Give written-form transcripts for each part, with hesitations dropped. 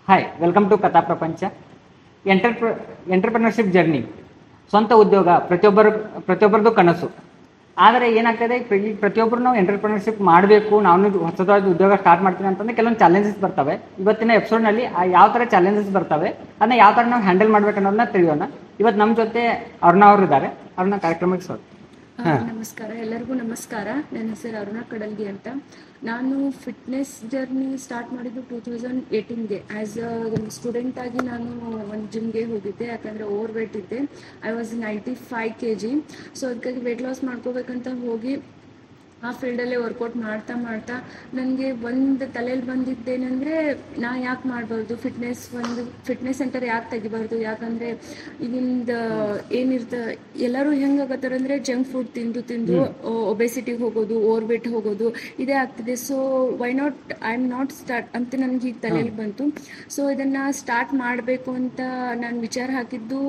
Hi welcome to ಕಥಾ ಪ್ರಪಂಚ. Entrepreneurship journey, ಸ್ವಂತ ಉದ್ಯೋಗ ಪ್ರತಿಯೊಬ್ಬರದ್ದು ಕನಸು. ಆದರೆ ಏನಾಗ್ತದೆ, ಪ್ರತಿಯೊಬ್ಬರು ನಾವು ಎಂಟರ್ಪ್ರಿನರ್ಶಿಪ್ ಮಾಡಬೇಕು, ನಾವು ಹೊಸದಾಗಿ ಉದ್ಯೋಗ ಸ್ಟಾರ್ಟ್ ಮಾಡ್ತೀನಿ ಅಂತಂದ್ರೆ ಕೆಲವೊಂದು ಚಾಲೆಂಜಸ್ ಬರ್ತವೆ. ಇವತ್ತಿನ ಎಪಿಸೋಡ್ನಲ್ಲಿ ಯಾವ ಥರ ಚಾಲೆಂಜಸ್ ಬರ್ತವೆ ಅದನ್ನ ಯಾವ ಥರ ನಾವು ಹ್ಯಾಂಡಲ್ ಮಾಡ್ಬೇಕು ಅನ್ನೋದನ್ನ ತಿಳಿಯೋಣ. ಇವತ್ತು ನಮ್ಮ ಜೊತೆ ಅರುಣಾ ಅವರು ಇದ್ದಾರೆ. ಅರುಣಾ, ಕಾರ್ಯಕ್ರಮಕ್ಕೆ ಸ್ವಾಗತ. ನಮಸ್ಕಾರ, ಎಲ್ಲರಿಗೂ ನಮಸ್ಕಾರ. ನನ್ನ ಹೆಸರು ಅರುಣಾ ಕಡಲ್ಗಿ ಅಂತ. ನಾನು ಫಿಟ್ನೆಸ್ ಜರ್ನಿ ಸ್ಟಾರ್ಟ್ ಮಾಡಿದ್ದು 2018ಗೆ. ಆ್ಯಸ್ ಅ ಸ್ಟೂಡೆಂಟ್ ಆಗಿ ನಾನು ಒಂದು ಜಿಮ್ಗೆ ಹೋಗಿದ್ದೆ, ಯಾಕಂದರೆ ಓವರ್ ವೇಟ್ ಇದ್ದೆ. I was 95 kg. ಸೊ ಅದಕ್ಕಾಗಿ ವೆಯ್ಟ್ ಲಾಸ್ ಮಾಡ್ಕೋಬೇಕಂತ ಹೋಗಿ ಆ ಫೀಲ್ಡಲ್ಲೇ ವರ್ಕೌಟ್ ಮಾಡ್ತಾ ನನಗೆ ಒಂದು ತಲೆಯಲ್ಲಿ ಬಂದಿದ್ದೇನೆಂದರೆ, ನಾ ಯಾಕೆ ಮಾಡಬಾರ್ದು, ಫಿಟ್ನೆಸ್ ಸೆಂಟರ್ ಯಾಕೆ ತೆಗಿಬಾರ್ದು. ಯಾಕಂದರೆ ಈಗಿಂದ ಎಲ್ಲರೂ ಹೆಂಗಾಗತ್ತಾರೆ ಅಂದರೆ ಜಂಕ್ ಫುಡ್ ತಿಂದು ಒಬೆಸಿಟಿಗೆ ಹೋಗೋದು, ಓವರ್ ವೇಟ್ ಹೋಗೋದು ಇದೇ ಆಗ್ತಿದೆ. So why not I am not start ಅಂತ ನನಗೆ ಈಗ ತಲೆಯಲ್ಲಿ ಬಂತು. ಸೊ ಇದನ್ನು ಸ್ಟಾರ್ಟ್ ಮಾಡಬೇಕು ಅಂತ ನಾನು ವಿಚಾರ ಹಾಕಿದ್ದು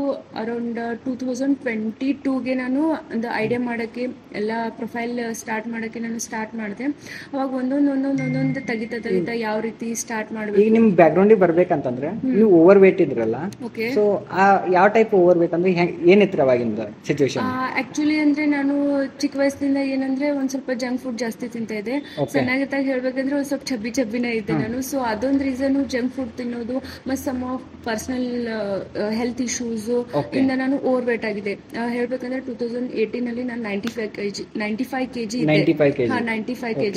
ಅರೌಂಡ್ 2022ಗೆ. ನಾನು ಒಂದು ಐಡಿಯಾ ಮಾಡೋಕ್ಕೆ, ಎಲ್ಲ ಪ್ರೊಫೈಲ್ ಸ್ಟಾರ್ಟ್ ಮಾಡೋಕ್ಕೆ ನಾನು ಸ್ಟಾರ್ಟ್ ಮಾಡಿದೆ. ಅವಾಗ ಒಂದೊಂದು ತೆಗಿತಾ ಯಾವ ರೀತಿ ಸ್ಟಾರ್ಟ್ ಮಾಡಬೇಕು. ಈಗ ನಿಮ್ಮ ಬ್ಯಾಕ್ಗ್ರೌಂಡಿಗೆ ಬರ್ಬೇಕಂತಂದ್ರೆ, ನೀವು ಓವರ್ ವೇಟ್ ಇದ್ರಲ್ಲ, ಸೊ ಯಾವ ಟೈಪ್ ಓವರ್ ವೇಟ್ ಅಂದ್ರೆ ಏನಿತ್ತು ಅವಾಗಿಂದ ಸಿಚುವೇಶನ್? ಆಕ್ಚುಲಿ ಅಂದ್ರೆ ನಾನು ಚಿಕ್ಕ ವಯಸ್ಸಿನಿಂದ ಏನಂದ್ರೆ ಒಂದ್ ಸ್ವಲ್ಪ ಜಂಕ್ ಫುಡ್ ಜಾಸ್ತಿ ತಿಂತಾ ಇದ್ದೆ. ಸಣ್ಣಾಗಿದ್ದಾಗ ಹೇಳ್ಬೇಕಂದ್ರೆ ಒಂದ್ ಸ್ವಲ್ಪ ಚಬ್ಬಿನೇ ಇದ್ದೆ ನಾನು. ಸೊ ಅದೊಂದು ರೀಸನ್, ಜಂಕ್ ಫುಡ್ ತಿನ್ನೋದು ಮತ್ತು some of personal health issues ಇಂದ ನಾನು ಓವರ್ ವೇಟ್ ಆಗಿದೆ. ಹೇಳ್ಬೇಕಂದ್ರೆ 2018ನಲ್ಲಿ ನಾನು 95 kg ಇದ್ದೆ. 95 kg.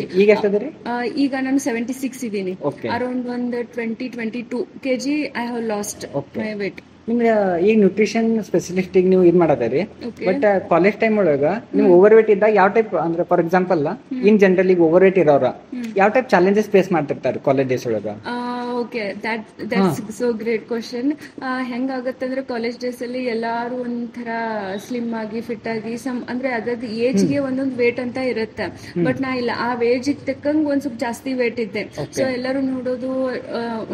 ಈಗ ನಾನು 76 ಇದ್ದೀನಿ. ಅರೌಂಡ್ ಒಂದು 22 kg I have lost my weight. ನಿಮ್ಗೆ ಈಗ ನ್ಯೂಟ್ರಿಷನ್ ಸ್ಪೆಷಲಿಸ್ಟ್ ನೀವು ಇದು ಮಾಡದ್ರಿ, ಬಟ್ ಕಾಲೇಜ್ ಟೈಮ್ ಒಳಗ ನೀವು ಓವರ್ ವೇಟ್ ಇದ್ದಾಗ ಯಾವ ಟೈಪ್ ಅಂದ್ರೆ, ಫಾರ್ ಎಕ್ಸಾಂಪಲ್ ಇನ್ ಜನರಲ್ ಈಗ ಓವರ್ ವೇಟ್ ಇರೋರ ಯಾವ ಟೈಪ್ ಚಾಲೆಂಜಸ್ ಫೇಸ್ ಮಾಡ್ತಿರ್ತಾರೆ ಕಾಲೇಜ್ ಡೇಸ್ ಒಳಗ? Okay, that's so great question. ಹೆಂಗಾಗತ್ತೆ ಅಂದ್ರೆ, ಕಾಲೇಜ್ ಡೇಸ್ ಅಲ್ಲಿ ಎಲ್ಲಾರು ಒಂಥರ ಸ್ಲಿಮ್ ಆಗಿ ಫಿಟ್ ಆಗಿ ಅಂದ್ರೆ ಅದ್ರದ್ದು ಏಜ್ಗೆ ಒಂದೊಂದು ವೇಟ್ ಅಂತ ಇರುತ್ತೆ. ಬಟ್ ನಾ ಇಲ್ಲ, ಆ ಏಜಿಗೆ ತಕ್ಕಂಗ್ ಒಂದ್ ಸ್ವಲ್ಪ ಜಾಸ್ತಿ ವೇಟ್ ಇದ್ದೆ. ಸೊ ಎಲ್ಲರೂ ನೋಡೋದು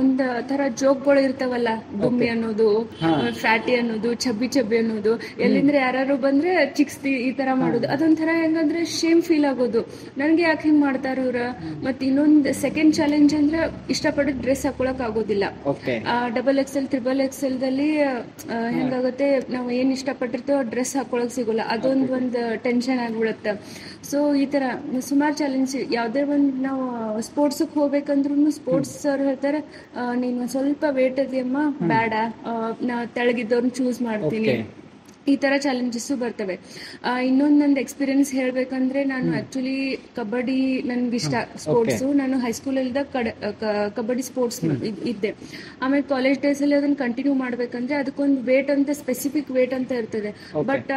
ಒಂದ್ ತರ ಜೋಕ್ಗಳು ಇರ್ತಾವಲ್ಲ, ಡುಮ್ಮಿ ಅನ್ನೋದು, ಫ್ಯಾಟಿ ಅನ್ನೋದು, ಚಬ್ಬಿ ಅನ್ನೋದು, ಎಲ್ಲಿಂದ್ರೆ ಯಾರು ಬಂದ್ರೆ ಚಿಕ್ಸ್ತಿ ಈ ತರ ಮಾಡೋದು. ಅದೊಂಥರ ಹೆಂಗಂದ್ರೆ ಶೇಮ್ ಫೀಲ್ ಆಗೋದು, ನನ್ಗೆ ಯಾಕೆ ಹಿಂಗ್ ಮಾಡ್ತಾರ ಇವ್ರ. ಮತ್ತೆ ಇನ್ನೊಂದ್ ಸೆಕೆಂಡ್ ಚಾಲೆಂಜ್ ಅಂದ್ರೆ, ಇಷ್ಟಪಟ್ಟು ಡ್ರೆಸ್ ಹಾಕೊಳಕ್ ಆಗೋದಿಲ್ಲ. XXL, XXL ದಲ್ಲಿ ಹೆಂಗಾಗುತ್ತೆ, ನಾವು ಏನ್ ಇಷ್ಟಪಟ್ಟಿರ್ತೇವೆ ಡ್ರೆಸ್ ಹಾಕೊಳಕ್ ಸಿಗೋಲ್ಲ. ಅದೊಂದು ಟೆನ್ಷನ್ ಆಗ್ಬಿಡುತ್ತೆ. ಸೊ ಈ ತರ ಸುಮಾರು ಚಾಲೆಂಜ್. ಯಾವ್ದೇ ಒಂದು ನಾವು ಸ್ಪೋರ್ಟ್ಸ್ ಹೋಗ್ಬೇಕಂದ್ರು ಸ್ಪೋರ್ಟ್ಸ್ ಅವ್ರು ಹೇಳ್ತಾರೆ, ನೀನು ಸ್ವಲ್ಪ ವೇಟ್ ಇದೆಯಮ್ಮ, ಬೇಡ, ನಾ ತೆಳಗಿದ್ದವ್ರನ್ನ ಚೂಸ್ ಮಾಡ್ತೀನಿ. ಈ ತರ ಚಾಲೆಂಜಸ್ ಬರ್ತವೆ. ಇನ್ನೊಂದು ನಂದು ಎಕ್ಸ್ಪೀರಿಯನ್ಸ್ ಹೇಳ್ಬೇಕಂದ್ರೆ, ನಾನು ಆಕ್ಚುಲಿ ಕಬಡ್ಡಿ ನನ್ಗಿಷ್ಟ ಸ್ಪೋರ್ಟ್ಸ್. ನಾನು ಹೈಸ್ಕೂಲಲ್ಲಿದ್ದ ಕಬಡ್ಡಿ ಸ್ಪೋರ್ಟ್ಸ್ ಇದ್ದೆ. ಆಮೇಲೆ ಕಾಲೇಜ್ ಡೇಸ್ ಅಲ್ಲಿ ಅದನ್ನ ಕಂಟಿನ್ಯೂ ಮಾಡ್ಬೇಕಂದ್ರೆ ಅದಕ್ಕೊಂದು ವೇಟ್ ಅಂತ, ಸ್ಪೆಸಿಫಿಕ್ ವೇಟ್ ಅಂತ ಇರ್ತದೆ. ಬಟ್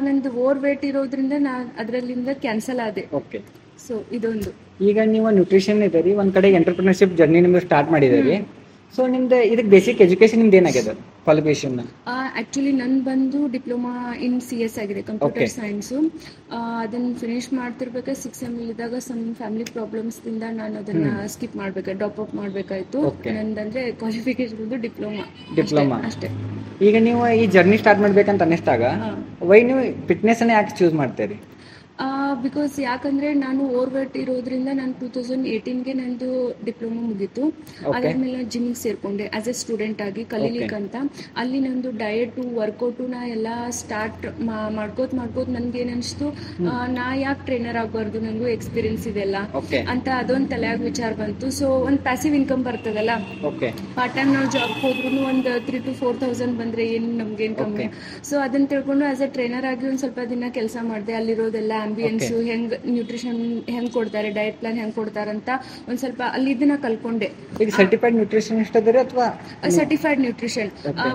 ನಂದು ಓವರ್ ವೇಟ್ ಇರೋದ್ರಿಂದ ಅದರಲ್ಲಿಂದ ಕ್ಯಾನ್ಸಲ್ ಆದೆ. ಸೊ ಇದೊಂದು. ಈಗ ನೀವು ನ್ಯೂಟ್ರಿಷನ್ ಇದ್ದೀರಿ, ಒಂದ್ ಕಡೆ ಎಂಟರ್ಪ್ರಿನರ್ಶಿಪ್ ಜರ್ನಿ ನಿಮ್ಗೆ ಸ್ಟಾರ್ಟ್ ಮಾಡಿದ್ದೀರಿ. ಸೊ ನಿಮ್ದು ಇದಕ್ಕೆ ಬೇಸಿಕ್ ಎಜುಕೇಶನ್ ನಿಮ್ದು ಏನಾಗಿದೆ ಕ್ವಾಲಿಫಿಕೇಶನ್? ಆಕ್ಚುಲಿ ನನ್ ಬಂದು ಡಿಪ್ಲೊಮಾ ಇನ್ CS ಆಗಿದೆ, ಕಂಪ್ಯೂಟರ್ ಸೈನ್ಸ್. ಅದನ್ನ ಫಿನಿಶ್ ಮಾಡ್ತಿರ್ಬೇಕಾದ್ರೆ 6 SEM ಇದ್ದಾಗ ಸಮ್ ಫ್ಯಾಮಿಲಿ ಪ್ರಾಬ್ಲಮ್ಸ್ ಇಂದ ನಾನು ಅದನ್ನ ಸ್ಕಿಪ್ ಡ್ರಾಪ್ ಔಟ್ ಮಾಡ್ಬೇಕಾಯ್ತು. ನಂದಂದ್ರೆ ಕ್ವಾಲಿಫಿಕೇಶನ್ ಬಂದು ಡಿಪ್ಲೊಮಾ ಅಷ್ಟೇ. ಈಗ ನೀವು ಈ ಜರ್ನಿ ಸ್ಟಾರ್ಟ್ ಮಾಡ್ಬೇಕಂತ ಅನ್ನಿಸ್ದಾಗ ವೈ ನೀವು ಫಿಟ್ನೆಸ್ ಅನ್ನ ಯಾಕೆ ಚೂಸ್ ಮಾಡ್ತೀರಿ? ಬಿಕಾಸ್ ಯಾಕಂದ್ರೆ ನಾನು ಓವರ್ ವೇಟ್ ಇರೋದ್ರಿಂದ ನಾನು 2018ಗೆ ನಂದು ಡಿಪ್ಲೊಮಾ ಮುಗೀತು. ಅದಾದ್ಮೇಲೆ ಜಿಮ್ಗೆ ಸೇರ್ಕೊಂಡೆ ಆಸ್ ಎ ಸ್ಟೂಡೆಂಟ್ ಆಗಿ ಕಲೀಲಿಕ್ಕಂತ. ಅಲ್ಲಿ ನಂದು ಡಯಟು, ವರ್ಕೌಟು ನಾ ಎಲ್ಲ ಸ್ಟಾರ್ಟ್ ಮಾಡ್ಕೋತ ನನ್ಗೆ ಏನ್ ಅನಿಸ್ತು, ನಾ ಯಾಕೆ ಟ್ರೈನರ್ ಆಗ್ಬಾರ್ದು, ನನಗೂ ಎಕ್ಸ್ಪೀರಿಯನ್ಸ್ ಇದೆಲ್ಲ ಅಂತ ಅದೊಂದು ತಲೆಯಾಗ ವಿಚಾರ ಬಂತು. ಸೊ ಒಂದು ಪ್ಯಾಸಿವ್ ಇನ್ಕಮ್ ಬರ್ತದಲ್ಲ, ಪಾರ್ಟ್ ಟೈಮ್ ನಾವು ಜಾಬ್ ಹೋದ್ರು ಒಂದು 3,000 to 4,000 ಬಂದ್ರೆ ಏನು ನಮ್ಗೇನು ಕಮ್ಮಿ. ಸೊ ಅದನ್ನ ತಿಳ್ಕೊಂಡು ಆಸ್ ಎ ಟ್ರೈನರ್ ಆಗಿ ಒಂದ್ ಸ್ವಲ್ಪ ದಿನ ಕೆಲಸ ಮಾಡಿದೆ. ಅಲ್ಲಿರೋದೆಲ್ಲ ಆಂಬಿಯನ್ಸ್, ಹೆಂಗ್ ನ್ಯೂಟ್ರಿಷನ್ ಹೆಂಗ್ ಕೊಡ್ತಾರೆ, ಡಯಟ್ ಪ್ಲಾನ್ ಹೆಂಗ್ ಕೊಡ್ತಾರಂತ ಒಂದ್ ಸ್ವಲ್ಪ ಅಲ್ಲಿ ಇದನ್ನ ಕಲ್ಕೊಂಡೆ. ಈಗ ಸರ್ಟಿಫೈಡ್ ನ್ಯೂಟ್ರಿಷನಿಸ್ಟ್ ಅದರ ಅಥವಾ ಸರ್ಟಿಫೈಡ್ ನ್ಯೂಟ್ರಿಷನ್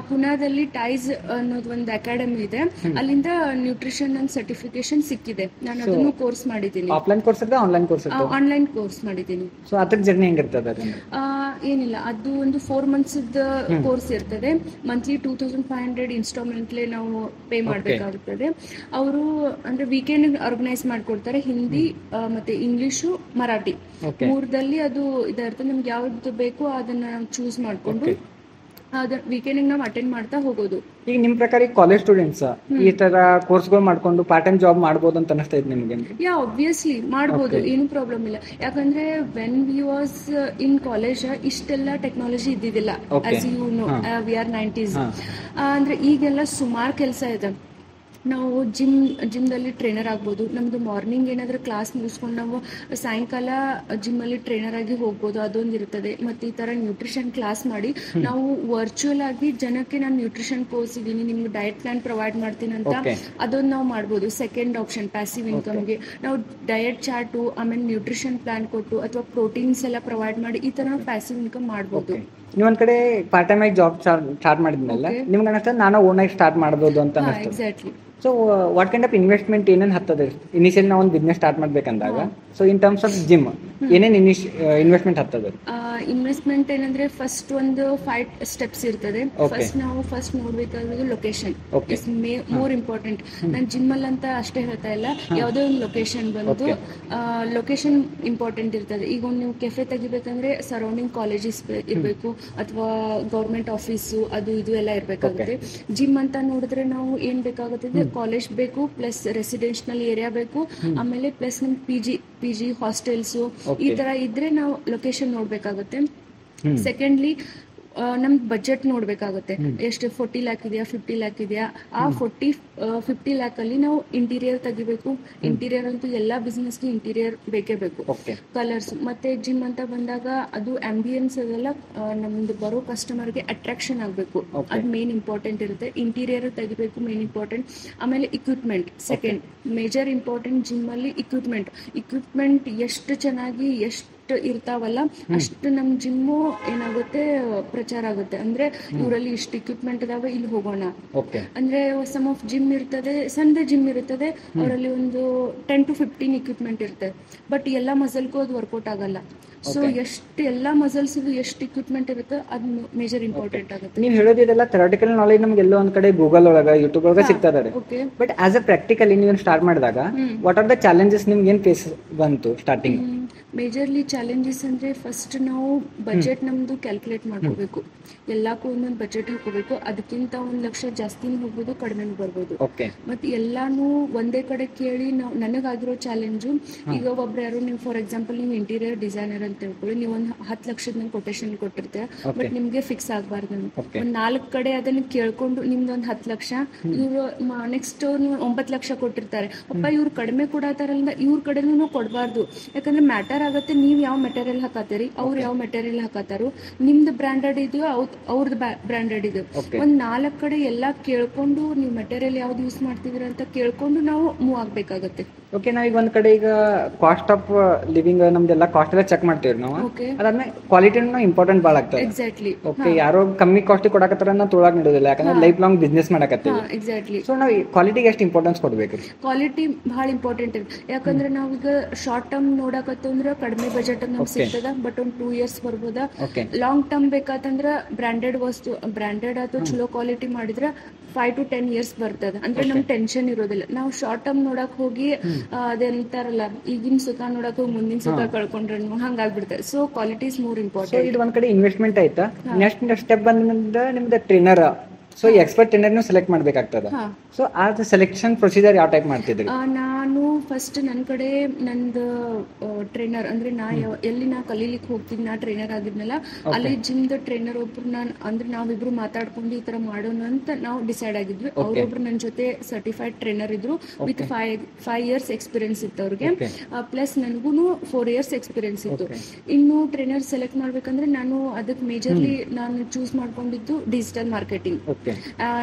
ಪುನಾದಲ್ಲಿ ಟೈಸ್ ಅನ್ನೋದು ಒಂದು ಅಕಾಡೆಮಿ ಇದೆ, ಅಲ್ಲಿಂದ ನ್ಯೂಟ್ರಿಷನ್ ಅಂಡ್ ಸರ್ಟಿಫಿಕೇಶನ್ ಸಿಕ್ಕಿದೆ. ನಾನು ಅದನ್ನು ಕೋರ್ಸ್ ಮಾಡಿದ್ದೀನಿ. ಆಫ್ಲೈನ್ ಕೋರ್ಸ್ ಅಥವಾ ಆನ್ಲೈನ್ ಕೋರ್ಸ್? ಆನ್ಲೈನ್ ಕೋರ್ಸ್ ಮಾಡಿದ್ದೀನಿ. ಸೊ ಅದ್ರ ಜರ್ನಿ ಹೆಂಗಿರ್ತದೆ? ಏನಿಲ್ಲ, ಅದು ಒಂದು 4 months ಕೋರ್ಸ್ ಇರ್ತದೆ. ಮಂತ್ಲಿ 2,500 ಇನ್ಸ್ಟಾಲ್ಮೆಂಟ್ಲೆ ನಾವು ಪೇ ಮಾಡಬೇಕಾಗುತ್ತದೆ. ಅವರು ಅಂದ್ರೆ ವೀಕೆಂಡ್ ಆರ್ಗನೈಸ್ ಮಾಡ್ಕೊಡ್ತಾರೆ. ಹಿಂದಿ ಮತ್ತೆ ಇಂಗ್ಲಿಷು, ಮರಾಠಿ ಮೂರದಲ್ಲಿ ಅದು ಇದಿರ್ತದೆ. ನಮ್ಗೆ ಯಾವ್ದು ಬೇಕೋ ಅದನ್ನ ಚೂಸ್ ಮಾಡ್ಕೊಂಡು ಅದ ವೀಕೆಂಡ್ ನಾವು ಅಟೆಂಡ್ ಮಾಡ್ತಾ ಹೋಗೋದು. ಈಗ ನಿಮ್ ಪ್ರಕಾರ ಕಾಲೇಜ್ ಸ್ಟೂಡೆಂಟ್ಸ್ ಈ ತರ ಕೋರ್ಸ್ಗಳು ಮಾಡ್ಕೊಂಡು ಪಾರ್ಟ್ ಟೈಮ್ ಜಾಬ್ ಮಾಡ್ಬೋದು ಅಂತ ಅನಿಸ್ತಾ ಇದೆ ನಿಮ್ಗೆ? ಯಾ ಆಬ್ವಿಯಸ್ಲಿ ಮಾಡ್ಬೋದು, ಏನು ಪ್ರಾಬ್ಲಮ್ ಇಲ್ಲ. ಯಾಕಂದ್ರೆ when we was in college ಇಷ್ಟೆಲ್ಲ ಟೆಕ್ನಾಲಜಿ ಇದ್ದಿದ್ದಿಲ್ಲ. As you know we are 90s. ಅಂದ್ರೆ ಈಗೆಲ್ಲ ಸುಮಾರು ಕೆಲಸ ಇದೆ. ನಾವು ಜಿಮ್ದಲ್ಲಿ ಟ್ರೈನರ್ ಆಗ್ಬೋದು. ನಮ್ದು ಮಾರ್ನಿಂಗ್ ಏನಾದರೂ ಕ್ಲಾಸ್ ಮುಗಿಸ್ಕೊಂಡು ನಾವು ಸಾಯಂಕಾಲ ಜಿಮ್ಮಲ್ಲಿ ಟ್ರೈನರ್ ಆಗಿ ಹೋಗ್ಬೋದು, ಅದೊಂದು ಇರ್ತದೆ. ಮತ್ತು ಈ ಥರ ನ್ಯೂಟ್ರಿಷನ್ ಕ್ಲಾಸ್ ಮಾಡಿ ನಾವು ವರ್ಚುವಲ್ ಆಗಿ ಜನಕ್ಕೆ ನಾನು ನ್ಯೂಟ್ರಿಷನ್ ಕೋರ್ಸ್ ಇದ್ದೀನಿ, ನಿಮ್ಗೆ ಡಯಟ್ ಪ್ಲಾನ್ ಪ್ರೊವೈಡ್ ಮಾಡ್ತೀನಿ ಅಂತ ಅದೊಂದು ನಾವು ಮಾಡ್ಬೋದು. ಸೆಕೆಂಡ್ ಆಪ್ಷನ್ ಪ್ಯಾಸಿವ್ ಇನ್ಕಮ್ಗೆ ನಾವು ಡಯಟ್ ಚಾರ್ಟು ಆಮೇಲೆ ನ್ಯೂಟ್ರಿಷನ್ ಪ್ಲಾನ್ ಕೊಟ್ಟು ಅಥವಾ ಪ್ರೋಟೀನ್ಸ್ ಎಲ್ಲ ಪ್ರೊವೈಡ್ ಮಾಡಿ ಈ ಥರ ನಾವು ಪ್ಯಾಸಿವ್ ಇನ್ಕಮ್ ಮಾಡ್ಬೋದು. ನೀವು ಒಂದ್ ಕಡೆ ಪಾರ್ಟ್ ಟೈಮ್ ಆಗಿ ಜಾಬ್ ಸ್ಟಾರ್ಟ್ ಮಾಡಿದ್ಮೇಲೆ ನಿಮ್ಗೆ ಅನಿಸ್ತದೆ ನಾನು ಓನ್ ಆಗಿ ಸ್ಟಾರ್ಟ್ ಮಾಡ್ಬೋದು ಅಂತ ಅನಿಸ್ತದೆ. Exactly. So what kind of investment ಏನೇನು ಹತ್ತದೆ ಇನಿಷಿಯಲ್ ನಾವು ಒಂದು ಬಿಸ್ನೆಸ್ ಸ್ಟಾರ್ಟ್ ಮಾಡ್ಬೇಕಂದಾಗ? So in terms of gym ಏನೇನು ಇನ್ವೆಸ್ಟ್ಮೆಂಟ್ ಹತ್ತದೆ? ಇನ್ವೆಸ್ಟ್ಮೆಂಟ್ ಏನಂದ್ರೆ ಫಸ್ಟ್ ಒಂದು 5 steps ಇರ್ತದೆ. ನಾವು ಫಸ್ಟ್ ನೋಡ್ಬೇಕಾದ್ರೆ ಲೊಕೇಶನ್ ಇಸ್ ಮೋರ್ ಇಂಪಾರ್ಟೆಂಟ್. ನಾನು ಜಿಮ್ ಅಲ್ಲಿ ಅಂತ ಅಷ್ಟೇ ಹೇಳ್ತಾ ಇಲ್ಲ, ಯಾವುದೇ ಒಂದು ಲೊಕೇಶನ್ ಬಂದು ಲೊಕೇಶನ್ ಇಂಪಾರ್ಟೆಂಟ್ ಇರ್ತದೆ. ಈಗ ಒಂದು ನೀವು ಕೆಫೆ ತೆಗಿಬೇಕಂದ್ರೆ ಸರೌಂಡಿಂಗ್ ಕಾಲೇಜಸ್ ಇರಬೇಕು ಅಥವಾ ಗೌರ್ಮೆಂಟ್ ಆಫೀಸು ಅದು ಇದು ಎಲ್ಲ ಇರಬೇಕಾಗುತ್ತೆ. ಜಿಮ್ ಅಂತ ನೋಡಿದ್ರೆ ನಾವು ಏನ್ ಬೇಕಾಗುತ್ತೆ, ಕಾಲೇಜ್ ಬೇಕು ಪ್ಲಸ್ ರೆಸಿಡೆನ್ಷಿಯಲ್ ಏರಿಯಾ ಬೇಕು, ಆಮೇಲೆ ಪ್ಲಸ್ ನಮ್ ಪಿ ಜಿ ಹಾಸ್ಟೆಲ್ಸು ಈ ತರ ಇದ್ರೆ ನಾವು ಲೊಕೇಶನ್ ನೋಡ್ಬೇಕಾಗುತ್ತೆ. ಸೆಕೆಂಡ್ಲಿ ನಮ್ ಬಜೆಟ್ ನೋಡ್ಬೇಕಾಗುತ್ತೆ. ಎಷ್ಟು 40 lakh ಇದೆಯಾ 50 lakh ಇದೆಯಾ? ಆ 50 lakh ಅಲ್ಲಿ ನಾವು ಇಂಟೀರಿಯರ್ ತೆಗಿಬೇಕು. ಇಂಟೀರಿಯರ್ ಅಂತೂ ಎಲ್ಲಾ ಬಿಸ್ನೆಸ್ಗೆ ಇಂಟೀರಿಯರ್ ಬೇಕೇ ಬೇಕು. ಕಲರ್ಸ್ ಮತ್ತೆ ಜಿಮ್ ಅಂತ ಬಂದಾಗ ಅದು ಆಂಬಿಯನ್ಸ್ ಅದೆಲ್ಲ ನಮ್ದು ಬರೋ ಕಸ್ಟಮರ್ಗೆ ಅಟ್ರಾಕ್ಷನ್ ಆಗಬೇಕು, ಅದು ಮೇನ್ ಇಂಪಾರ್ಟೆಂಟ್ ಇರುತ್ತೆ. ಇಂಟೀರಿಯರ್ ತೆಗಿಬೇಕು ಮೇನ್ ಇಂಪಾರ್ಟೆಂಟ್. ಆಮೇಲೆ equipment second major important. Gym ಅಲ್ಲಿ ಇಕ್ವಿಪ್ಮೆಂಟ್ ಎಷ್ಟು ಚೆನ್ನಾಗಿ ಎಷ್ಟು ಇರ್ತಾವಲ್ಲ ಅಷ್ಟು ನಮ್ ಜಿಮ್ಮು ಏನಾಗುತ್ತೆ ಪ್ರಚಾರ ಆಗುತ್ತೆ. ಅಂದ್ರೆ ಇವರಲ್ಲಿ ಇಷ್ಟು ಇಕ್ವಿಪ್ಮೆಂಟ್ ಇದಾವೆ, ಇಲ್ಲಿ ಹೋಗೋಣ. ಅಂದ್ರೆ ಸಮ್ ಆಫ್ ಜಿಮ್ ಇರ್ತದೆ, ಸಣ್ಣ ಜಿಮ್ ಇರ್ತದೆ, ಅವರಲ್ಲಿ ಒಂದು 10 to 15 ಇಕ್ವಿಪ್ಮೆಂಟ್ ಇರ್ತದೆ. ಬಟ್ ಎಲ್ಲ ಮಸಲ್ಗೂ ಅದು ವರ್ಕೌಟ್ ಆಗಲ್ಲ. ಸೊ ಎಷ್ಟು ಎಲ್ಲ ಮಸಲ್ಸ್ ಎಷ್ಟು ಇಕ್ವಿಪ್ಮೆಂಟ್ ಇರುತ್ತೆ ಅದು ಮೇಜರ್ ಇಂಪಾರ್ಟೆಂಟ್ ಆಗುತ್ತೆ. ನೀವು ಹೇಳೋದಿದೆಲ್ಲ ಥಿಯರಿಟಿಕಲ್ ನಾಲೆಜ್ ನಮ್ಗೆ ಎಲ್ಲೋ ಒಂದ್ ಕಡೆ ಗೂಗಲ್ ಒಳಗ ಯೂಟ್ಯೂಬ್ ಒಳಗ ಸಿಗ್ತದೆ. ಬಟ್ ಆಸ್ ಅ ಪ್ರಾಕ್ಟಿಕಲಿ ನೀವು ಸ್ಟಾರ್ಟ್ ಮಾಡಿದಾಗ ವಾಟ್ ಆರ್ ದ ಚಾಲೆಂಜಸ್ ನಿಮ್ಗೆ ಏನ್ ಫೇಸ್ ಬಂತು ಸ್ಟಾರ್ಟಿಂಗ್? ಮೇಜರ್ಲಿ ಚಾಲೆಂಜಸ್ ಅಂದ್ರೆ ಫಸ್ಟ್ ನಾವು ಬಜೆಟ್ ನಮ್ದು ಕ್ಯಾಲ್ಕುಲೇಟ್ ಮಾಡ್ಕೋಬೇಕು. ಎಲ್ಲಕ್ಕೂ ಒಂದೊಂದು ಬಜೆಟ್ ಹಾಕೋಬೇಕು. ಅದಕ್ಕಿಂತ 1 ಲಕ್ಷ ಜಾಸ್ತಿನೂ ಹೋಗ್ಬೋದು, ಕಡಿಮೆನೂ ಬರ್ಬೋದು. ಮತ್ತೆ ಎಲ್ಲಾನು ಒಂದೇ ಕಡೆ ಕೇಳಿ ನಾವು ನನಗಾಗಿರೋ ಚಾಲೆಂಜು, ಈಗ ಒಬ್ರು ಯಾರು ನೀವು ಫಾರ್ ಎಕ್ಸಾಂಪಲ್ ನೀವು ಇಂಟೀರಿಯರ್ ಡಿಸೈನರ್ ಅಂತ ಹೇಳ್ಕೊಳ್ಳಿ, ನೀವು ಒಂದು 10 ಲಕ್ಷದ ನಂಗೆ ಕೊಟೇಶನ್ ಕೊಟ್ಟಿರ್ತೀರ, ಬಟ್ ನಿಮ್ಗೆ ಫಿಕ್ಸ್ ಆಗಬಾರ್ದು. ಒಂದು 4 ಕಡೆ ಅದನ್ನ ಕೇಳ್ಕೊಂಡು ನಿಮ್ದು ಒಂದು 10 ಲಕ್ಷ, ಇವರು ನೆಕ್ಸ್ಟ್ 9 ಲಕ್ಷ ಕೊಟ್ಟಿರ್ತಾರೆ. ಅಪ್ಪ ಇವ್ರು ಕಡಿಮೆ ಕೊಡತಾರಲ್ಲ, ಇವ್ರ ಕಡೆನೂ ಕೊಡಬಾರ್ದು. ಯಾಕಂದ್ರೆ ಮ್ಯಾಟರ್ ಆಗುತ್ತೆ ನೀವು ಯಾವ ಮೆಟೀರಿಯಲ್ ಹಾಕತ್ತೀರಿ, ಅವ್ರು ಯಾವ ಮೆಟೀರಿಯಲ್ ಹಾಕತ್ತಾರು, ನಿಮ್ದು ಬ್ರಾಂಡೆಡ್ ಇದೆಯೋ ಅವ್ರದ್ದು ಬ್ರಾಂಡೆಡ್ ಇದೆ. ಒಂದ್ 4 ಕಡೆ ಎಲ್ಲಾ ಕೇಳ್ಕೊಂಡು ನೀವು ಮೆಟೀರಿಯಲ್ ಯಾವ್ದು ಯೂಸ್ ಮಾಡ್ತಿದ್ದೀರಾ ಅಂತ ಕೇಳ್ಕೊಂಡು ನಾವು ಮೂವ್ ಆಗ್ಬೇಕಾಗತ್ತೆ. ಓಕೆ, ನಾವೀಗ ಒಂದ್ ಕಡೆ ಈಗ ಕಾಸ್ಟ್ ಆಫ್ ಲಿವಿಂಗ್ ನಮ್ದೆಲ್ಲ ಕಾಸ್ಟ್ ಎಲ್ಲ ಚೆಕ್ ಮಾಡ್ತೀವಿ ನಾವು. ಅದಾದ್ಮೇಲೆ ಕ್ವಾಲಿಟಿನೂ ಇಂಪಾರ್ಟೆಂಟ್ ಭಾಳ ಆಗ್ತದೆ. ಎಕ್ಸಾಕ್ಟ್ಲಿ. ಓಕೆ, ಯಾರೋ ಕಮ್ಮಿ ಕಾಸ್ಟ್ ಕೊಡಕತ್ತಾರ ನಾವು ತೊಳಕ್ ನೀಡೋದಿಲ್ಲ, ಯಾಕಂದ್ರೆ ಲೈಫ್ ಲಾಂಗ್ ಬಿಸ್ನೆಸ್ ಮಾಡಕತ್ತೀವಿ. ಎಕ್ಸಾಕ್ಟ್ಲಿ. ಸೊ ನಾವು ಕ್ವಾಲಿಟಿಗೆ ಎಷ್ಟು ಇಂಪಾರ್ಟೆನ್ಸ್ ಕೊಡ್ಬೇಕು? ಕ್ವಾಲಿಟಿ ಬಹಳ ಇಂಪಾರ್ಟೆಂಟ್ ಇದೆ. ಯಾಕಂದ್ರೆ ನಾವೀಗ ಶಾರ್ಟ್ ಟರ್ಮ್ ನೋಡಕತ್ತಂದ್ರೆ ಕಡಿಮೆ ಬಜೆಟ್ ನಮ್ಗೆ ಸಿಗ್ತದ, ಬಟ್ ಒಂದು 2 years ಬರ್ಬೋದ. ಲಾಂಗ್ ಟರ್ಮ್ ಬೇಕಾತಂದ್ರ ಬ್ರಾಂಡೆಡ್ ವಸ್ತು, ಬ್ರಾಂಡೆಡ್ ಅಥವಾ ಚಲೋ ಕ್ವಾಲಿಟಿ ಮಾಡಿದ್ರೆ 5 to 10 years ಬರ್ತದ. ಅಂದ್ರೆ ನಮ್ಗೆ ಟೆನ್ಷನ್ ಇರೋದಿಲ್ಲ. ನಾವು ಶಾರ್ಟ್ ಟರ್ಮ್ ನೋಡಕ್ ಹೋಗಿ ಅದೇಂತಾರಲ್ಲ, ಈಗಿನ ಸುಖ ನೋಡಕ್ ಹೋಗಿ ಮುಂದಿನ ಸುಖ ಕಳ್ಕೊಂಡ್ರೆ ಹಂಗಾಗ್ಬಿಡ್ತದೆ. So quality is more important. ಇದು ಒಂದ್ ಕಡೆ ಇನ್ವೆಸ್ಟ್ಮೆಂಟ್ ಆಯ್ತಾ, ನೆಕ್ಸ್ಟ್ ಸ್ಟೆಪ್ ಬಂದ ನಿಮ್ದು trainer. So expert trainer select ಮಾಡ್ಬೇಕಾಗ್ತದ. ಸೊ ಆ ಸೆಲೆಕ್ಷನ್ ಪ್ರೊಸೀಜರ್ ಯಾವ ಟೈಪ್ ಮಾಡ್ತಿದ್ರಿ? ನಾನು ಫಸ್ಟ್ ನನ್ನ ಕಡೆ ನಂದು ಟ್ರೈನರ್ ಅಂದ್ರೆ ಎಲ್ಲಿ ನಾ ಕಲೀಲಿಕ್ಕೆ ಹೋಗ್ತಿದ್ದೆ, ನಾ ಟ್ರೈನರ್ ಆಗಿದ್ನಲ್ಲ, ಅಲ್ಲಿ ಜಿಮ್ದ ಟ್ರೈನರ್ ಒಬ್ರು ಅಂದ್ರೆ ನಾವಿಬ್ರು ಮಾತಾಡ್ಕೊಂಡು ಈ ತರ ಮಾಡೋಣ ಅಂತ ನಾವು ಡಿಸೈಡ್ ಆಗಿದ್ವಿ. ಅವ್ರೊಬ್ರು ನನ್ನ ಜೊತೆ ಸರ್ಟಿಫೈಡ್ ಟ್ರೈನರ್ ಇದ್ರು ವಿತ್ 5 years ಎಕ್ಸ್ಪೀರಿಯನ್ಸ್ ಇತ್ತು ಅವ್ರಿಗೆ. ಪ್ಲಸ್ ನನಗೂ 4 years ಎಕ್ಸ್ಪೀರಿಯನ್ಸ್ ಇತ್ತು. ಇನ್ನು ಟ್ರೈನರ್ ಸೆಲೆಕ್ಟ್ ಮಾಡ್ಬೇಕಂದ್ರೆ ನಾನು ಅದಕ್ಕೆ ಮೇಜರ್ಲಿ ನಾನು ಚೂಸ್ ಮಾಡ್ಕೊಂಡಿದ್ದು ಡಿಜಿಟಲ್ ಮಾರ್ಕೆಟಿಂಗ್.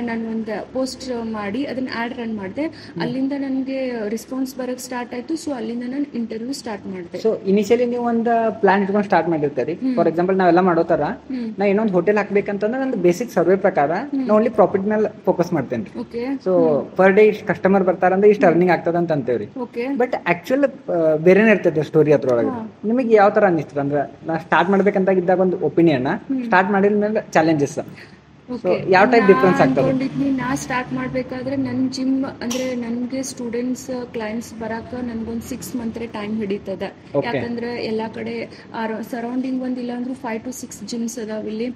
ನಾನು ಒಂದು ಪೋಸ್ಟ್ ಮಾಡಿ ಅದನ್ನ ಆಡ್ ರನ್ ಮಾಡಿದೆ. ಅಲ್ಲಿಂದ ನನಗೆ ರೆಸ್ಪಾನ್ಸ್ ಬರಕ್ ಸ್ಟಾರ್ಟ್ ಆಯ್ತು. ಸೊ ಅಲ್ಲಿಂದ ನಾನು ಇಂಟರ್ವ್ಯೂ ಸ್ಟಾರ್ಟ್ ಮಾಡಿದೆ. ಸೊ ಇನಿಷಿಯಲಿ ನೀವು ಒಂದು ಪ್ಲಾನ್ ಇಟ್ಕೊಂಡು ಸ್ಟಾರ್ಟ್ ಮಾಡಿರ್ತೀರಿ. ಫಾರ್ ಎಕ್ಸಾಂಪಲ್ ನಾವೆಲ್ಲ ಮಾಡೋತಾರ, ನಾ ಇನ್ನೊಂದು ಹೋಟೆಲ್ ಹಾಕ್ಬೇಕಂತಂದ್ರೆ ನಂದು ಬೇಸಿಕ್ ಸರ್ವೆ ಪ್ರಕಾರ ನಾ ಓನ್ಲಿ ಪ್ರಾಫಿಟ್ ಮೇಲೆ ಫೋಕಸ್ ಮಾಡ್ತೇನೆ. ಸೊ ಪರ್ ಡೇ ಇಷ್ಟು ಕಸ್ಟಮರ್ ಬರ್ತಾರಂದ್ರೆ ಇಷ್ಟು ಅರ್ನಿಂಗ್ ಆಗ್ತದ ಅಂತ ಅಂತೇವ್ರಿ. ಬಟ್ ಆಕ್ಚುಲ್ ಬೇರೆನೇ ಇರ್ತದೆ ಸ್ಟೋರಿ ಅದ್ರೊಳಗೆ. ನಿಮಗೆ ಯಾವ ತರ ಅನಿಸ್ತದ ಅಂದ್ರೆ ನಾ ಸ್ಟಾರ್ಟ್ ಮಾಡ್ಬೇಕಂತ ಇದ್ದಾಗ ಒಂದು ಒಪಿನಿಯನ್, ಸ್ಟಾರ್ಟ್ ಮಾಡಿದ ಮೇಲೆ ಚಾಲೆಂಜಸ್? ಸೊ ಯಾವ ಟೈಪ್ ಡಿಫ್ರೆನ್ಸ್ ಆಗ್ತದೆ? ಅನ್ಕೊಂಡಿದ್ನಿ ನಾ ಸ್ಟಾರ್ಟ್ ಮಾಡ್ಬೇಕಾದ್ರೆ ನನ್ನ ಜಿಮ್ ಅಂದ್ರೆ ನನ್ಗೆ ಸ್ಟೂಡೆಂಟ್ಸ್ ಕ್ಲೈಂಟ್ಸ್ ಬರಾಕ ನನ್ಗೊಂದು 6 ಮಂತ್ ಟೈಮ್ ಹಿಡಿತದ. ಯಾಕಂದ್ರೆ ಎಲ್ಲಾ ಕಡೆ ಸರೌಂಡಿಂಗ್ ಒಂದಿಲ್ಲ ಅಂದ್ರೂ 5 to 6 ಜಿಮ್ಸ್ ಅದಾವ ಇಲ್ಲಿ.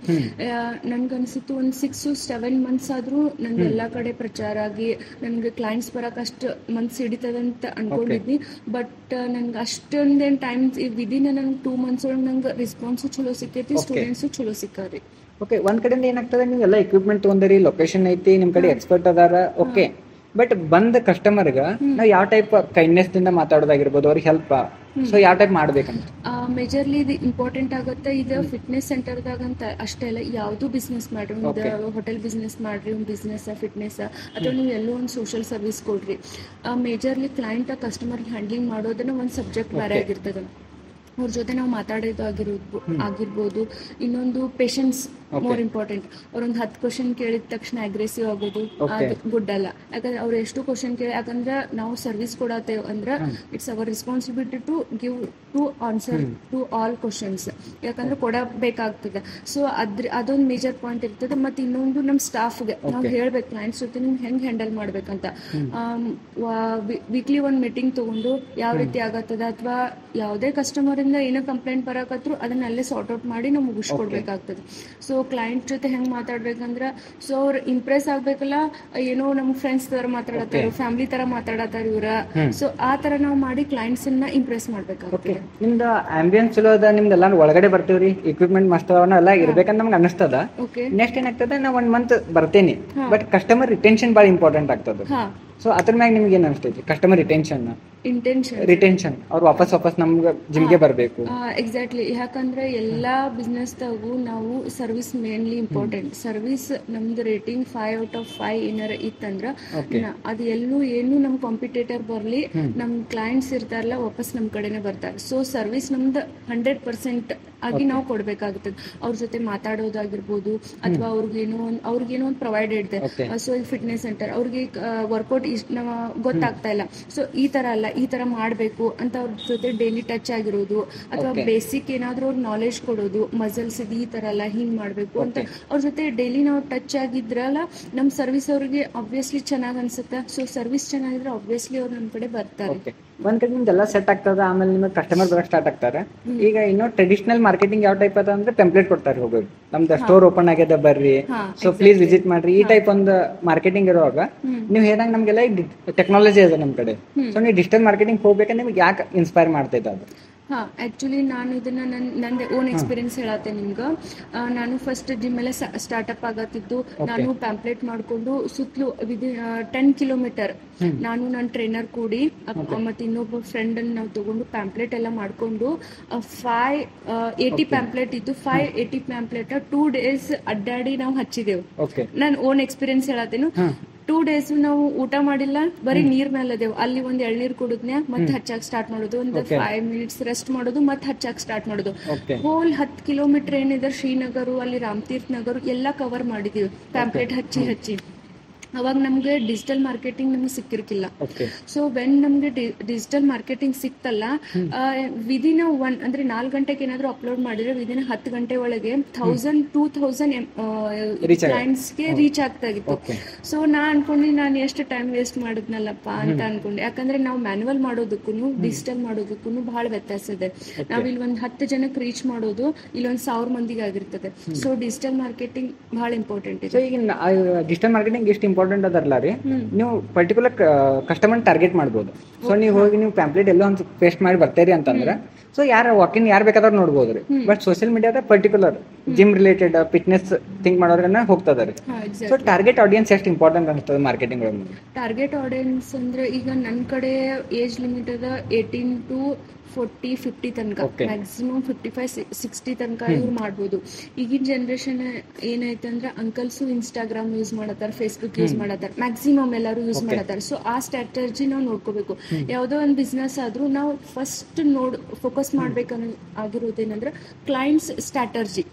ನನ್ಗನ್ಸಿತ್ತು ಒಂದು 6 to 7 ಮಂತ್ಸ್ ಆದ್ರೂ ನನ್ಗೆ ಎಲ್ಲಾ ಕಡೆ ಪ್ರಚಾರ ಆಗಿ ನನ್ಗೆ ಕ್ಲೈಂಟ್ಸ್ ಬರಾಕ ಅಷ್ಟು ಮಂತ್ಸ್ ಹಿಡಿತದಂತ ಅನ್ಕೊಂಡಿದ್ನಿ. ಬಟ್ ನನ್ಗೆ ಅಷ್ಟೊಂದೇನ್ ಟೈಮ್ ವಿದಿನ್ ನಂಗೆ 2 ಮಂತ್ಸ್ ಒಳಗೆ ನಂಗೆ ರೆಸ್ಪಾನ್ಸು ಚಲೋ ಸಿಕ್ಕೈತಿ, ಸ್ಟೂಡೆಂಟ್ಸು ಚಲೋ ಸಿಕ್ಕಾರಿ. ಓಕೆ, ಒಂದ್ ಕಡೆಯಿಂದ ಏನಾಗ್ತದೆ, ನೀವು ಎಲ್ಲ ಎಕ್ವಿಪ್ಮೆಂಟ್ ತೊಗೊಂಡಿರಿ, ಲೊಕೇಶನ್ ಐತಿ, ನಿಮ್ ಕಡೆ ಎಕ್ಸ್ಪರ್ಟ್ ಅದಾರ, ಓಕೆ. ಬಟ್ ಬಂದ ಕಸ್ಟಮರ್ಗ ನಾವು ಯಾವ ಟೈಪ್ ಕೈಂಡ್ನೆಸ್ ದಿಂದ ಮಾತಾಡೋದಾಗಿರ್ಬೋದು, ಅವ್ರಿಗೆ ಹೆಲ್ಪ್, ಸೊ ಯಾವ ಟೈಪ್ ಮಾಡ್ಬೇಕಂತ ಮೇಜರ್ಲಿ ಇದು ಇಂಪಾರ್ಟೆಂಟ್ ಆಗುತ್ತೆ. ಇದು ಫಿಟ್ನೆಸ್ ಸೆಂಟರ್ದಾಗ ಅಂತ ಅಷ್ಟೇ ಅಲ್ಲ, ಯಾವ್ದು ಬಿಸ್ನೆಸ್ ಮಾಡ್ರಿ, ಒಂದು ಹೋಟೆಲ್ ಬಿಸ್ನೆಸ್ ಮಾಡ್ರಿ, ಒಂದು ಬಿಸ್ನೆಸ್ ಫಿಟ್ನೆಸ್ ಅಥವಾ ನೀವು ಎಲ್ಲೋ ಒಂದು ಸೋಷಿಯಲ್ ಸರ್ವಿಸ್ ಕೊಡ್ರಿ, ಮೇಜರ್ಲಿ ಕ್ಲೈಂಟ್ ಕಸ್ಟಮರ್ ಹ್ಯಾಂಡ್ಲಿಂಗ್ ಮಾಡೋದನ್ನ ಒಂದು ಸಬ್ಜೆಕ್ಟ್ ಬೇರೆ ಆಗಿರ್ತದೆ. ಅವ್ರ ಜೊತೆ ನಾವು ಮಾತಾಡೋದು ಆಗಿರ್ಬೋದು. ಇನ್ನೊಂದು ಪೇಷನ್ಸ್ ಮೋರ್ ಇಂಪಾರ್ಟೆಂಟ್. ಅವ್ರೊಂದು 10 ಕ್ವಶನ್ ಕೇಳಿದ ತಕ್ಷಣ ಅಗ್ರೆಸಿವ್ ಆಗೋದು ಅದು ಗುಡ್ ಅಲ್ಲ. ಯಾಕಂದ್ರೆ ಅವ್ರು ಎಷ್ಟು ಕ್ವಶನ್ ಕೇಳಿ, ಯಾಕಂದ್ರೆ ನಾವು ಸರ್ವಿಸ್ ಕೊಡತ್ತೇವೆ ಅಂದ್ರೆ it's our responsibility to give to answer to all questions, ಯಾಕಂದ್ರೆ ಕೊಡಬೇಕಾಗ್ತದೆ. ಸೊ ಅದೊಂದು ಮೇಜರ್ ಪಾಯಿಂಟ್ ಇರ್ತದೆ. ಮತ್ತೆ ಇನ್ನೊಂದು ನಮ್ಮ ಸ್ಟಾಫ್ಗೆ ನಾವು ಹೇಳ್ಬೇಕು ಕ್ಲೈಂಟ್ಸ್ ಜೊತೆ ನೀವು ಹೆಂಗ್ ಹ್ಯಾಂಡಲ್ ಮಾಡ್ಬೇಕಂತ. ವೀಕ್ಲಿ ಒಂದು ಮೀಟಿಂಗ್ ತಗೊಂಡು ಯಾವ ರೀತಿ ಆಗತ್ತದ, ಅಥವಾ ಯಾವುದೇ ಕಸ್ಟಮರ್ ಇಂದ ಏನೋ ಕಂಪ್ಲೇಂಟ್ ಬರಕತ್ರು ಅದನ್ನ ಅಲ್ಲೇ ಸಾರ್ಟ್ ಔಟ್ ಮಾಡಿ ನಾವು ಮುಗಿಸ್ಕೊಡ್ಬೇಕಾಗ್ತದೆ. ಸೊ ಕ್ಲೈಂಟ್ ಜೊತೆ ಹೆಂಗ್ ಮಾತಾಡ್ಬೇಕಂದ್ರ, ಸೊ ಅವ್ರು ಇಂಪ್ರೆಸ್ ಆಗ್ಬೇಕಲ್ಲ, ಏನೋ ನಮ್ ಫ್ರೆಂಡ್ಸ್ ತರ ಮಾತಾಡತ್ತಾರ, ಫ್ಯಾಮಿಲಿ ತರ ಮಾತಾಡತ್ತಾರ ಇವ್ರ. ಸೊ ಆ ತರ ನಾವು ಮಾಡಿ ಕ್ಲೈಂಟ್ಸ್ ಅನ್ನ ಇಂಪ್ರೆಸ್ ಮಾಡ್ಬೇಕಾಗ್ತದೆ. ನಿಮ್ದು ಆಂಬಿಯನ್ಸ್ ಚಲೋ ಅದ, ನಿಮ್ದೆಲ್ಲ ಒಳಗಡೆ ಬರ್ತೀವ್ರಿ, ಇಕ್ವಿಪ್ಮೆಂಟ್ ಮಸ್ತ್ ಎಲ್ಲ ಇರ್ಬೇಕಂತ ನಮ್ಗೆ ಅನಿಸ್ತದ. ನೆಕ್ಸ್ಟ್ ಏನಾಗ್ತದೆ, ನಾ 1 ಮಂತ್ ಬರ್ತೇನೆ, ಬಟ್ ಕಸ್ಟಮರ್ ರಿಟೆನ್ಷನ್ ಭಾಳ ಇಂಪಾರ್ಟೆಂಟ್ ಆಗ್ತದೆ. ಸೊ ಅದ್ರ ಮ್ಯಾಗ ನಿಮ್ಗೆ ಏನ್ ಅನಿಸ್ತೈತಿ? ಕಸ್ಟಮರ್ ರಿಟೆನ್ಷನ್ ಅವ್ರು ವಾಪಸ್ ನಮ್ಗೆ ಜಿಮ್ಗೆ ಬರಬೇಕು. ಎಕ್ಸಾಕ್ಟ್ಲಿ. ಯಾಕಂದ್ರೆ ಎಲ್ಲಾ ಬಿಸ್ನೆಸ್ ತಾಗು ನಾವು ಸರ್ವಿಸ್ ಮೇನ್ಲಿ ಇಂಪಾರ್ಟೆಂಟ್. ಸರ್ವಿಸ್ ನಮ್ದು ರೇಟಿಂಗ್ 5 out of 5 ಏನಾರ ಇತ್ತಂದ್ರ ಅದು ಎಲ್ಲೂ ಏನು ನಮ್ ಕಾಂಪಿಟೇಟರ್ ಬರ್ಲಿ, ನಮ್ ಕ್ಲೈಂಟ್ಸ್ ಇರ್ತಾರಲ್ಲ ವಾಪಸ್ ನಮ್ ಕಡೆನೆ ಬರ್ತಾರೆ. ಸೊ ಸರ್ವಿಸ್ ನಮ್ದು 100% ಆಗಿ ನಾವು ಕೊಡ್ಬೇಕಾಗುತ್ತದೆ. ಅವ್ರ ಜೊತೆ ಮಾತಾಡೋದಾಗಿರ್ಬೋದು, ಅಥವಾ ಅವ್ರಿಗೇನೋ ಒಂದು ಪ್ರೊವೈಡೆಡ್ ಇದೆ. ಸೊ ಫಿಟ್ನೆಸ್ ಸೆಂಟರ್ ಅವ್ರಿಗೆ ವರ್ಕೌಟ್ ಗೊತ್ತಾಗ್ತಾ ಇಲ್ಲ, ಸೊ ಈ ತರ ಅಲ್ಲ, ಈ ತರ ಮಾಡ್ಬೇಕು ಅಂತ ಅವ್ರ ಜೊತೆ ಡೈಲಿ ಟಚ್ ಆಗಿರೋದು, ಅಥವಾ ಬೇಸಿಕ್ ಏನಾದ್ರೂ ಅವ್ರ ನಾಲೆಜ್ ಕೊಡೋದು, ಮಸಲ್ಸ್ ಇದು ಈ ತರ ಅಲ್ಲ, ಹಿಂಗ್ ಮಾಡ್ಬೇಕು ಅಂತ ಅವ್ರ ಜೊತೆ ಡೈಲಿ ನಾವು ಟಚ್ ಆಗಿದ್ರಲ್ಲ, ನಮ್ ಸರ್ವಿಸ್ ಅವ್ರಿಗೆ ಆಬ್ವಿಯಸ್ಲಿ ಚೆನ್ನಾಗ್ ಅನ್ಸುತ್ತೆ. ಸೊ ಸರ್ವಿಸ್ ಚೆನ್ನಾಗಿದ್ರೆ ಆಬ್ವಿಯಸ್ಲಿ ಅವ್ರು ನಮ್ ಕಡೆ ಬರ್ತಾರೆ. ಒಂದ್ ಕಡೆ ನಿಮ್ದೆಲ್ಲ ಸೆಟ್ ಆಗ್ತದ, ಆಮೇಲೆ ನಿಮಗೆ ಕಸ್ಟಮರ್ ಬರಕ್ ಸ್ಟಾರ್ಟ್ ಆಗ್ತಾರೆ. ಈಗ ಇನ್ನೂ ಟ್ರೆಡಿಷನಲ್ ಮಾರ್ಕೆಟಿಂಗ್ ಯಾವ ಟೈಪ್ ಅದ ಅಂದ್ರೆ ಟೆಂಪ್ಲೇಟ್ ಕೊಡ್ತಾರೆ, ಹೋಗೋದು ನಮ್ದು ಸ್ಟೋರ್ ಓಪನ್ ಆಗ್ಯದ ಬರ್ರಿ, ಸೊ ಪ್ಲೀಸ್ ವಿಸಿಟ್ ಮಾಡ್ರಿ, ಈ ಟೈಪ್ ಒಂದು ಮಾರ್ಕೆಟಿಂಗ್ ಇರುವಾಗ ನೀವು ಹೇಳ್ದಂಗೆ ನಮ್ಗೆಲ್ಲ ಟೆಕ್ನಾಲಜಿ ಅದ ನಮ್ ಕಡೆ. ಸೊ ನೀವು ಡಿಜಿಟಲ್ ಮಾರ್ಕೆಟಿಂಗ್ ಹೋಗ್ಬೇಕಂದ್ರೆ ನಿಮ್ಗೆ ಯಾಕೆ ಇನ್ಸ್ಪೈರ್ ಮಾಡ್ತೈತೆ ಅದು? ಆಕ್ಚುಲಿ ನಾನು ಇದನ್ನ ನಂದೇ ಓನ್ ಎಕ್ಸ್ಪೀರಿಯನ್ಸ್ ಹೇಳತ್ತೆ ನಿಮ್ಗೆ. ನಾನು ಫಸ್ಟ್ ಜಿಮ್ ಎಲ್ಲ ಸ್ಟಾರ್ಟ್ಅಪ್ ಆಗತ್ತಿದ್ದು, ನಾನು ಪ್ಯಾಂಪ್ಲೆಟ್ ಮಾಡ್ಕೊಂಡು ಸುತ್ತಲೂ 10 ಕಿಲೋಮೀಟರ್ ನಾನು ನನ್ನ ಟ್ರೈನರ್ ಕೂಡಿ ಮತ್ತೆ ಇನ್ನೊಬ್ಬ ಫ್ರೆಂಡ್ ಅನ್ನು ನಾವು ತಗೊಂಡು ಪ್ಯಾಂಪ್ಲೆಟ್ ಎಲ್ಲ ಮಾಡ್ಕೊಂಡು 580 ಪ್ಯಾಂಪ್ಲೆಟ್ ಇದ್ದು 580 ಪ್ಯಾಂಪ್ಲೆಟ್ 2 days ಅಡ್ಡಾಡಿ ನಾವು ಹಚ್ಚಿದೆವು. ನಾನು ಓನ್ ಎಕ್ಸ್ಪೀರಿಯನ್ಸ್ ಹೇಳತ್ತೇನು. 2 days ನಾವು ಊಟ ಮಾಡಿಲ್ಲ, ಬರೀ ನೀರ್ ಮೇಲೆ ಅದೇವು. ಅಲ್ಲಿ ಒಂದ್ ಎಳ್ನೀರ್ ಕುಡಿದ್ನ್ಯಾ ಮತ್ತೆ ಹಚ್ಚಾಕ್ ಸ್ಟಾರ್ಟ್ ಮಾಡೋದು, ಒಂದು 5 minutes ರೆಸ್ಟ್ ಮಾಡೋದು, ಮತ್ತೆ ಹಚ್ಚಾಕ್ ಸ್ಟಾರ್ಟ್ ಮಾಡೋದು. ಹೋಲ್ 10 ಕಿಲೋಮೀಟರ್ ಏನಿದೆ ಶ್ರೀನಗರ್, ಅಲ್ಲಿ ರಾಮತೀರ್ಥ ನಗರ್ ಎಲ್ಲ ಕವರ್ ಮಾಡಿದೀವಿ ಪ್ಯಾಂಪ್ಲೆಟ್ ಹಚ್ಚಿ. ಅವಾಗ ನಮ್ಗೆ ಡಿಜಿಟಲ್ ಮಾರ್ಕೆಟಿಂಗ್ ನಮ್ಗೆ ಸಿಕ್ಕಿರ್ಕಿಲ್ಲ. ಸೊ ವೆನ್ ನಮ್ಗೆ ಡಿಜಿಟಲ್ ಮಾರ್ಕೆಟಿಂಗ್ ಸಿಕ್ತಲ್ಲ, ವಿದಿನ್ 1 ಅಂದ್ರೆ 4 ಗಂಟೆಗೆ ಏನಾದ್ರು ಅಪ್ಲೋಡ್ ಮಾಡಿದ್ರೆ ವಿದಿನ್ 10 ಗಂಟೆ ಒಳಗೆ 1000-2000 ಕ್ಲೈಂಟ್ಸ್ಗೆ ರೀಚ್ ಆಗ್ತಾ ಇತ್ತು. ಸೊ ನಾ ಅನ್ಕೊಂಡಿ ನಾನು ಎಷ್ಟು ಟೈಮ್ ವೇಸ್ಟ್ ಮಾಡಿದ್ನಲ್ಲಪ್ಪ ಅಂತ ಅನ್ಕೊಂಡೆ. ಯಾಕಂದ್ರೆ ನಾವು ಮ್ಯಾನುವಲ್ ಮಾಡೋದಕ್ಕೂ ಡಿಜಿಟಲ್ ಮಾಡೋದಕ್ಕೂ ಬಹಳ ವ್ಯತ್ಯಾಸ ಇದೆ. ನಾವ್ ಇಲ್ಲಿ ಒಂದ್ 10 ಜನಕ್ಕೆ ರೀಚ್ ಮಾಡೋದು ಇಲ್ಲೊಂದ್ 1000 ಮಂದಿಗೆ ಆಗಿರ್ತದೆ. ಸೊ ಡಿಜಿಟಲ್ ಮಾರ್ಕೆಟಿಂಗ್ ಬಹಳ ಇಂಪಾರ್ಟೆಂಟ್ ಇದೆ. ಈಗ ಡಿಜಿಟಲ್ ಮಾರ್ಕೆಟಿಂಗ್ ಎಷ್ಟು ಇಂಪಾರ್ಟೆಂಟ್ ಅದಲ್ಲ ರೀ, ನೀವು ಪರ್ಟಿಕ್ಯುಲರ್ ಕಸ್ಟಮರ್ ಟಾರ್ಗೆಟ್ ಮಾಡ್ಬೋದು. ಸೊ ನೀವು ಹೋಗಿ ನೀವು ಪ್ಯಾಂಪ್ಲೆಟ್ ಎಲ್ಲೋ ಒಂದು ಪೇಸ್ಟ್ ಮಾಡಿ ಬರ್ತೀರಿ ಅಂತಂದ್ರೆ, ಸೊ ವಾಕಿನ್ ಯಾರು ಬೇಕಾದ್ರೂ ನೋಡ್ಬೋದ್ರಿ. ಬಟ್ ಸೋಷಿಯಲ್ ಮೀಡಿಯಾದ particular gym related fitness think ಮಾಡೋದ್ರನ್ನ ಹೋಗ್ತದ. ಸೊ ಟಾರ್ಗೆಟ್ ಆಡಿಯನ್ಸ್ ಎಷ್ಟು ಇಂಪಾರ್ಟೆಂಟ್ ಅನಿಸ್ತದೆ ಮಾರ್ಕೆಟಿಂಗ್ ಒಳಗೆ? ಟಾರ್ಗೆಟ್ ಆಡಿಯನ್ಸ್ ಅಂದ್ರೆ ಈಗ ನನ್ನ ಕಡೆ ಏಜ್ ಲಿಮಿಟ್ ಅದ 18 to 40-50 ತನಕ, ಮ್ಯಾಕ್ಸಿಮಮ್ 55-60 ತನಕ ಇವ್ರು ಮಾಡ್ಬೋದು. ಈಗಿನ ಜನರೇಷನ್ ಏನೈತೆ ಅಂದ್ರೆ ಅಂಕಲ್ಸು ಇನ್ಸ್ಟಾಗ್ರಾಮ್ ಯೂಸ್ ಮಾಡತ್ತಾರ, ಫೇಸ್ಬುಕ್ ಯೂಸ್ ಮಾಡತ್ತಾರ, ಮ್ಯಾಕ್ಸಿಮಮ್ ಎಲ್ಲರೂ ಯೂಸ್ ಮಾಡತ್ತಾರ. ಸೊ ಆ ಸ್ಟ್ರಾಟಜಿ ನಾವು ನೋಡ್ಕೋಬೇಕು. ಯಾವುದೋ ಒಂದು ಬಿಸ್ನೆಸ್ ಆದ್ರೂ ನಾವು ಫಸ್ಟ್ ಫೋಕಸ್ ಮಾಡ್ಬೇಕಾಗಿರೋದೇನಂದ್ರೆ ಕ್ಲೈಂಟ್ಸ್ ಸ್ಟ್ರಾಟಜಿ.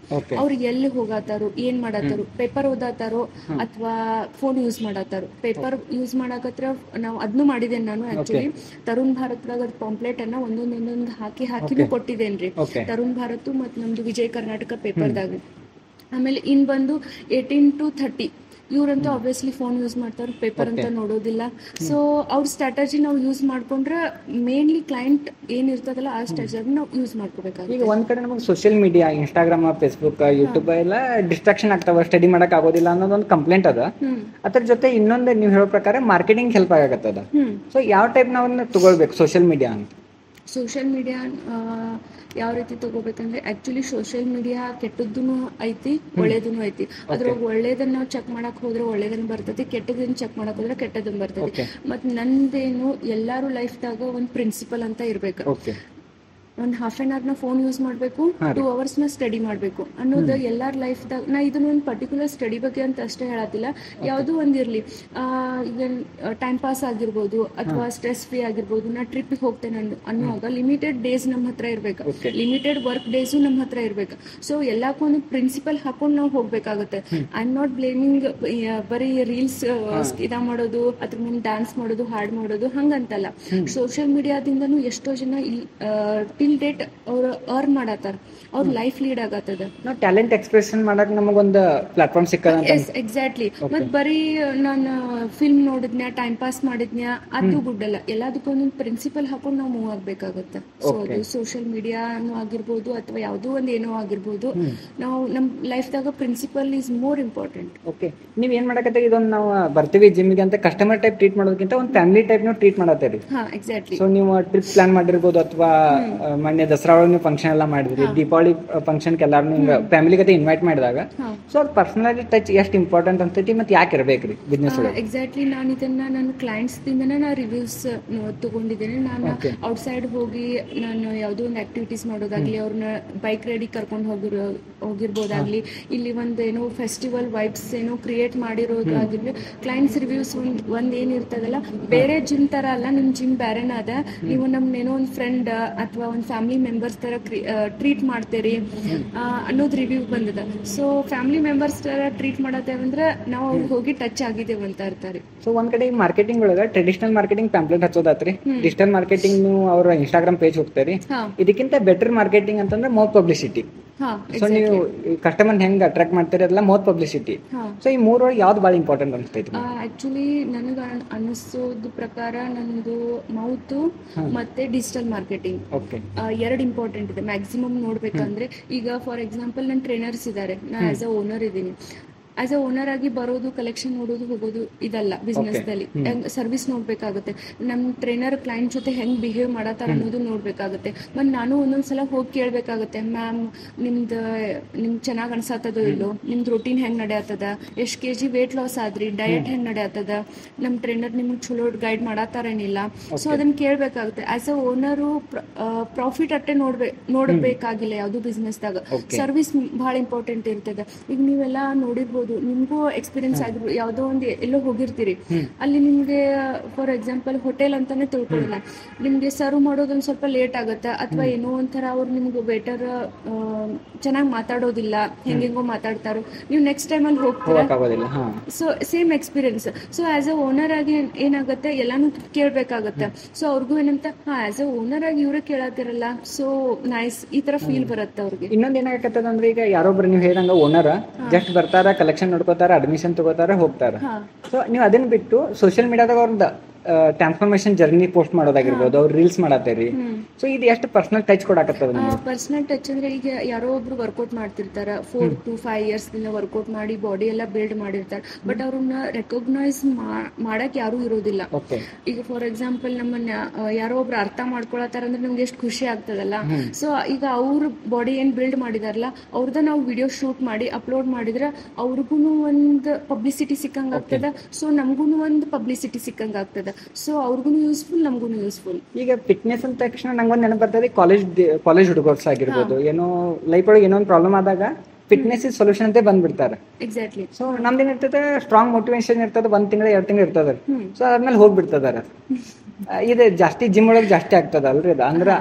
ಅವ್ರು ಎಲ್ಲಿ ಹೋಗತ್ತಾರು, ಏನ್ ಮಾಡತ್ತಾರು, ಪೇಪರ್ ಓದತ್ತಾರೋ ಅಥವಾ ಫೋನ್ ಯೂಸ್ ಮಾಡತ್ತಾರು. ಪೇಪರ್ ಯೂಸ್ ಮಾಡಕತ್ರ ನಾವು ಅದನ್ನು ಮಾಡಿದ್ದೇನೆ ನಾನು. ಆಕ್ಚುಲಿ ತರುಣ್ ಭಾರತ್ದಾಗ ಅದ್ ಪಾಂಪ್ಲೆಟ್ ಅನ್ನ ಒಂದೊಂದು ಹಾಕಿನೂ ಕೊಟ್ಟಿದ್ದೇನ್ರಿ. ತರುಣ್ ಭಾರತ್ ಮತ್ ನಮ್ದು ವಿಜಯ್ ಕರ್ನಾಟಕ ಪೇಪರ್ದಾಗ. ಆಮೇಲೆ ಇನ್ ಬಂದು 18 to 30 ಇವ್ರಂತೂ ಆಬ್ವಿಯಸ್ಲಿ ಫೋನ್ ಯೂಸ್ ಮಾಡ್ತಾರೆ, ಪೇಪರ್ ಅಂತ ನೋಡೋದಿಲ್ಲ. ಸೊ ಅವ್ರ ಸ್ಟ್ರಾಟಜಿ ನಾವು ಯೂಸ್ ಮಾಡ್ಕೊಂಡ್ರೆ ಮೇನ್ಲಿ ಕ್ಲೈಂಟ್ ಏನಿರ್ತದಲ್ಲ ಆ ಸ್ಟ್ರಾಟಜಿ ನಾವು ಯೂಸ್ ಮಾಡ್ಕೋಬೇಕಾಗುತ್ತೆ. ಈಗ ಒಂದ್ ಕಡೆ ನಮಗೆ social media, Instagram, Facebook, YouTube ಎಲ್ಲ ಡಿಸ್ಟ್ರಾಕ್ಷನ್ ಆಗ್ತಾವ, ಸ್ಟಡಿ ಮಾಡಕ್ ಆಗೋದಿಲ್ಲ ಅನ್ನೋದೊಂದು ಕಂಪ್ಲೇಂಟ್ ಅದ. ಅದ್ರ ಜೊತೆ ಇನ್ನೊಂದು ನೀವು ಹೇಳೋ ಪ್ರಕಾರ ಮಾರ್ಕೆಟಿಂಗ್ ಹೆಲ್ಪ್ ಆಗತ್ತದ. ಸೊ ಯಾವ ಟೈಪ್ ನಾವು ತಗೊಳ್ಬೇಕು ಸೋಷಿಯಲ್ ಮೀಡಿಯಾ ಅಂತ? ಸೋಷಿಯಲ್ ಮೀಡಿಯಾ ಯಾವ ರೀತಿ ತಗೋಬೇಕಂದ್ರೆ ಆಕ್ಚುಲಿ ಸೋಷಿಯಲ್ ಮೀಡಿಯಾ ಕೆಟ್ಟದ್ದು ಐತಿ, ಒಳ್ಳೇದೂ ಐತಿ. ಅದ್ರಾಗ ಒಳ್ಳೇದನ್ನ ನಾವು ಚೆಕ್ ಮಾಡಕ್ ಹೋದ್ರೆ ಒಳ್ಳೇದನ್ನ ಬರ್ತೈತಿ, ಕೆಟ್ಟದನ್ನ ಚೆಕ್ ಮಾಡಕ್ ಹೋದ್ರೆ ಕೆಟ್ಟದನ್ನ ಬರ್ತೈತಿ. ಮತ್ ನಂದೇನು ಎಲ್ಲಾರು ಲೈಫ್ದಾಗ ಒಂದ್ ಪ್ರಿನ್ಸಿಪಲ್ ಅಂತ ಇರ್ಬೇಕು. ಒಂದು ಹಾಫ್ ಆನ್ ಅವರ್ನ ಫೋನ್ ಯೂಸ್ ಮಾಡಬೇಕು, 2 ಅವರ್ಸ್ನ ಸ್ಟಡಿ ಮಾಡಬೇಕು ಅನ್ನೋದು ಎಲ್ಲಾರ ಲೈಫ್ದಾಗ. ನಾ ಇದನ್ನ ಒಂದು ಪರ್ಟಿಕ್ಯುಲರ್ ಸ್ಟಡಿ ಬಗ್ಗೆ ಅಂತ ಅಷ್ಟೇ ಹೇಳತ್ತಿಲ್ಲ, ಯಾವುದೂ ಒಂದಿರಲಿ. ಈಗ ಟೈಮ್ ಪಾಸ್ ಆಗಿರ್ಬೋದು ಅಥವಾ ಸ್ಟ್ರೆಸ್ ಫ್ರೀ ಆಗಿರ್ಬೋದು, ನಾ ಟ್ರಿಪ್ಪಿಗೆ ಹೋಗ್ತೇನೆ ಅನ್ನುವಾಗ ಲಿಮಿಟೆಡ್ ಡೇಸ್ ನಮ್ಮ ಹತ್ರ ಇರ್ಬೇಕು, ಲಿಮಿಟೆಡ್ ವರ್ಕ್ ಡೇಸು ನಮ್ಮ ಹತ್ರ ಇರ್ಬೇಕು. ಸೊ ಎಲ್ಲಕ್ಕೂ ಒಂದು ಪ್ರಿನ್ಸಿಪಲ್ ಹಾಕೊಂಡು ನಾವು ಹೋಗ್ಬೇಕಾಗುತ್ತೆ. ಐ ಆಮ್ ನಾಟ್ ಬ್ಲೇಮಿಂಗ್ ಬರೀ ರೀಲ್ಸ್ ಇದ ಮಾಡೋದು, ಅದ್ರ ಮೇಲೆ ಡ್ಯಾನ್ಸ್ ಮಾಡೋದು, ಹಾಡ್ ಮಾಡೋದು ಹಂಗಂತಲ್ಲ. ಸೋಷಿಯಲ್ ಮೀಡಿಯಾದಿಂದನೂ ಎಷ್ಟೋ ಜನ ಟಿಲ್ ಡೇಟ್ ಅವ್ರು ಅರ್ನ್ ಮಾಡತ್ತಾರ, ಅವ್ರ ಲೈಫ್ ಲೀಡ್ ಆಗತ್ತದ. ನಾವು ಟ್ಯಾಲೆಂಟ್ ಎಕ್ಸ್ಪ್ರೆಷನ್ ಮಾಡಕ್ ನಮಗೊಂದು ಪ್ಲಾಟ್ಫಾರ್ಮ್ ಸಿಕ್ಕದ. ಎಕ್ಸಾಕ್ಟ್ಲಿ. ಮತ್ ಬರೀ ನಾನು ಫಿಲ್ಮ್ ನೋಡಿದ್ನ್ಯಾ, ಟೈಮ್ ಪಾಸ್ ಮಾಡಿದ್ನ್ಯಾ ಅದು ಗುಡ್ ಅಲ್ಲ. ಎಲ್ಲದಕ್ಕೂ ಒಂದೊಂದು ಪ್ರಿನ್ಸಿಪಲ್ ಹಾಕೊಂಡು ನಾವು ಮೂವ್ ಆಗ್ಬೇಕಾಗತ್ತೆ. ಸೊ ಅದು ಸೋಷಿಯಲ್ ಮೀಡಿಯಾನು ಆಗಿರ್ಬೋದು ಅಥವಾ ಯಾವುದೋ ಒಂದು ಏನೋ ಆಗಿರ್ಬೋದು, ನಾವು ನಮ್ ಲೈಫ್ದಾಗ principle is more important. Okay, ನೀವ್ ಏನ್ ಮಾಡಕತ್ತೀರಿ? ಇದೊಂದು ನಾವು ಬರ್ತೀವಿ ಜಿಮ್ಗೆ ಅಂತ ಕಸ್ಟಮರ್ ಟೈಪ್ ಟ್ರೀಟ್ ಮಾಡೋದಕ್ಕಿಂತ ಒಂದು ಫ್ಯಾಮಿಲಿ ಟೈಪ್ ನಾವು ಟ್ರೀಟ್ ಮಾಡತ್ತೀರಿ. ಎಕ್ಸಾಕ್ಟ್ಲಿ. ಸೊ ನೀವು ಟ್ರಿಪ್ ಪ್ಲಾನ್ ಮಾಡಿರ್ಬೋದು, ಅಥವಾ ಮೊನ್ನೆ ದಸರಾ ಒಳಗೆ ನೀವು ಫಂಕ್ಷನ್ ಎಲ್ಲ ಮಾಡಿದ್ರಿ, ದೀಪಾವಳಿ ಫಂಕ್ಷನ್ ಎಲ್ಲಾರು ಫ್ಯಾಮಿಲಿ ಜೊತೆ ಇನ್ವೈಟ್ ಮಾಡಿದಾಗ, ಸೊ ಅದು ಪರ್ಸನಾಲಿಟಿ ಟಚ್ ಎಷ್ಟು ಇಂಪಾರ್ಟೆಂಟ್ ಅಂತೈತಿ ಮತ್ತೆ ಯಾಕೆ ಇರ್ಬೇಕ್ರಿ ಬಿಸ್ನೆಸ್ ಒಳಗೆ? ಎಕ್ಸಾಕ್ಟ್ಲಿ. ನಾನು ಇದನ್ನ ನನ್ನ ಕ್ಲೈಂಟ್ಸ್ ದಿಂದನೇ ನಾ ರಿವ್ಯೂಸ್ ತಗೊಂಡಿದ್ದೇನೆ. ನಾನು ಔಟ್ಸೈಡ್ ಹೋಗಿ ನಾನು ಯಾವುದೋ ಒಂದು ಆಕ್ಟಿವಿಟೀಸ್ ಮಾಡೋದಾಗ್ಲಿ, ಅವ್ರನ್ನ ಬೈಕ್ ರೈಡಿಗೆ ಕರ್ಕೊಂಡು ಹೋಗಿರ್ಬೋದಾಗ್ಲಿ, ಇಲ್ಲಿ ಒಂದೇನೋ ಫೆಸ್ಟಿವಲ್ ವೈಬ್ಸ್ ಏನೋ ಕ್ರಿಯೇಟ್ ಮಾಡಿರೋದಾಗಿರ್ಲಿ, ಕ್ಲೈಂಟ್ಸ್ ರಿವ್ಯೂಸ್ ಒಂದ್ ಏನಿರ್ತದಲ್ಲ, ಬೇರೆ ಜಿಮ್ ತರ ಅಲ್ಲ, ನಿಮ್ ಜಿಮ್ ಬೇರೆನ ಅದ, ನೀವು ನಮ್ನೇನೋ ಒಂದು ಫ್ರೆಂಡ್ ಅಥವಾ ಒಂದು ಫ್ಯಾಮಿಲಿ ಮೆಂಬರ್ಸ್ ತರ ಟ್ರೀಟ್ ಮಾಡ್ತೀರಿ ಅನ್ನೋದು ರಿವ್ಯೂ ಬಂದದ. ಸೊ ಫ್ಯಾಮಿಲಿ ಮೆಂಬರ್ಸ್ ತರ ಟ್ರೀಟ್ ಮಾಡತ್ತೇವಂದ್ರೆ ನಾವು ಅವ್ರಿಗೆ ಹೋಗಿ ಟಚ್ ಆಗಿದ್ದೇವೆ ಅಂತ ಇರ್ತಾರೆ. ಸೊ ಒಂದ್ ಕಡೆ ಮಾರ್ಕೆಟಿಂಗ್ ಒಳಗ ಟ್ರೆಡಿಷನಲ್ ಮಾರ್ಕೆಟಿಂಗ್ ಪ್ಯಾಂಪ್ಲೆಟ್ ಹಚ್ಚೋದಾತ್ರಿ, ಡಿಜಿಟಲ್ ಮಾರ್ಕೆಟಿಂಗ್ ನೀವು ಅವ್ರ ಇನ್ಸ್ಟಾಗ್ರಾಮ್ ಪೇಜ್ ಹೋಗ್ತಾರಿ. ಇದಕ್ಕಿಂತ ಬೆಟರ್ ಮಾರ್ಕೆಟಿಂಗ್ ಅಂತಂದ್ರೆ ಮೌತ್ ಪಬ್ಲಿಸಿಟಿ. ಸೊ ನೀವು ಕಸ್ಟಮರ್ ಹೆಂಗ್ ಅಟ್ರಾಕ್ಟ್ ಮಾಡ್ತೀರಿ ಅದೆಲ್ಲ ಮೌತ್ ಪಬ್ಲಿಸಿಟಿ. ಸೊ ಈ ಮೂರೊಳಗೆ ಯಾವ್ದು ಭಾಳ ಇಂಪಾರ್ಟೆಂಟ್ ಅನ್ಸ್ತೈತಿ? ಆಕ್ಚುಲಿ ನನಗ ಅನಿಸೋದ್ ಪ್ರಕಾರ ನಂದು ಮೌತ್ ಮತ್ತೆ ಡಿಜಿಟಲ್ ಮಾರ್ಕೆಟಿಂಗ್ ಎರಡು ಇಂಪಾರ್ಟೆಂಟ್ ಇದೆ. ಮ್ಯಾಕ್ಸಿಮಮ್ ನೋಡ್ಬೇಕಂದ್ರೆ ಈಗ ಫಾರ್ ಎಕ್ಸಾಂಪಲ್ ನನ್ನ ಟ್ರೈನರ್ಸ್ ಇದ್ದಾರೆ, ನಾ ಆಸ್ ಅ ಓನರ್ ಇದ್ದೀನಿ. ಆಸ್ ಅ ಓನರ್ ಆಗಿ ಬರೋದು, ಕಲೆಕ್ಷನ್ ನೋಡೋದು, ಹೋಗೋದು ಇದಲ್ಲ ಬಿಸ್ನೆಸ್ ದಲ್ಲಿ. ಸರ್ವಿಸ್ ನೋಡ್ಬೇಕಾಗುತ್ತೆ, ನಮ್ ಟ್ರೈನರ್ ಕ್ಲೈಂಟ್ ಜೊತೆ ಹೆಂಗ್ ಬಿಹೇವ್ ಮಾಡತ್ತಾರ ಅನ್ನೋದು ನೋಡ್ಬೇಕಾಗುತ್ತೆ. ಮತ್ ನಾನು ಒಂದೊಂದ್ಸಲ ಹೋಗಿ ಕೇಳ್ಬೇಕಾಗುತ್ತೆ, ಮ್ಯಾಮ್ ನಿಮ್ ಚೆನ್ನಾಗ್ ಅನ್ಸತ್ತದೋ ಇಲ್ಲೋ, ನಿಮ್ದು ರೊಟೀನ್ ಹೆಂಗ್ ನಡೆಯತ್ತದ, ಎಷ್ಟ್ kg ವೇಟ್ ಲಾಸ್ ಆದ್ರಿ, ಡಯಟ್ ಹೆಂಗ್ ನಡೆಯತ್ತದ, ನಮ್ ಟ್ರೈನರ್ ನಿಮ್ಗೆ ಚಲೋ ಗೈಡ್ ಮಾಡತ್ತಾರೇನಿಲ್ಲ. ಸೊ ಅದನ್ನ ಕೇಳ್ಬೇಕಾಗುತ್ತೆ. ಆಸ್ ಅ ಓನರು ಪ್ರಾಫಿಟ್ ಅಟ್ಟೆ ನೋಡ್ಬೇಕಾಗಿಲ್ಲ ಯಾವ್ದು ಬಿಸ್ನೆಸ್ ದಾಗ, ಸರ್ವಿಸ್ ಬಹಳ ಇಂಪಾರ್ಟೆಂಟ್ ಇರ್ತದೆ. ಈಗ ನೀವೆಲ್ಲ ನೋಡಿರ್ಬೋದು, ನಿಮ್ಗೂ ಎಕ್ಸ್ಪೀರಿಯನ್ಸ್ ಆಗಿರ್ಬೋದು, ಯಾವ್ದೋ ಒಂದು ಎಲ್ಲೋ ಹೋಗಿರ್ತೀರಿ, ಅಲ್ಲಿ ನಿಮ್ಗೆ ಫಾರ್ ಎಕ್ಸಾಂಪಲ್ ಹೋಟೆಲ್ ಅಂತಾನೆ ತಿಳ್ಕೊಳ್ಳೋಣ, ನಿಮ್ಗೆ ಸರ್ವ್ ಮಾಡೋದೊಂದ್ ಸ್ವಲ್ಪ ಲೇಟ್ ಆಗುತ್ತೆ, ಅಥವಾ ಏನೋ ಒಂಥರ ಅವ್ರು ನಿಮ್ಗೆ ವೇಟರ್ ಚೆನ್ನಾಗಿ ಮಾತಾಡೋದಿಲ್ಲ, ಹೆಂಗೆಂಗೋ ಮಾತಾಡ್ತಾರೋ, ನೀವು ನೆಕ್ಸ್ಟ್ ಟೈಮ್ ಅಲ್ಲಿ ಹೋಗ್ತೀರಾ. So same experience. So as a owner ಆಗಿ ಏನಾಗುತ್ತೆ, ಎಲ್ಲಾನು ಕೇಳ್ಬೇಕಾಗತ್ತೆ. ಸೊ ಅವ್ರಿಗೂ ಏನಂತ ಆಸ್ ಅ ಓನರ್ ಆಗಿ ಇವ್ರೆ ಕೇಳತ್ತಿರಲ್ಲ, ಸೊ ನೈಸ್, ಈ ತರ ಫೀಲ್ ಬರುತ್ತೆ ಅವ್ರಿಗೆ. ಇನ್ನೊಂದ್ ಏನಾಗತ್ತದ ಅಂದ್ರೆ, ಈಗ ಯಾರೊಬ್ರು ನೀವು ಹೇಳ್ದಂಗ ಓನರ್ ಜಸ್ಟ್ ಬರ್ತಾರ, ಕಲೆಕ್ಷನ್ ನೋಡ್ಕೋತಾರ, ಅಡ್ಮಿಷನ್ ತಗೋತಾರ, ಹೋಗ್ತಾರ. ಸೊ ನೀವು ಅದನ್ನ ಬಿಟ್ಟು ಸೋಷಿಯಲ್ ಮೀಡಿಯಾದಾಗ ಅವ್ರದ್ದು ಟ್ರಾನ್ಸ್ಫಾರ್ಮೇಶನ್ ಜರ್ನಿ ಪೋಸ್ಟ್ ಮಾಡೋದಾಗಿರ್ಬೋದು, ಅವ್ರು ರೀಲ್ಸ್ ಮಾಡತ್ತೀರಿ. ಸೊ ಇದು ಎಷ್ಟು ಪರ್ಸನಲ್ ಟಚ್ ಕೊಡಾಕತ್ತದ? ಪರ್ಸನಲ್ ಟಚ್ ಅಂದ್ರೆ ಈಗ ಯಾರೋ ಒಬ್ರು ವರ್ಕೌಟ್ ಮಾಡ್ತಿರ್ತಾರ, 4 to 5 years ವರ್ಕೌಟ್ ಮಾಡಿ ಬಾಡಿ ಎಲ್ಲ ಬಿಲ್ಡ್ ಮಾಡಿರ್ತಾರ, ಬಟ್ ಅವ್ರನ್ನ ರೆಕಗ್ನೈಸ್ ಮಾಡಕ್ ಯಾರು ಇರೋದಿಲ್ಲ. ಈಗ ಫಾರ್ ಎಕ್ಸಾಂಪಲ್ ನಮ್ಮನ್ನ ಯಾರೋ ಒಬ್ರು ಅರ್ಥ ಮಾಡ್ಕೊಳತಾರ ಅಂದ್ರೆ ನಮ್ಗೆ ಎಷ್ಟು ಖುಷಿ ಆಗ್ತದಲ್ಲ. ಸೊ ಈಗ ಅವ್ರ ಬಾಡಿ ಏನ್ ಬಿಲ್ಡ್ ಮಾಡಿದಾರಲ್ಲ, ಅವ್ರದ ನಾವು ವಿಡಿಯೋ ಶೂಟ್ ಮಾಡಿ ಅಪ್ಲೋಡ್ ಮಾಡಿದ್ರೆ ಅವ್ರಿಗೂ ಒಂದು ಪಬ್ಲಿಸಿಟಿ ಸಿಕ್ಕಂಗ ಆಗ್ತದ. ಸೊ ನಮ್ಗೂ ಒಂದು ಪಬ್ಲಿಸಿಟಿ ಸಿಕ್ಕಂಗ ಆಗ್ತದ. ಸೊ ಅವ್ರಿಗೂ ಯೂಸ್ಫುಲ್, ನಮಗೂ ಯೂಸ್ಫುಲ್. ಈಗ ಫಿಟ್ನೆಸ್ ಅಂತ ತಕ್ಷಣ ನಂಗೊಂದು ನೆನಪು ಬರ್ತದೆ, ಕಾಲೇಜ್ ಹುಡುಗರ್ಸ್ ಆಗಿರ್ಬೋದು, ಏನೋ ಲೈಫ್ ಒಳಗೆ ಏನೋ ಒಂದು ಪ್ರಾಬ್ಲಮ್ ಆದಾಗ ಫಿಟ್ನೆಸ್ ಇಸ್ ಸೊಲ್ಯೂಷನ್ ಅಂತ ಬಂದ್ಬಿಡ್ತಾರೆ. ಎಕ್ಸಾಕ್ಟ್ಲಿ. ಸೊ ನಮ್ದೇನಿರ್ತದೆ, ಸ್ಟ್ರಾಂಗ್ ಮೋಟಿವೇಶನ್ ಇರ್ತದೆ, 1 ತಿಂಗಳು 2 ತಿಂಗಳು ಇರ್ತದೆ. ಸೊ ಅದ್ಮೇಲೆ ಹೋಗ್ಬಿಡ್ತದಾರ. ಇದು ಜಾಸ್ತಿ ಜಿಮ್ ಒಳಗೆ ಜಾಸ್ತಿ ಆಗ್ತದಲ್ರಿ ಇದು ಅಂದ್ರೆ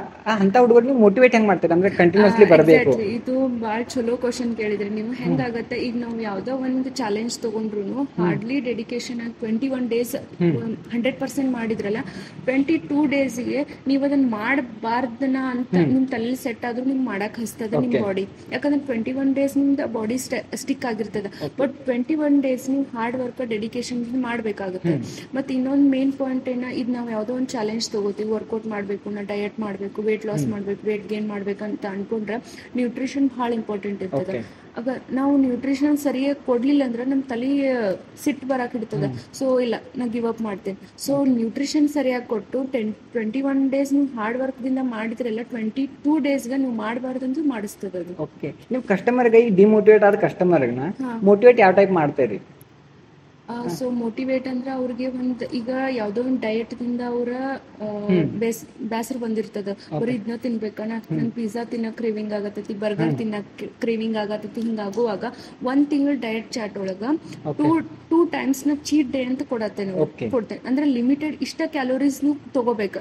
ಅಂತ ಹುಡುಗರಿಗೆ ಮೋಟಿವೇಟ್ ಹೆಂಗ್ ಮಾಡ್ತೀರಾ ಅಂದ್ರೆ ಕಂಟಿನ್ಯೂಸ್ಲಿ ಬರಬೇಕು. Exactly. ಇದು ಬಾಳ ಚಲೋ ಕ್ವಶನ್ ಕೇಳಿದ್ರಿ ನೀವು. ಹೆಂಗಾಗತ್ತೆ ಈಗ ನಾವು ಯಾವ್ದೋ ಒಂದು ಚಾಲೆಂಜ್ ತಗೊಂಡ್ರು ಹಾರ್ಡ್ಲಿ ಡೆಡಿಕೇಶನ್ ಆಗಿ 21 ಡೇಸ್ 100% ಮಾಡಿದ್ರಲ್ಲ, 22 ಡೇಸ್ಗೆ ನೀವು ಅದನ್ನ ಮಾಡಬಾರ್ದನ ಅಂತ ನಿಮ್ ತಲೆ ಸೆಟ್ ಆದ್ರೂ ನಿಮ್ ಮಾಡಕ್ ಹಸ್ತದ ನಿಮ್ ಬಾಡಿ. ಯಾಕಂದ್ರೆ 21 ಡೇಸ್ ನಿಮ್ದ ಬಾಡಿ ಸ್ಟಿಕ್ ಆಗಿರ್ತದ. ಬಟ್ 21 ಡೇಸ್ ನೀವು ಹಾರ್ಡ್ ವರ್ಕ್ ಡೆಡಿಕೇಶನ್ ಮಾಡ್ಬೇಕಾಗುತ್ತೆ. ಮತ್ತೆ ಇನ್ನೊಂದು ಮೇನ್ ಪಾಯಿಂಟ್ ಏನ, ಈಗ ನಾವ್ ಯಾವ್ದೋ ಒಂದು ಚಾಲೆಂಜ್ ತಗೋತೀವಿ, ವರ್ಕೌಟ್ ಮಾಡ್ಬೇಕು, ನಾ ಡಯಟ್ ಮಾಡ್ಬೇಕು, ವೇಟ್ ಲಾಸ್ ಮಾಡ್ಬೇಕು, ವೇಟ್ ಗೇನ್ ಮಾಡ್ಬೇಕಂತ ಅನ್ಕೊಂಡ್ರೆ ನ್ಯೂಟ್ರಿಷನ್ ಬಹಳ ಇಂಪಾರ್ಟೆಂಟ್ ಇರ್ತದೆ. ಆಗ ನಾವು ನ್ಯೂಟ್ರಿಷನ್ ಸರಿಯಾಗಿ ಕೊಡ್ಲಿಲ್ಲ ಅಂದ್ರೆ ನಮ್ ತಲೆ ಸಿಟ್ಟು ಬರಾಕ್ ಇಡ್ತದ. ಸೊ ಇಲ್ಲ, ನಾ ಗಿವ್ ಅಪ್ ಮಾಡ್ತೇನೆ. ಸೊ ನ್ಯೂಟ್ರಿಷನ್ ಸರಿಯಾಗಿ ಕೊಟ್ಟು 21 ಡೇಸ್ ನೀವು ಹಾರ್ಡ್ ವರ್ಕ್ ದಿಂದ ಮಾಡಿದ್ರೆಲ್ಲ 22 ಡೇಸ್ಗೆ ನೀವು ಮಾಡಬಾರ್ದಂದು ಮಾಡಿಸ್ತದ ಅದು. ಓಕೆ, ನೀವು ಕಸ್ಟಮರ್ಗೆ ಡಿಮೋಟಿವೇಟ್ ಆದ ಕಸ್ಟಮರ್ನ ಮೋಟಿವೇಟ್ ಯಾವ ಟೈಪ್ ಮಾಡ್ತೀರಿ? ಸೊ ಮೋಟಿವೇಟ್ ಅಂದ್ರೆ ಅವ್ರಿಗೆ ಒಂದ್ ಈಗ ಯಾವ್ದೋ ಒಂದ್ ಡಯಟ್ ದಿಂದ ಅವ್ರ ಬೇಸರ ಬಂದಿರ್ತದ, ಬರೀ ಇದನ್ನ ತಿನ್ಬೇಕಾ, ನನ್ ಪಿಜ್ಜಾ ತಿನ್ನಕ್ ಕ್ರೇವಿಂಗ್ ಆಗತೈತಿ, ಬರ್ಗರ್ ತಿನ್ನಕ್ ಕ್ರೇವಿಂಗ್ ಆಗತೈತಿ. ಹಿಂಗಾಗುವಾಗ 1 ತಿಂಗಳ ಡಯಟ್ ಚಾರ್ಟ್ ಒಳಗ 2 ಟೈಮ್ಸ್ ನ ಚೀಟ್ ಡೇ ಅಂತ ಕೊಡತ್ತೇನೆ, ಕೊಡ್ತೇನೆ. ಅಂದ್ರೆ ಲಿಮಿಟೆಡ್ ಇಷ್ಟ ಕ್ಯಾಲೋರೀಸ್ ನೀವು ತಗೋಬೇಕು.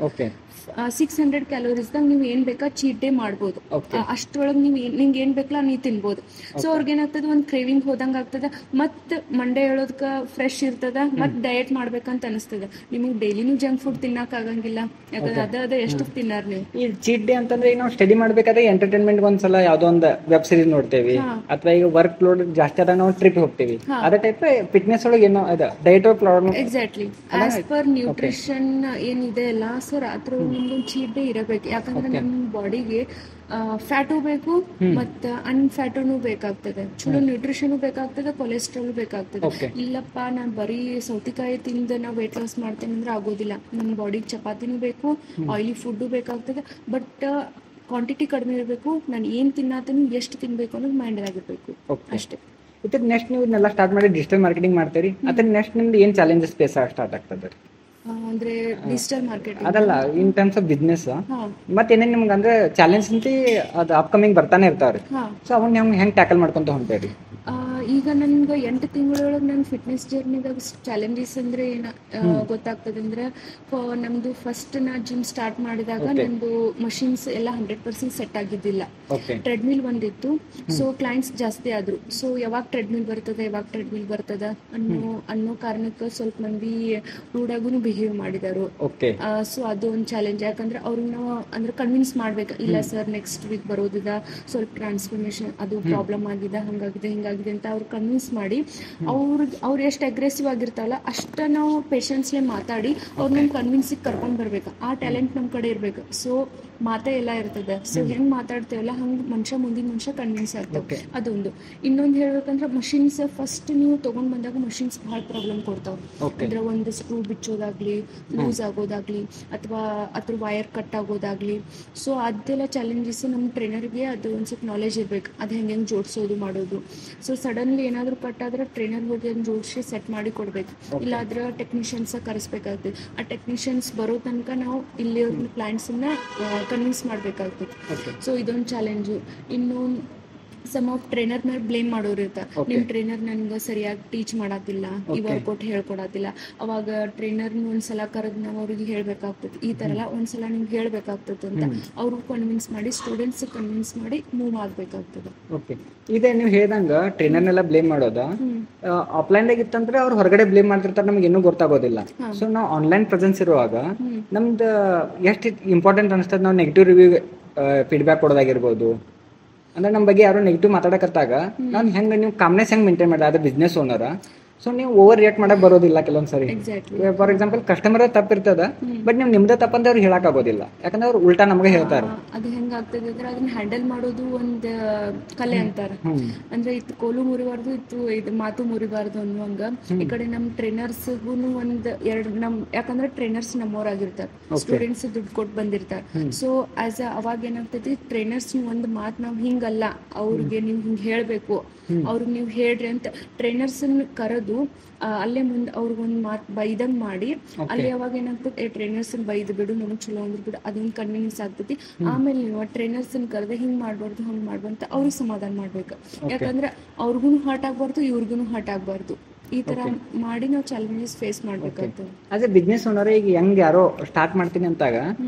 600 ಕ್ಯಾಲೋರೀಸ್ದಾಗ ನೀವು ಏನ್ ಬೇಕಾ ಚೀಟ್ ಡೇ ಮಾಡ್ಬೋದು. ಅಷ್ಟ್ರೊಳಗೆ ನೀವು ನಿಂಗೆ ಏನ್ ಬೇಕಲ್ಲ ನೀವು ತಿನ್ಬೋದು. ಸೊ ಅವ್ರಿಗೆ ಏನಾಗ್ತದ, ಒಂದ್ ಕ್ರೇವಿಂಗ್ ಹೋದಂಗ ಆಗ್ತದ, ಮತ್ ಮಂಡೇ ಹೇಳೋದಕ್ಕ ಫ್ರೆಶ್ ಇರ್ತದ, ಮತ್ ಡಯಟ್ ಮಾಡ್ಬೇಕಂತ ಅನಿಸ್ತದ. ನಿಮಗೆ ಡೈಲಿನೂ ಜಂಕ್ ಫುಡ್ ತಿನ್ನಕ್ ಆಗಂಗಿಲ್ಲ, ಯಾಕಂದ್ರೆ ಅದ ಎಷ್ಟು ತಿನ್ನಾರ ನೀವು. ಈ ಚೀಟ್ ಡೇ ಅಂತಂದ್ರೆ ಈಗ ನಾವು ಸ್ಟಡಿ ಮಾಡ್ಬೇಕಾದ್ರೆ ಎಂಟರ್ಟೈನ್ಮೆಂಟ್ ಒಂದ್ಸಲ ಯಾವ್ದೋ ಒಂದು ವೆಬ್ ಸೀರೀಸ್ ನೋಡ್ತೇವಿ, ಅಥವಾ ಈಗ ವರ್ಕ್ ಲೋಡ್ ಜಾಸ್ತಿ ಆದಾಗ ನಾವು ಟ್ರಿಪ್ ಹೋಗ್ತೇವಿ. ಅದೇ ಟೈಪ್ ಫಿಟ್ನೆಸ್ ಒಳಗೆ ಏನೋ diet problem. Exactly, as per nutrition ಏನಿದೆ ಅಲ್ಲ, ಸೊ ರಾತ್ರಿ ನಿಮ್ಗೊಂದು ಚೀಟ್ ಡೇ ಇರಬೇಕು. ಯಾಕಂದ್ರೆ ನಮ್ಮ ಬಾಡಿಗೆ ಫ್ಯಾಟು ಬೇಕು, ಮತ್ತ ಅನ್ಫ್ಯಾಟುನು ಬೇಕಾಗ್ತದೆ, ಚಲೋ ನ್ಯೂಟ್ರಿಷನ್ ಬೇಕಾಗ್ತದೆ, ಕೊಲೆಸ್ಟ್ರಾಲ್ ಬೇಕಾಗ್ತದೆ. ಇಲ್ಲಪ್ಪ ನಾನ್ ಬರೀ ಸೌತಿಕಾಯಿ ತಿಂದ ನಾ ವೇಟ್ ಲಾಸ್ ಮಾಡ್ತೇನೆ ಅಂದ್ರೆ ಆಗೋದಿಲ್ಲ. ನಮ್ಮ ಬಾಡಿಗೆ ಚಪಾತಿನೂ ಬೇಕು, ಆಯಿಲಿ ಫುಡ್ಡು ಬೇಕಾಗ್ತದೆ, ಬಟ್ ಕ್ವಾಂಟಿಟಿ ಕಡಿಮೆ ಇರಬೇಕು. ನಾನು ಏನ್ ತಿನ್ನತೀನಿ, ಎಷ್ಟು ತಿನ್ಬೇಕು ಅನ್ನೋದು ಮೈಂಡ್ ಆಗಿರ್ಬೇಕು ಅಷ್ಟೇ. ಇದ್ರ ನೆಕ್ಸ್ಟ್ ನೀವು ಇದನ್ನೆಲ್ಲ ಸ್ಟಾರ್ಟ್ ಮಾಡಿ ಡಿಜಿಟಲ್ ಮಾರ್ಕೆಟಿಂಗ್ ಮಾಡ್ತೀರಿ, ಅದ್ರ ನೆಕ್ಸ್ಟ್ ನಿಮ್ದು ಏನ್ ಚಾಲೆಂಜಸ್ ಫೇಸ್ ಸ್ಟಾರ್ಟ್ ಆಗ್ತದೆ? ಅಂದ್ರೆ ಡಿಜಿಟಲ್ ಮಾರ್ಕೆಟಿಂಗ್ ಅದಲ್ಲ, ಇನ್ ಟರ್ಮ್ಸ್ ಆಫ್ ಬಿಸ್ನೆಸ್ ಮತ್ತೆ ಏನೇನ್ ನಿಮ್ಗೆ ಅಂದ್ರೆ ಚಾಲೆಂಜ್ ಅಂತ ಅದು ಅಪ್ಕಮಿಂಗ್ ಬರ್ತಾನೆ ಇರ್ತಾವ್ರಿ. ಸೊ ಅವನ್ನ ಹೆಂಗ್ ಟ್ಯಾಕಲ್ ಮಾಡ್ಕೊಂತ ಹೊಂಟೇರಿ? ಈಗ ನನ್ಗೆ 8 ತಿಂಗಳೊಳಗೆ ನನ್ನ ಫಿಟ್ನೆಸ್ ಜರ್ನಿದಾಗ ಚಾಲೆಂಜಸ್ ಅಂದ್ರೆ ಏನ ಗೊತ್ತಾಗ್ತದೆ ಅಂದ್ರೆ, ನಮ್ದು ಫಸ್ಟ್ ನಾ ಜಿಮ್ ಸ್ಟಾರ್ಟ್ ಮಾಡಿದಾಗ ನಂದು ಮಷಿನ್ಸ್ ಎಲ್ಲ 100% ಸೆಟ್ ಆಗಿದ್ದಿಲ್ಲ. ಟ್ರೆಡ್ಮಿಲ್ ಒಂದಿತ್ತು. ಸೊ ಕ್ಲೈಂಟ್ಸ್ ಜಾಸ್ತಿ ಆದ್ರು. ಸೊ ಯಾವಾಗ ಟ್ರೆಡ್ಮಿಲ್ ಬರ್ತದ ಅನ್ನೋ ಕಾರಣಕ್ಕೆ ಸ್ವಲ್ಪ ಮಂದಿ ರೂಢಾಗೂ ಬಿಹೇವ್ ಮಾಡಿದಾರು. ಸೊ ಅದು ಒಂದು ಚಾಲೆಂಜ್. ಯಾಕಂದ್ರೆ ಅವ್ರನ್ನ ಅಂದ್ರೆ ಕನ್ವಿನ್ಸ್ ಮಾಡ್ಬೇಕು, ಇಲ್ಲ ಸರ್ ನೆಕ್ಸ್ಟ್ ವೀಕ್ ಬರೋದಿದ, ಸ್ವಲ್ಪ ಟ್ರಾನ್ಸ್ಫಾರ್ಮೇಶನ್ ಅದು ಪ್ರಾಬ್ಲಮ್ ಆಗಿದೆ, ಹಂಗಾಗಿದೆ ಹಿಂಗಾಗಿದೆ ಅಂತ ಅವ್ರು ಕನ್ವಿನ್ಸ್ ಮಾಡಿ, ಅವ್ರು ಎಷ್ಟು ಅಗ್ರೆಸಿವ್ ಆಗಿರ್ತಾವಲ್ಲ ಅಷ್ಟ ನಾವು ಪೇಷನ್ಸ್ಲೆ ಮಾತಾಡಿ ಅವ್ರನ್ನ ಕನ್ವಿನ್ಸಿಗೆ ಕರ್ಕೊಂಡ್ ಬರ್ಬೇಕು. ಆ ಟ್ಯಾಲೆಂಟ್ ನಮ್ ಕಡೆ ಇರ್ಬೇಕು. ಸೊ ಮಾತೇ ಎಲ್ಲ ಇರ್ತದೆ. ಸೊ ಹೆಂಗ್ ಮಾತಾಡ್ತೇವಲ್ಲ ಹಂಗ್ ಮುಂದಿನ ಮನುಷ್ಯ ಕನ್ವಿನ್ಸ್ ಆಗ್ತವೆ. ಅದೊಂದು. ಇನ್ನೊಂದು ಹೇಳ್ಬೇಕಂದ್ರೆ ಮಷಿನ್ಸ್ ಫಸ್ಟ್ ನೀವು ತಗೊಂಡ್ ಬಂದಾಗ ಮಷಿನ್ಸ್ ಬಹಳ ಪ್ರಾಬ್ಲಮ್ ಕೊಡ್ತಾವ. ಅಂದ್ರೆ ಒಂದು ಸ್ಕ್ರೂ ಬಿಚ್ಚೋದಾಗ್ಲಿ, ಲೂಸ್ ಆಗೋದಾಗ್ಲಿ, ಅಥವಾ ಅದ್ರ ವೈರ್ ಕಟ್ ಆಗೋದಾಗ್ಲಿ. ಸೊ ಅದೆಲ್ಲ ಚಾಲೆಂಜಸ್ ನಮ್ಮ ಟ್ರೈನರ್ಗೆ ಅದು ಒಂದ್ ಸ್ವಲ್ಪ ನಾಲೆಜ್ ಇರ್ಬೇಕು, ಅದು ಹೆಂಗೆ ಜೋಡಿಸೋದು ಮಾಡೋದು. ಸೊ ಸಡನ್ಲಿ ಏನಾದ್ರು ಕಟ್ ಆದ್ರೆ ಟ್ರೈನರ್ ಹೋಗಿ ಅದನ್ನ ಜೋಡಿಸಿ ಸೆಟ್ ಮಾಡಿ ಕೊಡ್ಬೇಕು, ಇಲ್ಲಾದ್ರೆ ಟೆಕ್ನಿಷಿಯನ್ಸ್ ಕರೆಸ್ಬೇಕಾಗ್ತದೆ. ಆ ಟೆಕ್ನಿಷಿಯನ್ಸ್ ಬರೋ ತನಕ ನಾವು ಇಲ್ಲಿ ಕ್ಲೈಂಟ್ಸ್ ಕನ್ವಿನ್ಸ್ ಮಾಡ್ಬೇಕಾಗ್ತದೆ. ಸೊ ಇದೊಂದು ಚಾಲೆಂಜು. ಇನ್ನು ಸಮ್ ಆಫ್ ಟ್ರೈನರ್ ಮೇಲೆ ಬ್ಲೇಮ್ ಮಾಡೋರು ಇರ್ತಾರೆ. ನಿಮ್ ಟ್ರೈನರ್ ನನ್ಗೆ ಸರಿಯಾಗಿ ಟೀಚ್ ಮಾಡತ್ತಿಲ್ಲ, ಈ ವರ್ಕೌಟ್ ಹೇಳ್ಕೊಡತ್ತಿಲ್ಲ. ಅವಾಗ ಟ್ರೈನರ್ ಒಂದ್ಸಲ ಕರೆದ್ ನಾವು ಅವ್ರಿಗೆ ಹೇಳ್ಬೇಕಾಗ್ತದೆ, ಈ ತರ ಎಲ್ಲ ಒಂದ್ಸಲ ನಿಮ್ಗೆ ಹೇಳ್ಬೇಕಾಗ್ತದೆ ಅಂತ ಅವ್ರು ಕನ್ವಿನ್ಸ್ ಮಾಡಿ, ಸ್ಟೂಡೆಂಟ್ಸ್ ಕನ್ವಿನ್ಸ್ ಮಾಡಿ ಮೂವ್ ಆಗ್ಬೇಕಾಗ್ತದೆ. ಓಕೆ, ಇದೇ ನೀವು ಹೇಳ್ದಂಗ ಟ್ರೈನರ್ನೆಲ್ಲ ಬ್ಲೇಮ್ ಮಾಡೋದ ಆಫ್ಲೈನ್ ದಾಗ ಇತ್ತಂದ್ರೆ ಅವ್ರು ಹೊರಗಡೆ ಬ್ಲೇಮ್ ಮಾಡ್ತಿರ್ತಾರೆ, ನಮ್ಗೆ ಇನ್ನೂ ಗೊತ್ತಾಗೋದಿಲ್ಲ. ಸೊ ನಾವು ಆನ್ಲೈನ್ ಪ್ರೆಸೆನ್ಸ್ ಇರುವಾಗ ನಮ್ದು ಎಷ್ಟು ಇಂಪಾರ್ಟೆಂಟ್ ಅನಿಸ್ತದೆ, ನಾವು ನೆಗೆಟಿವ್ ರಿವ್ಯೂ ಫೀಡ್ಬ್ಯಾಕ್ ಕೊಡೋದಾಗಿರ್ಬೋದು. ಅಂದ್ರೆ ನಮ್ಮ ಬಗ್ಗೆ ಯಾರು ನೆಗೆಟಿವ್ ಮಾತಾಡಕತ್ತಾಗ ನಾನು ಹೆಂಗೆ ನೀವು ಕಾಮ್ನೆಸ್ ಹೆಂಗೆ ಮೇಂಟೈನ್ ಮಾಡಿದೆ ಅದು ಬಿಸ್ನೆಸ್ ಓನರ. ಸೊ ನೀವು ಓವರ್ ರಿಯಾಕ್ಟ್ ಮಾಡಕ್ ಬರೋದಿಲ್ಲ ಕೆಲವೊಂದ್ಸರಿ. ಫಾರ್ ಎಕ್ಸಾಂಪಲ್ ಕಸ್ಟಮರ್ ತಪ್ಪಿರ್ತದ, ಬಟ್ ನೀವು ನಿಮ್ದೇ ತಪ್ಪಂತ ಅವ್ರು ಹೇಳಕ್ ಆಗೋದಿಲ್ಲ, ಯಾಕಂದ್ರೆ ಅವ್ರು ಉಲ್ಟಾ ನಮಗೆ ಹೇಳ್ತಾರೆ. ಅದು ಹೆಂಗಾಗ್ತದೆ ಅಂದ್ರೆ ಅದನ್ನ ಹ್ಯಾಂಡಲ್ ಮಾಡೋದು ಒಂದ್ ಕಲೆ ಅಂತಾರ. ಅಂದ್ರೆ ಇತ್ತು ಕೋಲು ಮುರಿಬಾರ್ದು, ಇದು ಮಾತು ಮುರಿಬಾರ್ದು ಅನ್ನುವಂಗ. ಈ ಕಡೆ ನಮ್ ಟ್ರೈನರ್ಸ್ಗೂನು ಯಾಕಂದ್ರೆ ಟ್ರೈನರ್ಸ್ ನಮ್ಮವ್ರಾಗಿರ್ತಾರೆ, ಸ್ಟೂಡೆಂಟ್ಸ್ ದುಡ್ಡು ಕೊಟ್ಟು ಬಂದಿರ್ತಾರೆ. ಸೊ ಅವಾಗ ಏನಾಗ್ತೈತಿ, ಟ್ರೈನರ್ಸ್ ಒಂದ್ ಮಾತ್ ನಾವ್ ಹಿಂಗಲ್ಲ, ಅವ್ರಿಗೆ ನೀವ್ ಹಿಂಗ್ ಹೇಳ್ಬೇಕು, ಅವ್ರಿಗೆ ನೀವ್ ಹೇಳ್ರಿ ಅಂತ ಟ್ರೈನರ್ಸ್ ಕರೆದು ಅಲ್ಲೇ ಮುಂದೆ ಅವ್ರಿಗೊಂದ್ ಮಾತ್ ಬೈದಂಗ್ ಮಾಡಿ, ಅಲ್ಲಿ ಅವಾಗ ಏನಾಗ್ತದೆ, ಟ್ರೈನರ್ಸ್ ಬೈದ್ ಬಿಡು, ನಮಗ್ ಚಲೋ ಅಂದ್ರ ಬಿಡು, ಅದೊಂದು ಕನ್ವಿನ್ಸ್ ಆಗ್ತೈತಿ. ಆಮೇಲೆ ನೀವು ಟ್ರೈನರ್ಸ್ ಕರೆದ ಹಿಂಗ್ ಮಾಡ್ಬಾರ್ದು ಹಂಗ್ ಮಾಡ್ಬಾರ್ದು ಅಂತ ಅವ್ರಿಗೆ ಸಮಾಧಾನ ಮಾಡ್ಬೇಕು. ಯಾಕಂದ್ರೆ ಅವ್ರಿಗೂ ಹರ್ಟ್ ಆಗ್ಬಾರ್ದು, ಇವ್ರಿಗೂ ಹರ್ಟ್ ಆಗ್ಬಾರ್ದು. ಈ ತರ ಮಾಡಿ ನಾವು ಚಾಲೆಂಜಸ್ ಫೇಸ್ ಮಾಡ್ಬೇಕಾಗ್ತದೆ. ಆಸ್ ಎ ಬಿಸ್ನೆಸ್ ಓನರ್ ಈಗ ಹೆಂಗ್ ಯಾರೋ ಸ್ಟಾರ್ಟ್ ಮಾಡ್ತೀನಿ ಅಂತಾಗ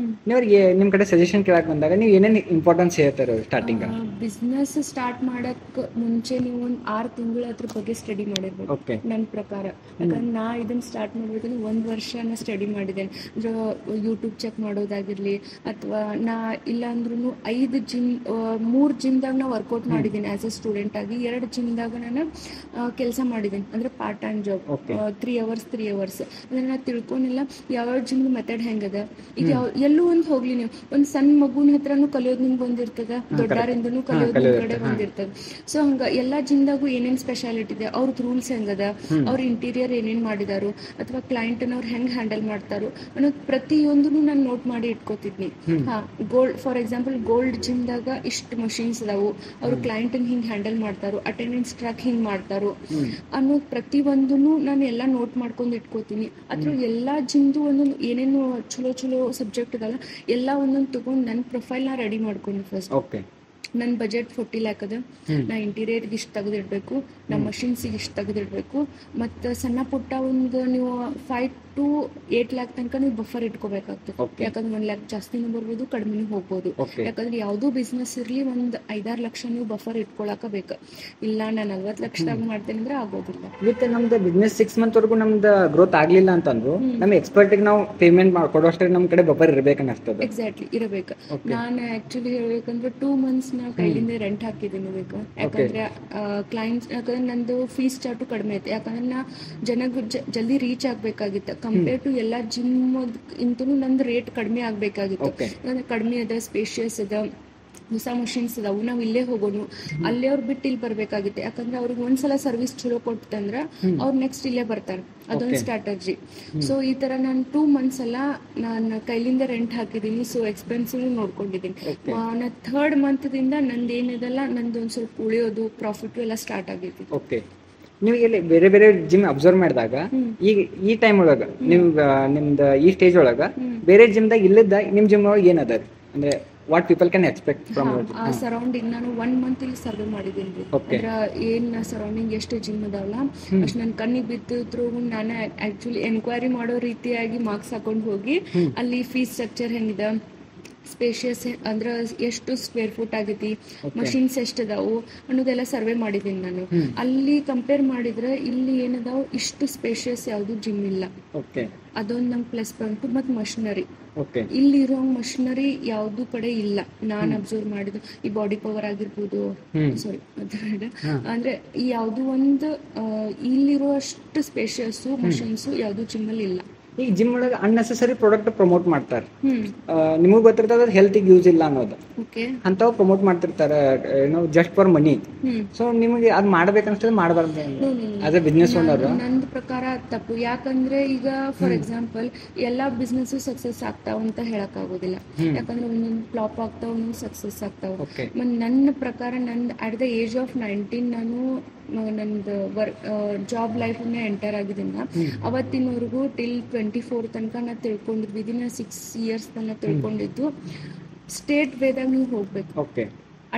ನೀವ್ರಿಗೆ ನಿಮ್ ಕಡೆ ಸಜೆಷನ್ ಕೇಳಕ್ ಬಂದಾಗ ನೀವು ಏನೇನು ಇಂಪಾರ್ಟೆನ್ಸ್ ಹೇಳ್ತಾರೆ ಸ್ಟಾರ್ಟಿಂಗ್? ಬಿಸ್ನೆಸ್ ಸ್ಟಾರ್ಟ್ ಮಾಡಕ್ ಮುಂಚೆ ನೀವು ಒಂದು 6 ತಿಂಗಳು ಅದ್ರ ಬಗ್ಗೆ ಸ್ಟಡಿ ಮಾಡಿರ್ಬೇಕು ನನ್ನ ಪ್ರಕಾರ. ಯಾಕಂದ್ರೆ ನಾ ಇದನ್ನ ಸ್ಟಾರ್ಟ್ ಮಾಡ್ಬೇಕಂದ್ರೆ 1 ವರ್ಷ ನಾ ಸ್ಟಡಿ ಮಾಡಿದ್ದೇನೆ. ಯೂಟ್ಯೂಬ್ ಚೆಕ್ ಮಾಡೋದಾಗಿರ್ಲಿ ಅಥವಾ ನಾ ಇಲ್ಲ ಅಂದ್ರೂ 5 ಜಿಮ್ 3 ಜಿಮ್ದಾಗ ನಾ ವರ್ಕೌಟ್ ಮಾಡಿದ್ದೀನಿ ಆಸ್ ಎ ಸ್ಟೂಡೆಂಟ್ ಆಗಿ. 2 ಜಿಮ್ದಾಗ ನಾನು ಕೆಲಸ ಮಾಡಿದ್ದೀನಿ ಅಂದ್ರೆ ಪಾರ್ಟ್ ಟೈಮ್ ಜಾಬ್ 3 ಅವರ್ಸ್. ಅಂದ್ರೆ ನಾ ತಿಳ್ಕೊಂಡಿಲ್ಲ ಯಾವ ಜಿಮ್ ಮೆಥಡ್ ಹೆಂಗದ. ಈಗ ಎಲ್ಲೂ ಒಂದು ಹೋಗ್ಲಿ ನೀವು ಒಂದ್ ಸಣ್ಣ ಮಗುನ ಹತ್ರನೂ ಕಲಿಯೋದು ನಿಮ್ಗೆ ಬಂದಿರ್ತದ, ದೊಡ್ಡಾರಿಂದನೂ ಕಲಿಯೋದು ನಿಮ್ ಕಡೆ ಬಂದಿರ್ತದ. ಸೊ ಹಂಗ ಎಲ್ಲಾ ಜಿಮ್ದಾಗೂ ಏನೇನ್ ಸ್ಪೆಷಾಲಿಟಿ ಇದೆ, ಅವ್ರದ್ದು ರೂಲ್ಸ್ ಹೆಂಗದ, ಅವ್ರ ಇಂಟೀರಿಯರ್ ಏನೇನ್ ಮಾಡಿದಾರು ಅಥವಾ ಕ್ಲೈಂಟ್ ಅವ್ರು ಹೆಂಗ್ ಹ್ಯಾಂಡಲ್ ಮಾಡ್ತಾರೋ ಅನ್ನೋದು ಪ್ರತಿಯೊಂದನ್ನು ನಾನು ನೋಟ್ ಮಾಡಿ ಇಟ್ಕೋತಿದ್ನಿ. ಗೋಲ್ಡ್ ಫಾರ್ ಎಕ್ಸಾಂಪಲ್ ಗೋಲ್ಡ್ ಜಿಮ್ದಾಗ ಇಷ್ಟು ಮಷಿನ್ಸ್ ಅದಾವು, ಅವ್ರು ಕ್ಲೈಂಟ್ ಹಿಂಗ್ ಹ್ಯಾಂಡಲ್ ಮಾಡ್ತಾರೋ, ಅಟೆಂಡೆನ್ಸ್ ಟ್ರ್ಯಾಕ್ ಹಿಂಗ್ ಮಾಡ್ತಾರೋ ಅನ್ನೋದು ಪ್ರತಿಯೊಂದನ್ನು ನಾನು ಎಲ್ಲ ನೋಟ್ ಮಾಡ್ಕೊಂಡು ಇಟ್ಕೋತೀನಿ. ಅದ್ರ ಎಲ್ಲಾ ಜಿಮ್ದು ಒಂದೊಂದು ಏನೇನು ಚಲೋ ಸಬ್ಜೆಕ್ಟ್ ಇದಲ್ಲ ಎಲ್ಲ ಒಂದೊಂದು ತಗೊಂಡು ನನ್ನ ಪ್ರೊಫೈಲ್ ನ ರೆಡಿ ಮಾಡ್ಕೊಂಡು ಫಸ್ಟ್. ನನ್ನ ಬಜೆಟ್ 40 ಲ್ಯಾಕ್ ಅದ, ನಾ ಇಂಟೀರಿಯರ್ಗೆ ಇಷ್ಟು ತೆಗೆದಿಡ್ಬೇಕು, ನಮ್ಮ ಮಷಿನ್ಸಿಗೆ ಇಷ್ಟು ತೆಗೆದಿಡ್ಬೇಕು, ಮತ್ತು ಸಣ್ಣ ಪುಟ್ಟ ಒಂದು ನೀವು 5 to 8 ಲ್ಯಾಕ್ ತನಕ ನೀವು ಬಫರ್ ಇಟ್ಕೋಬೇಕಾಗ್ತದೆ. ಯಾಕಂದ್ರೆ 1 ಲ್ಯಾಕ್ ಜಾಸ್ತಿನೂ ಬರ್ಬೋದು, ಕಡಿಮೆನೂ ಹೋಗ್ಬೋದು. ಯಾಕಂದ್ರೆ ಯಾವುದೂ ಬಿಸ್ನೆಸ್ ಇರಲಿ ಒಂದು 5-6 ಲಕ್ಷ ನೀವು ಬಫರ್ ಇಟ್ಕೊಳಕ ಬೇಕು. ಇಲ್ಲ ನಾನು 40 ಲಕ್ಷದಾಗ ಮಾಡ್ತೇನೆ ಅಂದ್ರೆ ಆಗೋದಿಲ್ಲ. ವಿತ್ ನಮ್ದು ಬಿಸ್ನೆಸ್ 6 ಮಂತ್ ವರೆಗೂ ನಮ್ದು ಗ್ರೋತ್ ಆಗ್ಲಿಲ್ಲ ಅಂತಂದ್ರು ನಮ್ಮ ಎಕ್ಸ್ಪರ್ಟಿಗೆ ನಾವು ಪೇಮೆಂಟ್ ಮಾಡ್ಕೊಡೋಷ್ಟೇ ನಮ್ಮ ಕಡೆ ಬಫರ್ ಇರಬೇಕನ್ನಸ್ತದೆ. ಎಕ್ಸಾಕ್ಟ್ಲಿ ಇರಬೇಕು. ನಾನು ಆಕ್ಚುಲಿ ಹೇಳ್ಬೇಕಂದ್ರೆ 2 ಮಂತ್ಸ್ ನಾ ಕೈಲಿಂದ ರೆಂಟ್ ಹಾಕಿದ್ದೀನಿ ಬೇಕು. ಯಾಕಂದ್ರೆ ಕ್ಲೈಂಟ್ಸ್ ಯಾಕಂದ್ರೆ ನಂದು ಫೀಸ್ ಚಾರ್ಟು ಕಡಿಮೆ ಐತೆ. ಯಾಕಂದ್ರೆ ನಾ ಜನಕ್ಕೆ ಜಲ್ದಿ ರೀಚ್ ಆಗ್ಬೇಕಾಗಿತ್ತು. ಕಂಪೇರ್ ಟು ಎಲ್ಲ ಜಿಮ್ ಇಂತೂ ನಂದು ರೇಟ್ ಕಡಿಮೆ ಆಗ್ಬೇಕಾಗಿತ್ತು. ಯಾಕಂದ್ರೆ ಕಡಿಮೆ ಅದ, ಸ್ಪೇಷಿಯಸ್ ಅದ, ಹೊಸ ಮಷಿನ್ಸ್ ಅದಾವು, ನಾವು ಇಲ್ಲೇ ಹೋಗೋನು, ಅಲ್ಲೇ ಅವ್ರು ಬಿಟ್ಟು ಇಲ್ಲಿ ಬರ್ಬೇಕಾಗಿತ್ತು. ಯಾಕಂದ್ರೆ ಅವ್ರಿಗೆ ಒಂದ್ಸಲ ಸರ್ವಿಸ್ ಚಲೋ ಕೊಟ್ಟಂದ್ರೆ ಅವ್ರು ನೆಕ್ಸ್ಟ್ ಇಲ್ಲೇ ಬರ್ತಾರೆ. ಅದೊಂದು ಸ್ಟ್ರಾಟಜಿ. ಸೊ ಈ ತರ ನಾನು 2 ಮಂತ್ಸ್ ಎಲ್ಲ ನಾನು ಕೈಲಿಂದ ರೆಂಟ್ ಹಾಕಿದ್ದೀನಿ. ಸೊ ಎಕ್ಸ್ಪೆನ್ಸಿವ್ ನೋಡ್ಕೊಂಡಿದ್ದೀನಿ. ನಾ 3rd ಮಂತ್ದಿಂದ ನಂದು ಏನಿದೆಲ್ಲ ನಂದು ಒಂದ್ ಸ್ವಲ್ಪ ಉಳಿಯೋದು, ಪ್ರಾಫಿಟ್ ಎಲ್ಲ ಸ್ಟಾರ್ಟ್ ಆಗೈತಿ. ನೀವು ಇಲ್ಲಿ ಬೇರೆ ಬೇರೆ ಜಿಮ್ ಅಬ್ಸರ್ವ್ ಮಾಡಿದಾಗ ಈಗ ಈ ಟೈಮ್ ಒಳಗ ನಿಮ್ದು ಈ ಸ್ಟೇಜ್ ಒಳಗ ಬೇರೆ ಜಿಮ್ದಾಗ ಇಲ್ಲದ ನಿಮ್ ಜಿಮ್ ಒಳಗೆ ಏನದ ಅಂದ್ರೆ what people can expect from ಆ ಸರೌಂಡಿಂಗ್ ನಾನು 1 ಮಂತ್ ಇಲ್ಲಿ ಸರ್ವೆ ಮಾಡಿದ್ದೀನಿ. ಅಂದ್ರೆ ಏನ್ ಸರೌಂಡಿಂಗ್ ಎಷ್ಟು ಜಿಮ್ ಅದಾವಲ್ಲ ಅಷ್ಟು ನನ್ನ ಕಣ್ಣಿಗೆ ಬಿದ್ದಿದ್ರು ನಾನು ಆಕ್ಚುಲಿ ಎನ್ಕ್ವೈರಿ ಮಾಡೋ ರೀತಿಯಾಗಿ ಮಾರ್ಕ್ಸ್ ಹಾಕೊಂಡು ಹೋಗಿ ಅಲ್ಲಿ ಫೀಸ್ ಸ್ಟ್ರಕ್ಚರ್ ಹೆಂಗಿದೆ, ಸ್ಪೇಷಿಯಸ್ ಅಂದ್ರೆ ಎಷ್ಟು ಸ್ಕ್ವೇರ್ ಫುಟ್ ಆಗೈತಿ, ಮಷಿನ್ಸ್ ಎಷ್ಟು ಅದಾವು ಅನ್ನೋದೆಲ್ಲ ಸರ್ವೆ ಮಾಡಿದ್ದೀನಿ ನಾನು. ಅಲ್ಲಿ ಕಂಪೇರ್ ಮಾಡಿದ್ರೆ ಇಲ್ಲಿ ಏನದಾವು ಇಷ್ಟು ಸ್ಪೇಷಿಯಸ್ ಯಾವ್ದು ಜಿಮ್ ಇಲ್ಲ. ಅದೊಂದು ನಮ್ ಪ್ಲಸ್ ಪಾಯಿಂಟ್. ಮತ್ತು ಮಷಿನರಿ ಇಲ್ಲಿರೋ ಮಷಿನರಿ ಯಾವ್ದು ಕಡೆ ಇಲ್ಲ ನಾನ್ ಅಬ್ಸರ್ವ್ ಮಾಡಿದ್ದು. ಈ ಬಾಡಿ ಪವರ್ ಆಗಿರ್ಬೋದು, ಸಾರಿ ಅಂದ್ರೆ ಈ ಯಾವ್ದು ಒಂದು ಇಲ್ಲಿರೋ ಅಷ್ಟು ಸ್ಪೇಷಿಯಸ್ ಮಷಿನ್ಸ್ ಯಾವ್ದು ಜಿಮ್ ಅಲ್ಲಿ ಇಲ್ಲ. ಈಗ ಜಿಮ್ ಒಳಗೆ ಅನ್ನೆಸೆಸರಿ ಪ್ರಾಡಕ್ಟ್ ಪ್ರಮೋಟ್ ಮಾಡ್ತಾರೆ. ನಿಮಗ್ ಗೊತ್ತಿರ್ತದ ಹೆಲ್ತ್ ಯೂಸ್ ಇಲ್ಲ ಅನ್ನೋದು, ಅಂತವ್ ಪ್ರಮೋಟ್ ಮಾಡ್ತಿರ್ತಾರೆ ಏನೋ ಜಸ್ಟ್ ಫಾರ್ ಮನಿ. ಸೊ ನಿಮಗೆ ಅದ್ ಮಾಡ್ಬೇಕನ್ಸ್ತದೆ, ಮಾಡಬಾರ್ದು ಆಸ್ ಎ ಬಿಸ್ನೆಸ್ ಓನರ್. ನಂದು ಪ್ರಕಾರ ತಪ್ಪು. ಯಾಕಂದ್ರೆ ಈಗ ಫಾರ್ ಎಕ್ಸಾಂಪಲ್ ಎಲ್ಲಾ ಬಿಸ್ನೆಸ್ ಸಕ್ಸಸ್ ಆಗ್ತಾವ ಅಂತ ಹೇಳಕ್ ಆಗೋದಿಲ್ಲ. ಯಾಕಂದ್ರೆ ಒಂದೊಂದು ಫ್ಲಾಪ್ ಆಗ್ತಾವ, ಒಂದೊಂದು ಸಕ್ಸಸ್ ಆಗ್ತಾವ. ನನ್ನ ಪ್ರಕಾರ ನಂದು ಅಟ್ ದ ಏಜ್ ಆಫ್ 19 ನಾನು ನಂದು ಜಾಬ್ ಲೈಫ್ ಎಂಟರ್ ಆಗಿದ್ದೀನ. ಅವತ್ತಿನವರೆಗೂ ಟಿಲ್ 24 ತನಕ ನಾ ತಿಳ್ಕೊಂಡಿದ್ವಿ. ಇದನ್ನ 6 years ತನಕ ತಿಳ್ಕೊಂಡಿದ್ದು ಸ್ಟೇಟ್ ವೇದಾಗ ನೀವು ಹೋಗ್ಬೇಕು.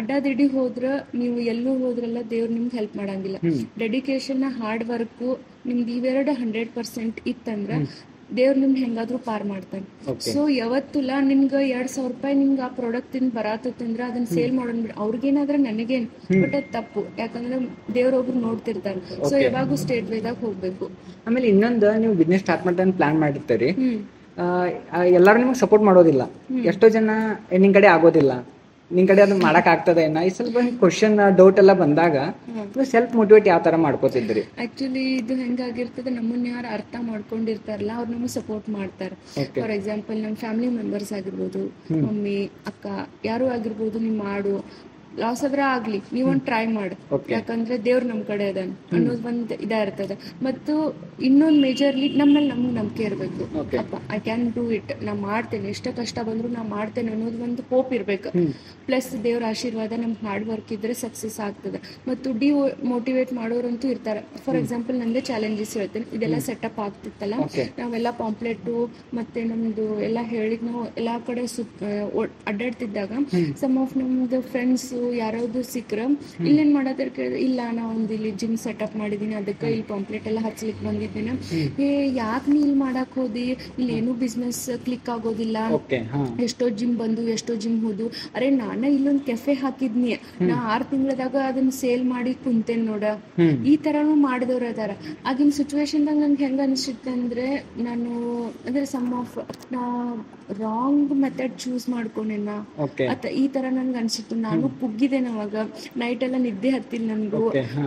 ಅಡ್ಡಾದಿಡ್ಡಿ ಹೋದ್ರ ನೀವು ಎಲ್ಲೂ ಹೋದ್ರಲ್ಲ ದೇವ್ರು ನಿಮ್ಗೆ ಹೆಲ್ಪ್ ಮಾಡಂಗಿಲ್ಲ. ಡೆಡಿಕೇಶನ್, ಹಾರ್ಡ್ ವರ್ಕ್ ನಿಮ್ದು ಇವೆರಡು 100% ಇತ್ತಂದ್ರ ದೇವ್ರು ನಿಮ್ಗೆ ಹೆಂಗಾದ್ರೂ ಪಾರ್ ಮಾಡ್ತಾನೆ. ಸೊ ಯಾವತ್ತುಲ್ಲ ನಿಮ್ಗೆ 2,000 ರೂಪಾಯಿ ನಿಮ್ಗೆ ಆ ಪ್ರಾಡಕ್ಟ್ ಬರತ್ತಂದ್ರ ಅದನ್ನ ಸೇಲ್ ಮಾಡೋಣ ಬಿಡ, ಅವ್ರಿಗೇನಾದ್ರೆ ನನಗೇನು, ಬಟ್ ಅದು ತಪ್ಪು. ಯಾಕಂದ್ರೆ ದೇವ್ರೊಬ್ರು ನೋಡ್ತಿರ್ತಾರೆ. ಸೊ ಯಾವಾಗೂ ಸ್ಟೇಟ್ ವೇದಾಗ ಹೋಗ್ಬೇಕು. ಆಮೇಲೆ ಇನ್ನೊಂದು, ನೀವು ಬಿಸ್ನೆಸ್ ಸ್ಟಾರ್ಟ್ ಮಾಡ್ತಾ ಪ್ಲಾನ್ ಮಾಡಿರ್ತೀರಿ, ಎಲ್ಲಾರು ನಿಮ್ಗೆ ಸಪೋರ್ಟ್ ಮಾಡೋದಿಲ್ಲ. ಎಷ್ಟೋ ಜನ ನಿನ್ ಕಡೆ ಆಗೋದಿಲ್ಲ, ನಿನ್ ಕಡೆ ಅದು ಮಾಡಕ್ ಆಗ್ತದ ಏನ, ಈ ಸ್ವಲ್ಪ ಕ್ವಶನ್ ಡೌಟ್ ಎಲ್ಲ ಬಂದಾಗ ಸೆಲ್ಫ್ ಮೋಟಿವೇಟ್ ಯಾವ ತರ ಮಾಡ್ಕೋತಿದ್ರಿ? ಆಕ್ಚುಲಿ ಇದು ಹೆಂಗಾಗಿರ್ತದೆ, ನಮ್ಮನ್ನ ಯಾರು ಅರ್ಥ ಮಾಡ್ಕೊಂಡಿರ್ತಾರಲ್ಲ ಅವ್ರು ನಮಗೆ ಸಪೋರ್ಟ್ ಮಾಡ್ತಾರೆ. ಫಾರ್ ಎಕ್ಸಾಂಪಲ್ ನಮ್ಮ ಫ್ಯಾಮಿಲಿ ಮೆಂಬರ್ಸ್ ಆಗಿರ್ಬೋದು, ಮಮ್ಮಿ, ಅಕ್ಕ, ಯಾರು ಆಗಿರ್ಬೋದು, ನೀವು ಮಾಡು, ಲಾಸ್ ಆದ್ರೆ ಆಗ್ಲಿ, ನೀವೊಂದು ಟ್ರೈ ಮಾಡು, ಯಾಕಂದ್ರೆ ದೇವ್ರು ನಮ್ ಕಡೆ ಅದಾನ ಅನ್ನೋದು ಒಂದ್ ಇದಾ ಇರ್ತದ. ಮತ್ತು ಇನ್ನೊಂದು ಮೇಜರ್ಲಿ ನಮ್ಮಲ್ಲಿ ನಮ್ಗೆ ನಂಬಿಕೆ ಇರ್ಬೇಕು. ಅಪ್ಪ ಐ ಕ್ಯಾನ್ ಡೂ ಇಟ್, ನಾ ಮಾಡ್ತೇನೆ, ಎಷ್ಟೇ ಕಷ್ಟ ಬಂದ್ರು ನಾ ಮಾಡ್ತೇನೆ ಅನ್ನೋದು ಒಂದು ಹೋಪ್ ಇರ್ಬೇಕು. ಪ್ಲಸ್ ದೇವ್ರ ಆಶೀರ್ವಾದ, ನಮ್ ಹಾರ್ಡ್ ವರ್ಕ್ ಇದ್ರೆ ಸಕ್ಸಸ್ ಆಗ್ತದೆ. ಮತ್ತು ಮೋಟಿವೇಟ್ ಮಾಡೋರಂತೂ ಇರ್ತಾರೆ. ಫಾರ್ ಎಕ್ಸಾಂಪಲ್ ನಂದೇ ಚಾಲೆಂಜಸ್ ಹೇಳ್ತೇನೆ. ಇದೆಲ್ಲ ಸೆಟಪ್ ಆಗ್ತಿತ್ತಲ್ಲ, ನಾವೆಲ್ಲ ಪಾಂಪ್ಲೆಟ್ ಮತ್ತೆ ನಮ್ದು ಎಲ್ಲ ಹೇಳಿದ್ ನಾವು ಎಲ್ಲಾ ಕಡೆ ಅಡ್ಡಾಡ್ತಿದ್ದಾಗ ಸಮ್ ಆಫ್ ನಮ್ದು ಫ್ರೆಂಡ್ಸ್ ಯಾರಾದ್ರು ಸಿಕ್ಕ್ರ ಇಲ್ಲೇನ್ ಮಾಡತ್ತಾರ ಕೇಳಿದ್ರೆ, ಇಲ್ಲ ನಾ ಒಂದ್ ಇಲ್ಲಿ ಜಿಮ್ ಸೆಟಪ್ ಮಾಡಿದೀನಿ, ಅದಕ್ಕೆ ಇಲ್ಲಿ ಪಾಂಪ್ಲೆಟ್ ಎಲ್ಲ ಹಚ್ಲಿಕ್ಕೆ ಬಂದಿದ್ದೇನೆ. ಯಾಕೆ ನೀ ಇಲ್ಲಿ ಮಾಡಕ್ ಹೋದಿ, ಇಲ್ಲಿ ಏನು ಬಿಸ್ನೆಸ್ ಕ್ಲಿಕ್ ಆಗೋದಿಲ್ಲ, ಎಷ್ಟೋ ಜಿಮ್ ಬಂದು ಎಷ್ಟೋ ಜಿಮ್ ಹೋದು. ಅರೆ ನಾನ ಇಲ್ಲೊಂದ್ ಕೆಫೆ ಹಾಕಿದ್ನಿ, ನಾ 6 ತಿಂಗಳದಾಗ ಅದನ್ನ ಸೇಲ್ ಮಾಡಿ ಕುಂತೇನ್ ನೋಡ. ಈ ತರಾನು ಮಾಡಿದವ್ರ ಅದಾರ. ಆಗಿನ ಸಿಚುವೇಶನ್ದಾಗ ನನ್ಗೆ ಹೆಂಗ ಅನಿಸುತ್ತೆ ಅಂದ್ರೆ, ನಾನು ಅಂದ್ರೆ ಸಮ್ ಆಫ್ ನಾ ರಾಂಗ್ ಮೆಥಡ್ ಚೂಸ್ ಮಾಡ್ಕೊಂಡೇನ ಈ ತರ ನನ್ಗೆ ಅನ್ಸಿತ್ತು. ನಾನು ಕುಗ್ಗಿದ್ದೇನೆ ಅವಾಗ, ನೈಟ್ ಎಲ್ಲ ನಿದ್ದೆ ಹತ್ತಿಲ್ಲ ನನ್ಗೂ.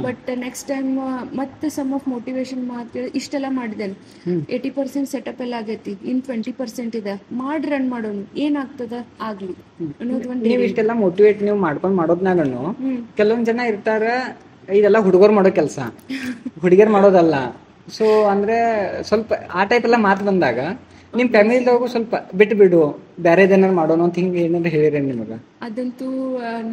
ಬಟ್ ನೆಕ್ಸ್ಟ್ ಟೈಮ್ ಮತ್ತೆ ಸಮ್ ಆಫ್ ಮೋಟಿವೇಶನ್ ಮಾತು ಇಷ್ಟೆಲ್ಲ ಮಾಡಿದ್ದೇನೆ. 80% ಸೆಟಪ್ ಎಲ್ಲ ಆಗೈತಿ, ಇನ್ 20% ಇದೆ, ಮಾಡಿ ರನ್ ಮಾಡೋನು, ಏನಾಗ್ತದ ಆಗ್ಲಿ ಅನ್ನೋದು ಒಂದು. ನೀವು ಇಷ್ಟೆಲ್ಲ ಮೋಟಿವೇಟ್ ನೀವು ಮಾಡ್ಕೊಂಡ್ ಮಾಡೋದ್ನಾಗನು ಕೆಲವೊಂದ್ ಜನ ಇರ್ತಾರ, ಇದೆಲ್ಲ ಹುಡುಗರು ಮಾಡೋ ಕೆಲಸ, ಹುಡುಗಿಯರ್ ಮಾಡೋದಲ್ಲ. ಸೊ ಅಂದ್ರೆ ಸ್ವಲ್ಪ ಆ ಟೈಪ್ ಎಲ್ಲ ಮಾತು ಬಂದಾಗ ನಿಮ್ ಫ್ಯಾಮಿಲಿದವ್ರಿಗೂ ಸ್ವಲ್ಪ ಬಿಡು ಬೇರೆದೇನಾರು ಮಾಡೋಣ ಅಂತ ಹಿಂಗೆ ಏನಾದ್ರು ಹೇಳಿರಿ ನಿಮಗ? ಅದಂತೂ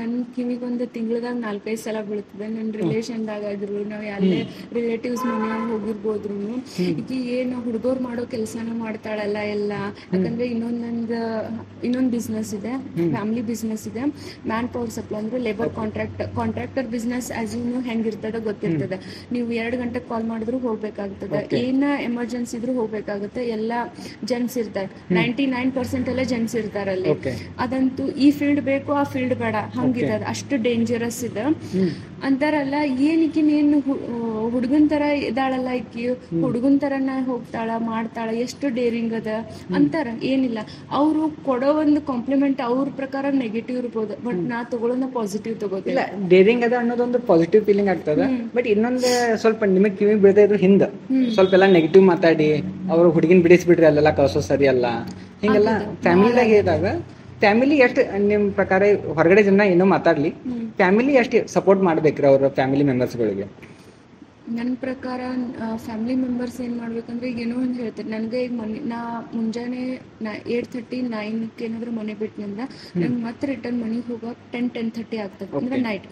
ನನ್ನ ಕಿವಿಗೊಂದು ತಿಂಗಳದಾಗ 4-5 ಸಲ ಬೀಳ್ತದೆ. ನನ್ನ ರಿಲೇಷನ್ದಾಗ ಆದ್ರು, ನಾವ್ ಎಲ್ಲೇ ರಿಲೇಟಿವ್ಸ್ ಮನೆಯಾಗ ಹೋಗಿರ್ಬೋದ್ರು, ಈಗ ಏನು ಹುಡುಗರು ಮಾಡೋ ಕೆಲಸನ ಮಾಡ್ತಾಳಲ್ಲ ಎಲ್ಲ. ಯಾಕಂದ್ರೆ ಇನ್ನೊಂದ್ ಬಿಸ್ನೆಸ್ ಇದೆ, ಫ್ಯಾಮಿಲಿ ಬಿಸ್ನೆಸ್ ಇದೆ, ಮ್ಯಾನ್ ಪವರ್ ಸಪ್ಲೈ ಅಂದ್ರೆ labour contractor business. As you ಹೆಂಗಿರ್ತದ ಗೊತ್ತಿರ್ತದೆ. ನೀವು 2 ಗಂಟೆಗೆ ಕಾಲ್ ಮಾಡಿದ್ರು ಹೋಗ್ಬೇಕಾಗ್ತದೆ, ಏನ ಎಮರ್ಜೆನ್ಸಿ ಇದ್ರು ಹೋಗ್ಬೇಕಾಗುತ್ತೆ. ಎಲ್ಲ ಜೆಂಟ್ಸ್ ಇರ್ತಾರೆ, 99% ಎಲ್ಲ ಜೆಂಟ್ಸ್ ಇರ್ತಾರೆ ಅಲ್ಲಿ. ಅದಂತೂ ಈ ಫೀಲ್ಡ್ ಬೇಕು, ಆ ಫೀಲ್ಡ್ ಬೇಡ, ಹಂಗಿದ ಅಷ್ಟು ಡೇಂಜರಸ್ ಇದೆ ಅಂತಾರಲ್ಲ. ಏನಿಕಿನೇನು ಹುಡುಗನ್ ತರ ಇದಾಳಲ್ಲ, ಈಕಿ ಹುಡುಗನ್ ತರನ ಹೋಗ್ತಾಳ ಮಾಡ್ತಾಳ, ಎಷ್ಟು ಡೇರಿಂಗ್ ಅದ ಅಂತಾರ. ಏನಿಲ್ಲ, ಅವರು ಕೊಡೋ ಒಂದು ಕಾಂಪ್ಲಿಮೆಂಟ್ ಅವ್ರ ಪ್ರಕಾರ ನೆಗೆಟಿವ್ ಇರ್ಬೋದು, ಬಟ್ ನಾ ತಗೊಳ್ಳೋನ ಪಾಸಿಟಿವ್ ತಗೋದಿಲ್ಲ. ಡೇರಿಂಗ್ ಅದ ಅನ್ನೋದೊಂದು ಪಾಸಿಟಿವ್ ಫೀಲಿಂಗ್ ಆಗ್ತದ. ಬಟ್ ಇನ್ನೊಂದು ಸ್ವಲ್ಪ ನಿಮಗ್ ಕಿವಿ ಬೀಳದ ಇದ್ರು ಹಿಂದ ಸ್ವಲ್ಪ ಎಲ್ಲ ನೆಗೆಟಿವ್ ಮಾತಾಡಿ ಅವ್ರು ಹುಡುಗಿನ ಬಿಡಿಸ್ಬಿಡ್ರಿ, ಅಲ್ಲೆಲ್ಲ ಕಳ್ಸೋ ಸರಿ ಅಲ್ಲ, ಹಿಂಗೆಲ್ಲ ಫ್ಯಾಮಿಲಿದಾಗ ಹೇಳಿದಾಗ ಫ್ಯಾಮಿಲಿ ಎಷ್ಟು ನಿಮ್ ಪ್ರಕಾರ, ಹೊರಗಡೆ ಜನ ಏನೋ ಮಾತಾಡ್ಲಿ, ಫ್ಯಾಮಿಲಿ ಎಷ್ಟು ಸಪೋರ್ಟ್ ಮಾಡ್ಬೇಕ್ರಿ ಅವ್ರ ಫ್ಯಾಮಿಲಿ ಮೆಂಬರ್ಸ್ಗಳಿಗೆ? ನನ್ನ ಪ್ರಕಾರ ಫ್ಯಾಮಿಲಿ ಮೆಂಬರ್ಸ್ ಏನ್ ಮಾಡ್ಬೇಕಂದ್ರೆ, ಈಗ ಏನೋ ಒಂದು ಹೇಳ್ತಾರೆ ನನಗೆ. ಈಗ ನಾ ಮುಂಜಾನೆ 8:30 9ಕ್ಕೆ ಏನಾದ್ರು ಮನೆ ಬಿಟ್ಟನಂದ್ರ ನಂಗೆ ಮತ್ತೆ ರಿಟರ್ನ್ ಮನೆಗೆ ಹೋಗೋಕೆ 10-10:30 ಆಗ್ತದೆ, ಅಂದ್ರೆ ನೈಟ್.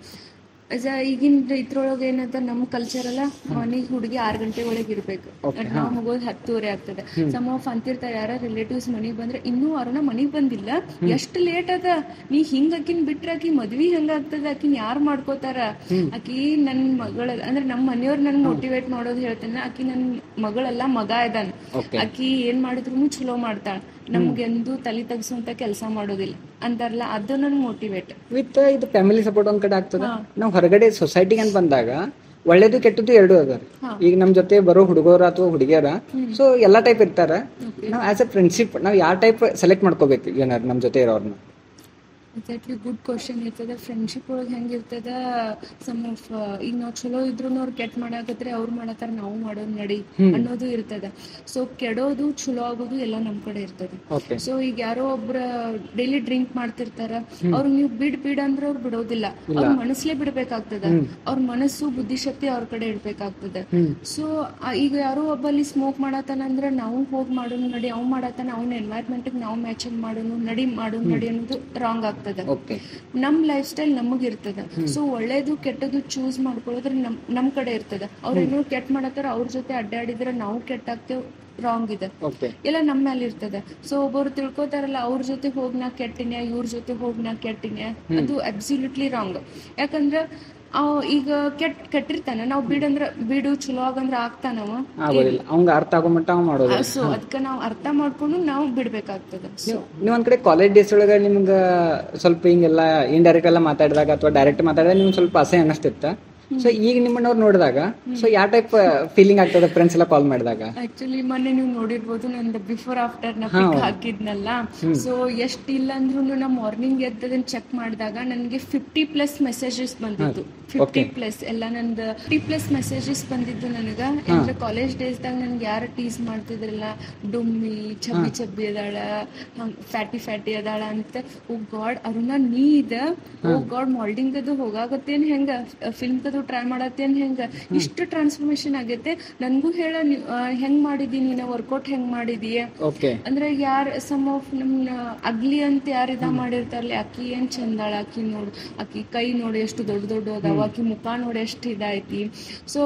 ಈಗಿನ ಇದ್ರೊಳಗೆ ಏನಂತ ನಮ್ಮ ಕಲ್ಚರ್ ಅಲ್ಲ, ಮನೆಗೆ ಹುಡುಗಿ 6 ಗಂಟೆ ಒಳಗೆ ಇರ್ಬೇಕು, ನಾವು ಹೋಗೋದು 10:30 ಆಗ್ತದೆ. ಸಮ್ ಆಫ್ ಅಂತಿರ್ತಾರೆ, ಯಾರ ರಿಲೇಟಿವ್ಸ್ ಮನೆಗೆ ಬಂದ್ರೆ ಇನ್ನೂ ಅವ್ರನ್ನ ಮನೆಗೆ ಬಂದಿಲ್ಲ, ಎಷ್ಟು ಲೇಟ್ ಅದ, ನೀ ಹಿಂಗ ಆಕಿನ್ ಬಿಟ್ರೆ ಆಕಿ ಮದ್ವಿ ಹೆಂಗ ಆಗ್ತದ, ಆಕಿನ್ ಯಾರು ಮಾಡ್ಕೋತಾರ, ಆಕಿ ನನ್ ಮಗಳ ಅಂದ್ರೆ ನಮ್ಮ ಮನೆಯವ್ರು ನನ್ ಮೋಟಿವೇಟ್ ಮಾಡೋದು ಹೇಳ್ತೇನೆ. ಆಕಿ ನನ್ ಮಗಳೆಲ್ಲ ಮಗ ಇದಾನ, ಆಕಿ ಏನ್ ಮಾಡಿದ್ರು ಚಲೋ ಮಾಡ್ತಾಳ, ನಮ್ಗೆಂದು ತಲೆ ತಗ್ಸುವಂತ ಕೆಲಸ ಮಾಡೋದಿಲ್ಲ ಅಂತಾರಲ್ಲ, ಅದು ನನ್ ಮೋಟಿವೇಟ್. ವಿತ್ ಇದು ಫ್ಯಾಮಿಲಿ ಸಪೋರ್ಟ್ ಒಂದ್ ಕಡೆ ಆಗ್ತದ. ನಾವು ಹೊರಗಡೆ ಸೊಸೈಟಿಗೆ ಅಂತ ಬಂದಾಗ ಒಳ್ಳೇದು ಕೆಟ್ಟದ್ದು ಎರಡು ಅದಾರ. ಈಗ ನಮ್ ಜೊತೆ ಬರೋ ಹುಡುಗರ ಅಥವಾ ಹುಡುಗಿಯರ, ಸೊ ಎಲ್ಲಾ ಟೈಪ್ ಇರ್ತಾರ. ನಾವ್ ಆಸ್ ಎ ಫ್ರೆಂಡ್ಶಿಪ್ ನಾವ್ ಯಾವ ಟೈಪ್ ಸೆಲೆಕ್ಟ್ ಮಾಡ್ಕೋಬೇಕು ಏನಾರು ನಮ್ ಜೊತೆ ಇರೋರ್ನ? ಎಕ್ಸಾಕ್ಟ್ಲಿ, ಗುಡ್ ಕ್ವಶನ್ ಇರ್ತದೆ. ಫ್ರೆಂಡ್ಶಿಪ್ ಒಳಗೆ ಹೆಂಗಿರ್ತದ, ಸಮ್ ಆಫ್ ಈಗ ನಾವು ಚಲೋ ಇದ್ರು ಅವ್ರು ಕೆಟ್ಟ ಮಾಡಾಕತ್ರೆ ಅವ್ರು ಮಾಡತ್ತಾರ, ನಾವು ಮಾಡೋದು ನಡಿ ಅನ್ನೋದು ಇರ್ತದ. ಸೊ ಕೆಡೋದು ಚಲೋ ಆಗೋದು ಎಲ್ಲ ನಮ್ ಕಡೆ ಇರ್ತದೆ. ಸೊ ಈಗ ಯಾರೋ ಒಬ್ರ ಡೈಲಿ ಡ್ರಿಂಕ್ ಮಾಡ್ತಿರ್ತಾರ, ಅವ್ರು ನೀವು ಬಿಡ್ ಅಂದ್ರೆ ಅವ್ರು ಬಿಡೋದಿಲ್ಲ, ಅವ್ರ ಮನಸ್ಲೇ ಬಿಡ್ಬೇಕಾಗ್ತದ, ಅವ್ರ ಮನಸ್ಸು ಬುದ್ಧಿಶಕ್ತಿ ಅವ್ರ ಕಡೆ ಇಡ್ಬೇಕಾಗ್ತದೆ. ಸೊ ಈಗ ಯಾರೋ ಒಬ್ಬಲ್ಲಿ ಸ್ಮೋಕ್ ಮಾಡತ್ತಾನ ಅಂದ್ರೆ ನಾವು ಹೋಗಿ ಮಾಡೋನು ನಡಿ, ಅವ್ನು ಮಾಡತ್ತಾನ ಅವ್ನ ಎನ್ವೈರ್ಮೆಂಟ್ ನಾವು ಮ್ಯಾಚಿಂಗ್ ಮಾಡೋನು ನಡಿ ಅನ್ನೋದು ರಾಂಗ್ ಆಗ್ತದೆ. ನಮ್ ಲೈಫ್ ಸ್ಟೈಲ್ ನಮಗಿರ್ತದ. ಸೊ ಒಳ್ಳೇದು ಕೆಟ್ಟದ್ದು ಚೂಸ್ ಮಾಡ್ಕೊಳ್ಳೋದ್ರೆ ನಮ್ ಕಡೆ ಇರ್ತದ. ಅವ್ರೇನೋ ಕೆಟ್ಟ ಮಾಡತ್ತಾರ, ಅವ್ರ ಜೊತೆ ಅಡ್ಡಾಡಿದ್ರೆ ನಾವು ಕೆಟ್ಟಾಗ್ತೇವ್, ರಾಂಗ್ ಇದೆ, ಎಲ್ಲ ನಮ್ಮ ಮೇಲೆ ಇರ್ತದೆ. ಸೊ ಒಬ್ಬರು ತಿಳ್ಕೊತಾರಲ್ಲ, ಅವ್ರ ಜೊತೆ ಹೋಗಿ ನಾ ಕೆಟ್ಟಿನ್ಯಾ, ಇವ್ರ ಜೊತೆ ಹೋಗಿ ನಾ ಕೆಟ್ಟಿನ್ಯಾ, ಅದು ಅಬ್ಸಲ್ಯೂಟ್ಲಿ ರಾಂಗ್. ಯಾಕಂದ್ರ ಈಗ ಕೆಟ್ಟಿರ್ತಾನ, ನಾವು ಬಿಡು ಚಲೋ ಆಗಂದ್ರ ಆಗ್ತಾನವ, ಅರ್ಥ ಆಗೋ ಮಟ್ಟ ಮಾಡೋದು. ಸೊ ಅದಕ್ಕೆ ನಾವು ಅರ್ಥ ಮಾಡ್ಕೊಂಡು ನಾವು ಬಿಡ್ಬೇಕಾಗ್ತದೆ. ನೀವ್ ಒಂದ್ ಕಡೆ ಕಾಲೇಜ್ ಡೇಸ್ ಒಳಗ ನಿಮ್ಗ ಸ್ವಲ್ಪ ಹಿಂಗೆಲ್ಲ ಇಂಡೈರೆಕ್ಟ್ ಎಲ್ಲ ಮಾತಾಡಿದಾಗ ಅಥವಾ ಡೈರೆಕ್ಟ್ ಮಾತಾಡಿದಾಗ ನಿಮ್ಗೆ ಸ್ವಲ್ಪ ಅಸಹ್ಯ ಅನಿಸ್ತಿತ್ತ? ಸೊ ಈಗ ನಿಮ್ಮನ್ನವ್ರು ನೋಡಿದಾಗ ಸೊ ಯಾವ ಟೈಪ್ ಫೀಲಿಂಗ್ ಆಗ್ತದೆ ಫ್ರೆಂಡ್ಸ್ ಎಲ್ಲ ಕಾಲ್ ಮಾಡಿದಾಗ? ಆಕ್ಚುಲಿ ಮೊನ್ನೆ ನೀವು ನೋಡಿರ್ಬೋದು ನಂದು ಬಿಫೋರ್ ಆಫ್ಟರ್ ನ ಪಿಕ್ ಹಾಕಿದ್ನಲ್ಲ. ಸೊ ಎಷ್ಟ್ ಇಲ್ಲ ಅಂದ್ರೂ ನಾ ಮಾರ್ನಿಂಗ್ ಎದ್ದದನ್ನ ಚೆಕ್ ಮಾಡಿದಾಗ ನನಗೆ 50+ ಮೆಸೇಜಸ್ ಬಂದಿತ್ತು. 50+ ಎಲ್ಲ ನಂದು 50+ ಮೆಸೇಜಸ್ ಬಂದಿದ್ದು ನನಗ. ಅಂದ್ರೆ ಕಾಲೇಜ್ ಡೇಸ್ದಾಗ ನನ್ಗೆ ಯಾರು ಟೀಸ್ ಮಾಡ್ತಿದ್ರಲ್ಲ, ಡುಮ್ಮಿ ಚಬ್ಬಿ ಅದಾಳ, ಫ್ಯಾಟಿ ಅದಾಳ ಅಂತ. ಓ ಗಾಡ್ ಅರುಣ ನೀ ಇದ, ಓ ಗಾಡ್ ಮಾಲ್ಡಿಂಗ್ ಅದು ಹೋಗಾಗತ್ತೇನ್, ಹೆಂಗ ಫಿಲ್ಮ್ ಕದು ಟ್ರೈ ಮಾಡತ್ತೇನ್, ಹೆಂಗ ಇಷ್ಟು ಟ್ರಾನ್ಸ್ಫಾರ್ಮೇಶನ್ ಆಗೈತೆ. ನನ್ಗೂ ಹೇಳ, ಹೆಂಗ್ ಮಾಡಿದೀನಿ ನೀನ, ವರ್ಕೌಟ್ ಹೆಂಗ್ ಮಾಡಿದೀಯ ಅಂದ್ರೆ. ಯಾರ್ ಸಮ್ ಆಫ್ ನಮ್ನ ಅಗ್ಲಿ ಅಂತ ಯಾರು ಇದ ಮಾಡಿರ್ತಾರಲ್ಲ, ಆಕಿ ಏನ್ ಚಂದಾಳ, ಆಕಿ ನೋಡು, ಆಕಿ ಕೈ ನೋಡಿ ಎಷ್ಟು ದೊಡ್ಡ ಅದಾವ, ಆಕಿ ಮುಖ ನೋಡಿ ಎಷ್ಟು ಇದೈತಿ. ಸೊ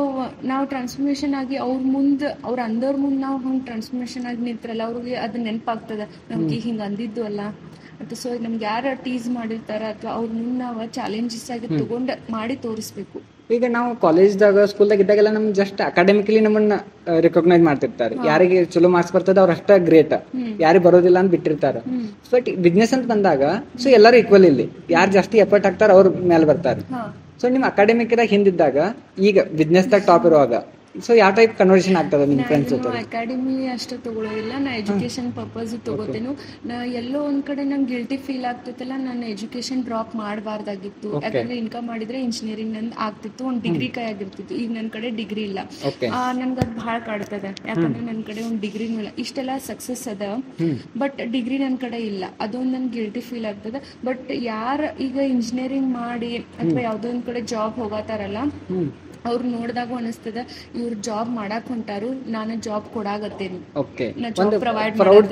ನಾವು ಟ್ರಾನ್ಸ್ಫಾರ್ಮೇಶನ್ ಆಗಿ ಅವ್ರ ಅಂದವ್ರ ಮುಂದ್ ನಾವು ಹಂಗ್ ಟ್ರಾನ್ಸ್ಫಾರ್ಮೇಶನ್ ಆಗಿ ನಿಂತ್ರಲ್ಲ, ಅವ್ರಿಗೆ ಅದು ನೆನಪಾಗ್ತದ, ನಮ್ಗೆ ಹಿಂಗ ಅಂದಿದ್ದು ಅಲ್ಲ ಮತ್ತು ಸೊ ನಮ್ಗೆ ಯಾರು ಟೀಸ್ ಮಾಡಿರ್ತಾರ ಅಥವಾ ಅವ್ರ ಮುಂದೆ ನಾವು ಚಾಲೆಂಜಸ್ ಆಗಿ ತಗೊಂಡು ಮಾಡಿ ತೋರಿಸ್ಬೇಕು. ಈಗ ನಾವು ಕಾಲೇಜ್ದಾಗ ಸ್ಕೂಲ್ದಾಗ ಇದ್ದಾಗೆಲ್ಲ ನಮ್ ಜಸ್ಟ್ ಅಕಾಡೆಮಿಕಲಿ ನಮ್ಮನ್ನ ರೆಕಗ್ನೈಸ್ ಮಾಡ್ತಿರ್ತಾರೆ. ಯಾರಿಗೆ ಚಲೋ ಮಾರ್ಕ್ಸ್ ಬರ್ತದ ಅವ್ರ ಅಷ್ಟ ಗ್ರೇಟ್, ಯಾರಿಗೆ ಬರೋದಿಲ್ಲ ಅಂತ ಬಿಟ್ಟಿರ್ತಾರೆ. ಬಟ್ ಬಿಸ್ನೆಸ್ ಅಂತ ಬಂದಾಗ ಸೊ ಎಲ್ಲರೂ ಈಕ್ವಲ್ ಇಲ್ಲಿ, ಯಾರು ಜಾಸ್ತಿ ಎಫರ್ಟ್ ಹಾಕ್ತಾರ ಅವ್ರ ಮೇಲೆ ಬರ್ತಾರೆ. ಸೊ ನಿಮ್ ಅಕಾಡೆಮಿಕ್ ಹಿಂದಿದ್ದಾಗ ಈಗ ಬಿಸ್ನೆಸ್ ದಾಗ ಟಾಪ್ ಇರುವಾಗ ಸೊ ಯಾವ ಟೈಪ್ ಕನ್ವರ್ಸೇಷನ್ ಆಗ್ತದೆ ನಿಮ್ ಫ್ರೆಂಡ್ಸ್ ಜೊತೆ? ಅಕಾಡೆಮಿ ಅಷ್ಟು ತಗೊಳ್ಳೋದಿಲ್ಲ, ನಾ ಎಜುಕೇಶನ್ ಪರ್ಪಸ್ ತಗೋತೇನು. ನಾ ಎಲ್ಲೋ ಒಂದ್ ಕಡೆ ನಂಗೆ ಗಿಲ್ಟಿ ಫೀಲ್ ಆಗ್ತಿತ್ತಲ್ಲ, ನಾನು ಎಜುಕೇಶನ್ ಡ್ರಾಪ್ ಮಾಡಬಾರ್ದಾಗಿತ್ತು. ಯಾಕಂದ್ರೆ ಇನ್ಕಮ್ ಮಾಡಿದ್ರೆ ಇಂಜಿನಿಯರಿಂಗ್ ನಂದು ಆಗ್ತಿತ್ತು, ಒಂದ್ ಡಿಗ್ರಿ ಕೈ ಆಗಿರ್ತಿತ್ತು. ಈಗ ನನ್ ಕಡೆ ಡಿಗ್ರಿ ಇಲ್ಲ, ನನ್ಗೆ ಅದು ಬಹಳ ಕಾಡ್ತದೆ. ಯಾಕಂದ್ರೆ ನನ್ ಕಡೆ ಒಂದ್ ಡಿಗ್ರಿನೂ ಇಲ್ಲ. ಇಷ್ಟೆಲ್ಲ ಸಕ್ಸಸ್ ಅದ, ಬಟ್ ಡಿಗ್ರಿ ನನ್ ಕಡೆ ಇಲ್ಲ. ಅದೊಂದು ನನ್ಗೆ ಗಿಲ್ಟಿ ಫೀಲ್ ಆಗ್ತದೆ. ಬಟ್ ಯಾರ ಈಗ ಇಂಜಿನಿಯರಿಂಗ್ ಮಾಡಿ ಅಥವಾ ಯಾವ್ದೋ ಒಂದ್ ಕಡೆ ಜಾಬ್ ಹೋಗತಾರಲ್ಲ, ಅವ್ರು ನೋಡಿದಾಗ ಅನಿಸ್ತದ ಇವ್ರು ಜಾಬ್ ಮಾಡಕ್ ಹೊಂಟಾರು, ನಾನು ಜಾಬ್ ಕೊಡಾಗತ್ತೇನೆ, ಜಾಬ್ ಪ್ರೊವೈಡ್ ಪ್ರೌಡ್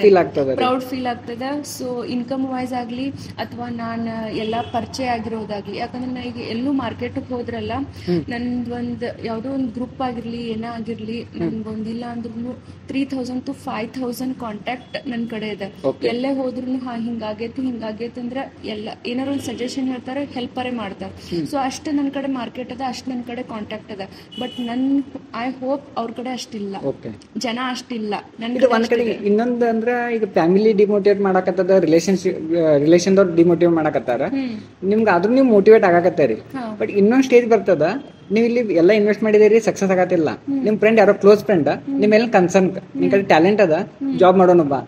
ಫೀಲ್ ಆಗ್ತದ. ಸೊ ಇನ್ಕಮ್ ವೈಸ್ ಆಗ್ಲಿ ಅಥವಾ ನಾನು ಎಲ್ಲಾ ಪರಿಚಯ ಆಗಿರೋದಾಗ್ಲಿ, ಯಾಕಂದ್ರೆ ನಾ ಈಗ ಎಲ್ಲೂ ಮಾರ್ಕೆಟ್ ಹೋದ್ರಲ್ಲ, ನಂದೊಂದ್ ಯಾವ್ದೋ ಒಂದ್ ಗ್ರೂಪ್ ಆಗಿರ್ಲಿ ಏನೇ ಆಗಿರ್ಲಿ, ನನ್ಗೊಂದಿಲ್ಲ ಅಂದ್ರೂ 3000 to 5000 ಕಾಂಟ್ಯಾಕ್ಟ್ ನನ್ ಕಡೆ ಇದೆ. ಎಲ್ಲೇ ಹೋದ್ರು ಹಿಂಗಾಗೈತಿ ಅಂದ್ರೆ ಎಲ್ಲ ಏನಾರು ಒಂದು ಸಜೆಷನ್ ಹೇಳ್ತಾರೆ, ಹೆಲ್ಪರೇ ಮಾಡ್ತಾರೆ. ಸೊ ಅಷ್ಟು ನನ್ ಕಡೆ ಮಾರ್ಕೆಟ್ ಅದ, ಅಷ್ಟು ನನ್ ಕಡೆ ಕಾಂಟ್ಯಾಕ್ಟ್ ಅದ. ಬಟ್ ಐ ಹೋಪ್ ಅವ್ರ ಕಡೆ ಅಷ್ಟಿಲ್ಲ, ಜನ ಅಷ್ಟಿಲ್ಲ. ಒಂದ್ ಕಡೆ ಇನ್ನೊಂದು ಅಂದ್ರ ಈಗ ಫ್ಯಾಮಿಲಿ ಡಿಮೋಟಿವೇಟ್ ಮಾಡಕತ್ತದ, ರಿಲೇಷನ್ ದವ್ರು ಡಿಮೋಟಿವೇಟ್ ಮಾಡಕತ್ತಾರ, ನಿಮ್ಗೆ ಆದ್ರೂ ನೀವು ಮೋಟಿವೇಟ್ ಆಗಾಕತ್ತೀರಿ. ಬಟ್ ಇನ್ನೊಂದ್ ಸ್ಟೇಜ್ ಬರ್ತದ, ನೀವು ಇಲ್ಲಿ ಎಲ್ಲ ಇನ್ವೆಸ್ಟ್ ಮಾಡಿದಿರಿ, ಸಕ್ಸಸ್ ಆಗತ್ತಿಲ್ಲ, ನಿಮ್ ಫ್ರೆಂಡ್ ಯಾರೋ ಕ್ಲೋಸ್ ಫ್ರೆಂಡ್ ನಿಮ್ ಮೇಲೆ ಕನ್ಸರ್ನ್, ನಿಮ್ ಕಡೆ ಟ್ಯಾಲೆಂಟ್ ಅದ, ಜಾಬ್ ಮಾಡೋಣ ಬಾ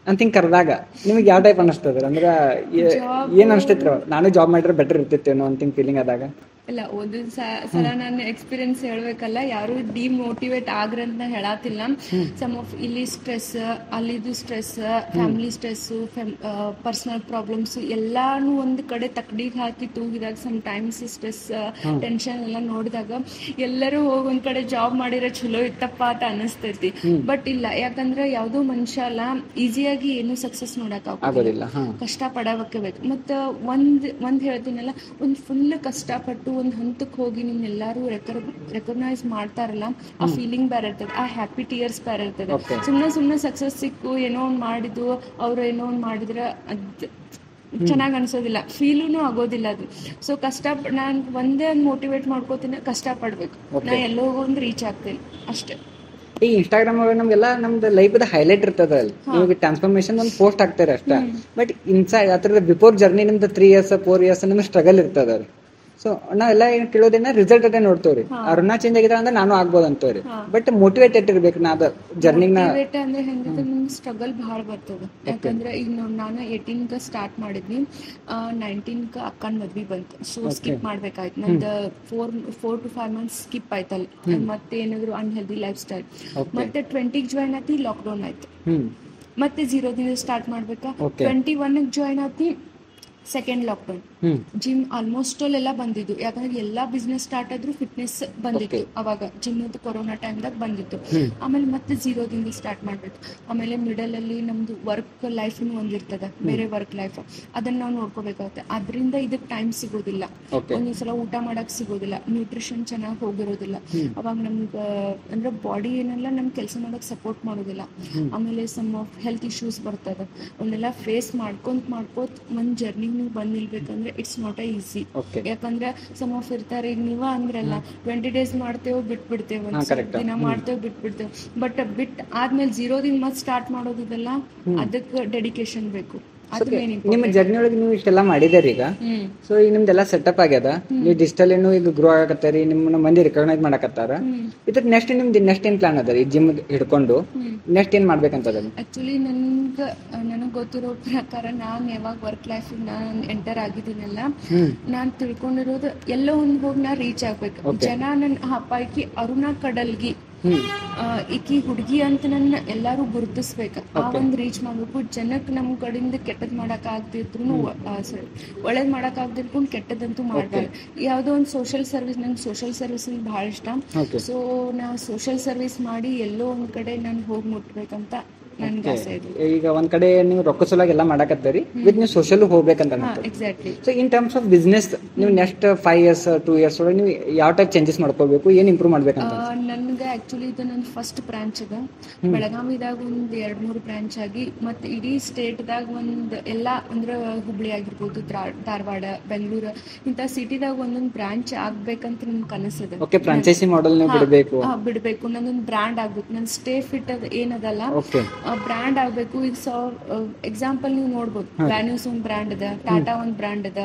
ಅಂತ ಹಿಂಗ್ ಕರೆದಾಗ ನಿಮ್ಗೆ ಯಾವ ಟೈಪ್ ಅನಿಸ್ತದ? ಅಂದ್ರ ಏನ್ ಅನ್ಸ್ತೈತ್ರ, ನಾನು ಜಾಬ್ ಮಾಡಿದ್ರೆ ಬೆಟರ್ ಇರ್ತಿತ್ತೇನೋ ಅಂತ ಹಿಂಗ್ ಫೀಲಿಂಗ್ ಆದಾಗ? ಇಲ್ಲ, ಒಂದು ಸಲ ನನ್ನ ಎಕ್ಸ್ಪೀರಿಯನ್ಸ್ ಹೇಳ್ಬೇಕಲ್ಲ, ಯಾರು ಡಿಮೋಟಿವೇಟ್ ಆಗ್ರಂತ ಹೇಳತ್ತಿಲ್ಲ. ಸಮ್ ಆಫ್ ಇಲ್ಲಿ ಸ್ಟ್ರೆಸ್, ಅಲ್ಲಿದು stress, family stress, personal problems ಎಲ್ಲಾನು ಒಂದ್ ಕಡೆ ತಕ್ಕಡಿಗೆ ಹಾಕಿ ತೂಗಿದಾಗ ಸಮ್ ಟೈಮ್ಸ್ ಸ್ಟ್ರೆಸ್ ಟೆನ್ಷನ್ ಎಲ್ಲ ನೋಡಿದಾಗ ಎಲ್ಲರೂ ಹೋಗಿ ಒಂದ್ ಕಡೆ ಜಾಬ್ ಮಾಡಿದ್ರೆ ಚಲೋ ಇತ್ತಪ್ಪ ಅಂತ ಅನಿಸ್ತೈತಿ. ಬಟ್ ಇಲ್ಲ, ಯಾಕಂದ್ರೆ ಯಾವ್ದೋ ಮನುಷ್ಯ ಅಲ್ಲ ಈಸಿಯಾಗಿ ಏನು ಸಕ್ಸಸ್ ನೋಡಕ್ ಆಗೋದಿಲ್ಲ, ಕಷ್ಟ ಪಡಬೇಕು. ಮತ್ತ ಒಂದ್ ಹೇಳ್ತೀನಲ್ಲ, ಒಂದ್ ಫುಲ್ ಕಷ್ಟಪಟ್ಟು ಒಂದ್ ಹಂತಕ್ಕೆ ಹೋಗಿ ನಿಮ್ ಎಲ್ಲಾರು ರೆಕಗ್ನೈಸ್ ಮಾಡ್ತಾರಲ್ಲ, ಆ ಫೀಲಿಂಗ್ ಬೇರೆ ಇರ್ತದೆ, ಆ ಹ್ಯಾಪಿ ಟೀಯರ್ಸ್ ಬೇರೆ ಇರ್ತದೆ. ಸುಮ್ನೆ ಸಕ್ಸಸ್ ಸಿಕ್ಕು ಏನೋ ಒಂದ್ ಮಾಡಿದ್ದು, ಅವ್ರು ಏನೋ ಒಂದ್ ಮಾಡಿದ್ರ ಅದ್ ಚೆನ್ನಾಗ್ ಅನ್ಸೋದಿಲ್ಲ, ಫೀಲೂನು ಆಗೋದಿಲ್ಲ ಅದು. ಸೊ ನಾನ್ ಒಂದೇ ಒಂದ್ ಮೋಟಿವೇಟ್ ಮಾಡ್ಕೋತೀನಿ, ಕಷ್ಟ ಪಡ್ಬೇಕು, ನಾ ಎಲ್ಲೋ ಒಂದು ರೀಚ್ ಆಗ್ತೇನೆ ಅಷ್ಟೇ. ಈ ಇನ್ಸ್ಟಾಗ್ರಾಮ್ ನಮ್ಗೆಲ್ಲ ನಮ್ದು ಲೈಫ್ ಹೈಲೈಟ್ ಇರ್ತದ, ನಿಮಗೆ ಟ್ರಾನ್ಸ್ಫಾರ್ಮೇಶನ್ ಒಂದು ಪೋಸ್ಟ್ ಆಗ್ತಾರೆ ಅಷ್ಟ. ಬಟ್ ಇನ್ಸೈಡ್ ಅದ್ರ ಬಿಫೋರ್ ಜರ್ನಿ ನಿಮ್ದು 3 years 4 years ನಿಮ್ಗೆ ಸ್ಟ್ರಗಲ್ ಇರ್ತದ. ಸೊ ನಾವೆಲ್ಲ ಏನ್ ಕೇಳೋದೇನ ರಿಸಲ್ಟ್ ಅದೇ ನೋಡ್ತೇವ್ರಿ, ಅವ್ರನ್ನ ಚೇಂಜ್ ಆಗಿದ್ರ ಅಂದ್ರೆ ನಾನು ಆಗ್ಬೋದು ಅಂತವ್ರಿ. ಬಟ್ ಮೋಟಿವೇಟೆಡ್ ಇರ್ಬೇಕು ನಾ ಜರ್ನಿನ. ಅಂದ್ರೆ ಹೆಂಗಂದ್ರೆ ನಿಮ್ಗೆ ಸ್ಟ್ರಗಲ್ ಬಹಳ ಬರ್ತದ. ಯಾಕಂದ್ರೆ ಈಗ ನಾನು 18 ಸ್ಟಾರ್ಟ್ ಮಾಡಿದ್ನಿ, 19 ಅಕ್ಕನ ಮದ್ವಿ ಬಂತು. ಸೊ ಸ್ಕಿಪ್ ಮಾಡ್ಬೇಕಾಯ್ತು, ನಂದು 4 to 5 months ಸ್ಕಿಪ್ ಆಯ್ತಲ್ಲ. ಮತ್ತೆ ಏನಾದ್ರು ಅನ್ಹೆಲ್ದಿ ಲೈಫ್ ಸ್ಟೈಲ್. ಮತ್ತೆ 20 ಜಾಯ್ನ್ ಆತಿ, ಲಾಕ್ಡೌನ್ ಆಯ್ತು. ಮತ್ತೆ 0 ದಿಂದ ಸ್ಟಾರ್ಟ್ ಮಾಡ್ಬೇಕಾ. 21 ಜಾಯ್ನ್ ಆತಿ, ಸೆಕೆಂಡ್ ಲಾಕ್ಡೌನ್. ಜಿಮ್ ಆಲ್ಮೋಸ್ಟ್ ಎಲ್ಲ ಬಂದಿದ್ದು, ಯಾಕಂದ್ರೆ ಎಲ್ಲಾ ಬಿಸ್ನೆಸ್ ಸ್ಟಾರ್ಟ್ ಆದ್ರೂ ಫಿಟ್ನೆಸ್ ಬಂದಿತ್ತು ಅವಾಗ. ಜಿಮ್ ಕೊರೋನಾ ಟೈಮ್ದಾಗ ಬಂದಿತ್ತು. ಆಮೇಲೆ ಮತ್ತೆ 0 ದಿಂದ ಸ್ಟಾರ್ಟ್ ಮಾಡ್ಬೇಕು. ಆಮೇಲೆ ಮಿಡಲ್ ಅಲ್ಲಿ ನಮ್ದು ವರ್ಕ್ ಲೈಫ್ ಒಂದಿರ್ತದ, ಬೇರೆ ವರ್ಕ್ ಲೈಫ್, ಅದನ್ನ ನಾವು ನೋಡ್ಕೋಬೇಕಾಗುತ್ತೆ. ಅದ್ರಿಂದ ಇದಕ್ ಟೈಮ್ ಸಿಗೋದಿಲ್ಲ, ಒಂದೊಂದ್ಸಲ ಊಟ ಮಾಡಕ್ ಸಿಗೋದಿಲ್ಲ, ನ್ಯೂಟ್ರಿಷನ್ ಚೆನ್ನಾಗಿ ಹೋಗಿರೋದಿಲ್ಲ. ಅವಾಗ ನಮ್ಗ ಅಂದ್ರೆ ಬಾಡಿ ಏನೆಲ್ಲ ನಮ್ ಕೆಲಸ ಮಾಡಕ್ ಸಪೋರ್ಟ್ ಮಾಡೋದಿಲ್ಲ. ಆಮೇಲೆ ಸಮ್ ಆಫ್ ಹೆಲ್ತ್ ಇಶ್ಯೂಸ್ ಬರ್ತದ. ಅವನ್ನೆಲ್ಲ ಫೇಸ್ ಮಾಡ್ಕೋತ್ ಒಂದ್ ಜರ್ನಿ ನೀವು ಬಂದ್ ನಿಲ್ಬೇಕಂದ್ರೆ ಇಟ್ಸ್ ನಾಟ್ ಈಸಿ. ಯಾಕಂದ್ರೆ ಸಮ್ ಆಫ್ ಇರ್ತಾರೆ, ಈಗ ನೀವ ಅಂದ್ರಲ್ಲ 20 days ಮಾಡ್ತೇವೆ ಬಿಟ್ಬಿಡ್ತೇವೆ, ದಿನ ಮಾಡ್ತೇವೆ ಬಿಟ್ಬಿಡ್ತೇವೆ. ಬಟ್ ಆದ್ಮೇಲೆ 0 ದಿಂದ ಮತ್ತೆ ಸ್ಟಾರ್ಟ್ ಮಾಡೋದಿದೆಲ್ಲ, ಅದಕ್ಕೆ ಡೆಡಿಕೇಶನ್ ಬೇಕು. ನಿಮ್ಮ ಜರ್ನಿ ಒಳಗೆ ನೀವು ಇಷ್ಟೆಲ್ಲ ಮಾಡಿದಾರಿ ಈಗ. ಸೊ ಈಗ ನಿಮ್ದೆಲ್ಲ ಸೆಟಪ್ ಆಗ್ಯದ, ನೀವು ಡಿಜಿಟಲ್ ಏನು ಈಗ ಗ್ರೋ ಆಗಕತ್ತಾರಿ, ನಿಮ್ಮನ್ನ ಮಂದಿ ರಿಕಗ್ನೈಸ್ ಮಾಡಕತ್ತಾರ. ಇದ್ರ ನೆಕ್ಸ್ಟ್ ಏನ್ ಪ್ಲಾನ್ ಅದ ಈ ಜಿಮ್ ಹಿಡ್ಕೊಂಡು ನೆಕ್ಸ್ಟ್ ಏನ್ ಮಾಡ್ಬೇಕಂತ? ಆಕ್ಚುಲಿ ನನಗ್ ಗೊತ್ತಿರೋ ಪ್ರಕಾರ ನಾನ್ ಯಾವಾಗ ವರ್ಕ್ ಲೈಫ್ ನಾನ್ ಎಂಟರ್ ಆಗಿದ್ದೀನಲ್ಲ, ನಾನ್ ತಿಳ್ಕೊಂಡಿರೋದು ಎಲ್ಲೋ ಒಂದ್ ಹೋಗಿ ನಾ ರೀಚ್ ಆಗ್ಬೇಕು. ಜನ ನನ್ನ ಪೈಕಿ ಅರುಣಾ ಕಡಲ್ಗಿ ಈಕಿ ಹುಡುಗಿ ಅಂತ ನನ್ನ ಎಲ್ಲಾರು ಗುರುತಿಸ್ಬೇಕು, ಆ ಒಂದ್ ರೀಚ್ ಮಾಡ್ಬೇಕು. ಜನಕ್ ನಮ್ ಕಡೆಯಿಂದ ಕೆಟ್ಟದ್ ಮಾಡಕ್ ಆಗ್ತಿದ್ರು, ಒಳ್ಳೇದ್ ಮಾಡಕ್ ಆಗ್ದಿರ್ಕೊಂಡು ಕೆಟ್ಟದಂತೂ ಮಾಡ್ಬಾರ್ದು. ಯಾವ್ದೋ ಒಂದ್ ಸೋಷಿಯಲ್ ಸರ್ವಿಸ್, ನಂಗೆ ಸೋಷಿಯಲ್ ಸರ್ವಿಸ್ ಬಹಳ ಇಷ್ಟ. ಸೊ ನಾ ಸೋಷಿಯಲ್ ಸರ್ವಿಸ್ ಮಾಡಿ ಎಲ್ಲೋ ಒಂದ್ ಕಡೆ ನಾನು ಹೋಗಿ ಮುಟ್ಬೇಕಂತ ನನ್ಗೆ ಆಸೆ ಇದೆ. ಈಗ ಒಂದ್ ಕಡೆ ನೀವು ರೊಕ್ಕ ಸಲುವಾಗಿ ಎಲ್ಲ ಮಾಡಕತ್ತೀರಿ ವಿತ್ ನೀವು ಸೋಷಲ್ ಹೋಗ್ಬೇಕಂತ exactly. So in terms of business ನೀವು ನೆಕ್ಸ್ಟ್ 5 years 2 years ಒಳಗೆ ನೀವು ಯಾವ ಟೈಪ್ ಚೇಂಜಸ್ ಮಾಡ್ಕೋಬೇಕು, ಏನ್ ಇಂಪ್ರೂವ್ ಮಾಡ್ಬೇಕಂತ? ನನ್ಗೆ ಆಕ್ಚುಲಿ ಇದು ನನ್ನ ಫಸ್ಟ್ ಬ್ರಾಂಚ್ ಅದ. ಬೆಳಗಾವಿದಾಗ ಒಂದ್ 2-3 ಬ್ರಾಂಚ್ ಆಗಿ ಮತ್ತೆ ಇಡೀ ಸ್ಟೇಟ್ದಾಗ ಒಂದ್ ಎಲ್ಲಾ ಅಂದ್ರೆ ಹುಬ್ಳಿ ಆಗಿರ್ಬೋದು, ಧಾರವಾಡ, ಬೆಂಗಳೂರು ಇಂಥ ಸಿಟಿದಾಗ ಒಂದೊಂದು ಬ್ರಾಂಚ್ ಆಗ್ಬೇಕಂತ ನನ್ ಕನಸದ. ಓಕೆ, ಫ್ರಾಂಚೈಸಿ ಮಾಡೆಲ್ ನೀವು ಬಿಡಬೇಕು. ಬಿಡಬೇಕು, ನಂದೊಂದು ಬ್ರ್ಯಾಂಡ್ ಆಗ್ಬೇಕು. ನನ್ ಸ್ಟೇ ಫಿಟ್ ಅದ ಏನದಲ್ಲ ಬ್ರ್ಯಾಂಡ್ ಆಗ್ಬೇಕು. ಈಗ ಎಕ್ಸಾಂಪಲ್ ನೀವು ನೋಡ್ಬೋದು, ವ್ಯಾನ್ಯೂಸ್ ಒಂದ್ ಬ್ರ್ಯಾಂಡ್ ಅದ, ಟಾಟಾ ಒಂದ್ ಬ್ರ್ಯಾಂಡ್ ಅದ,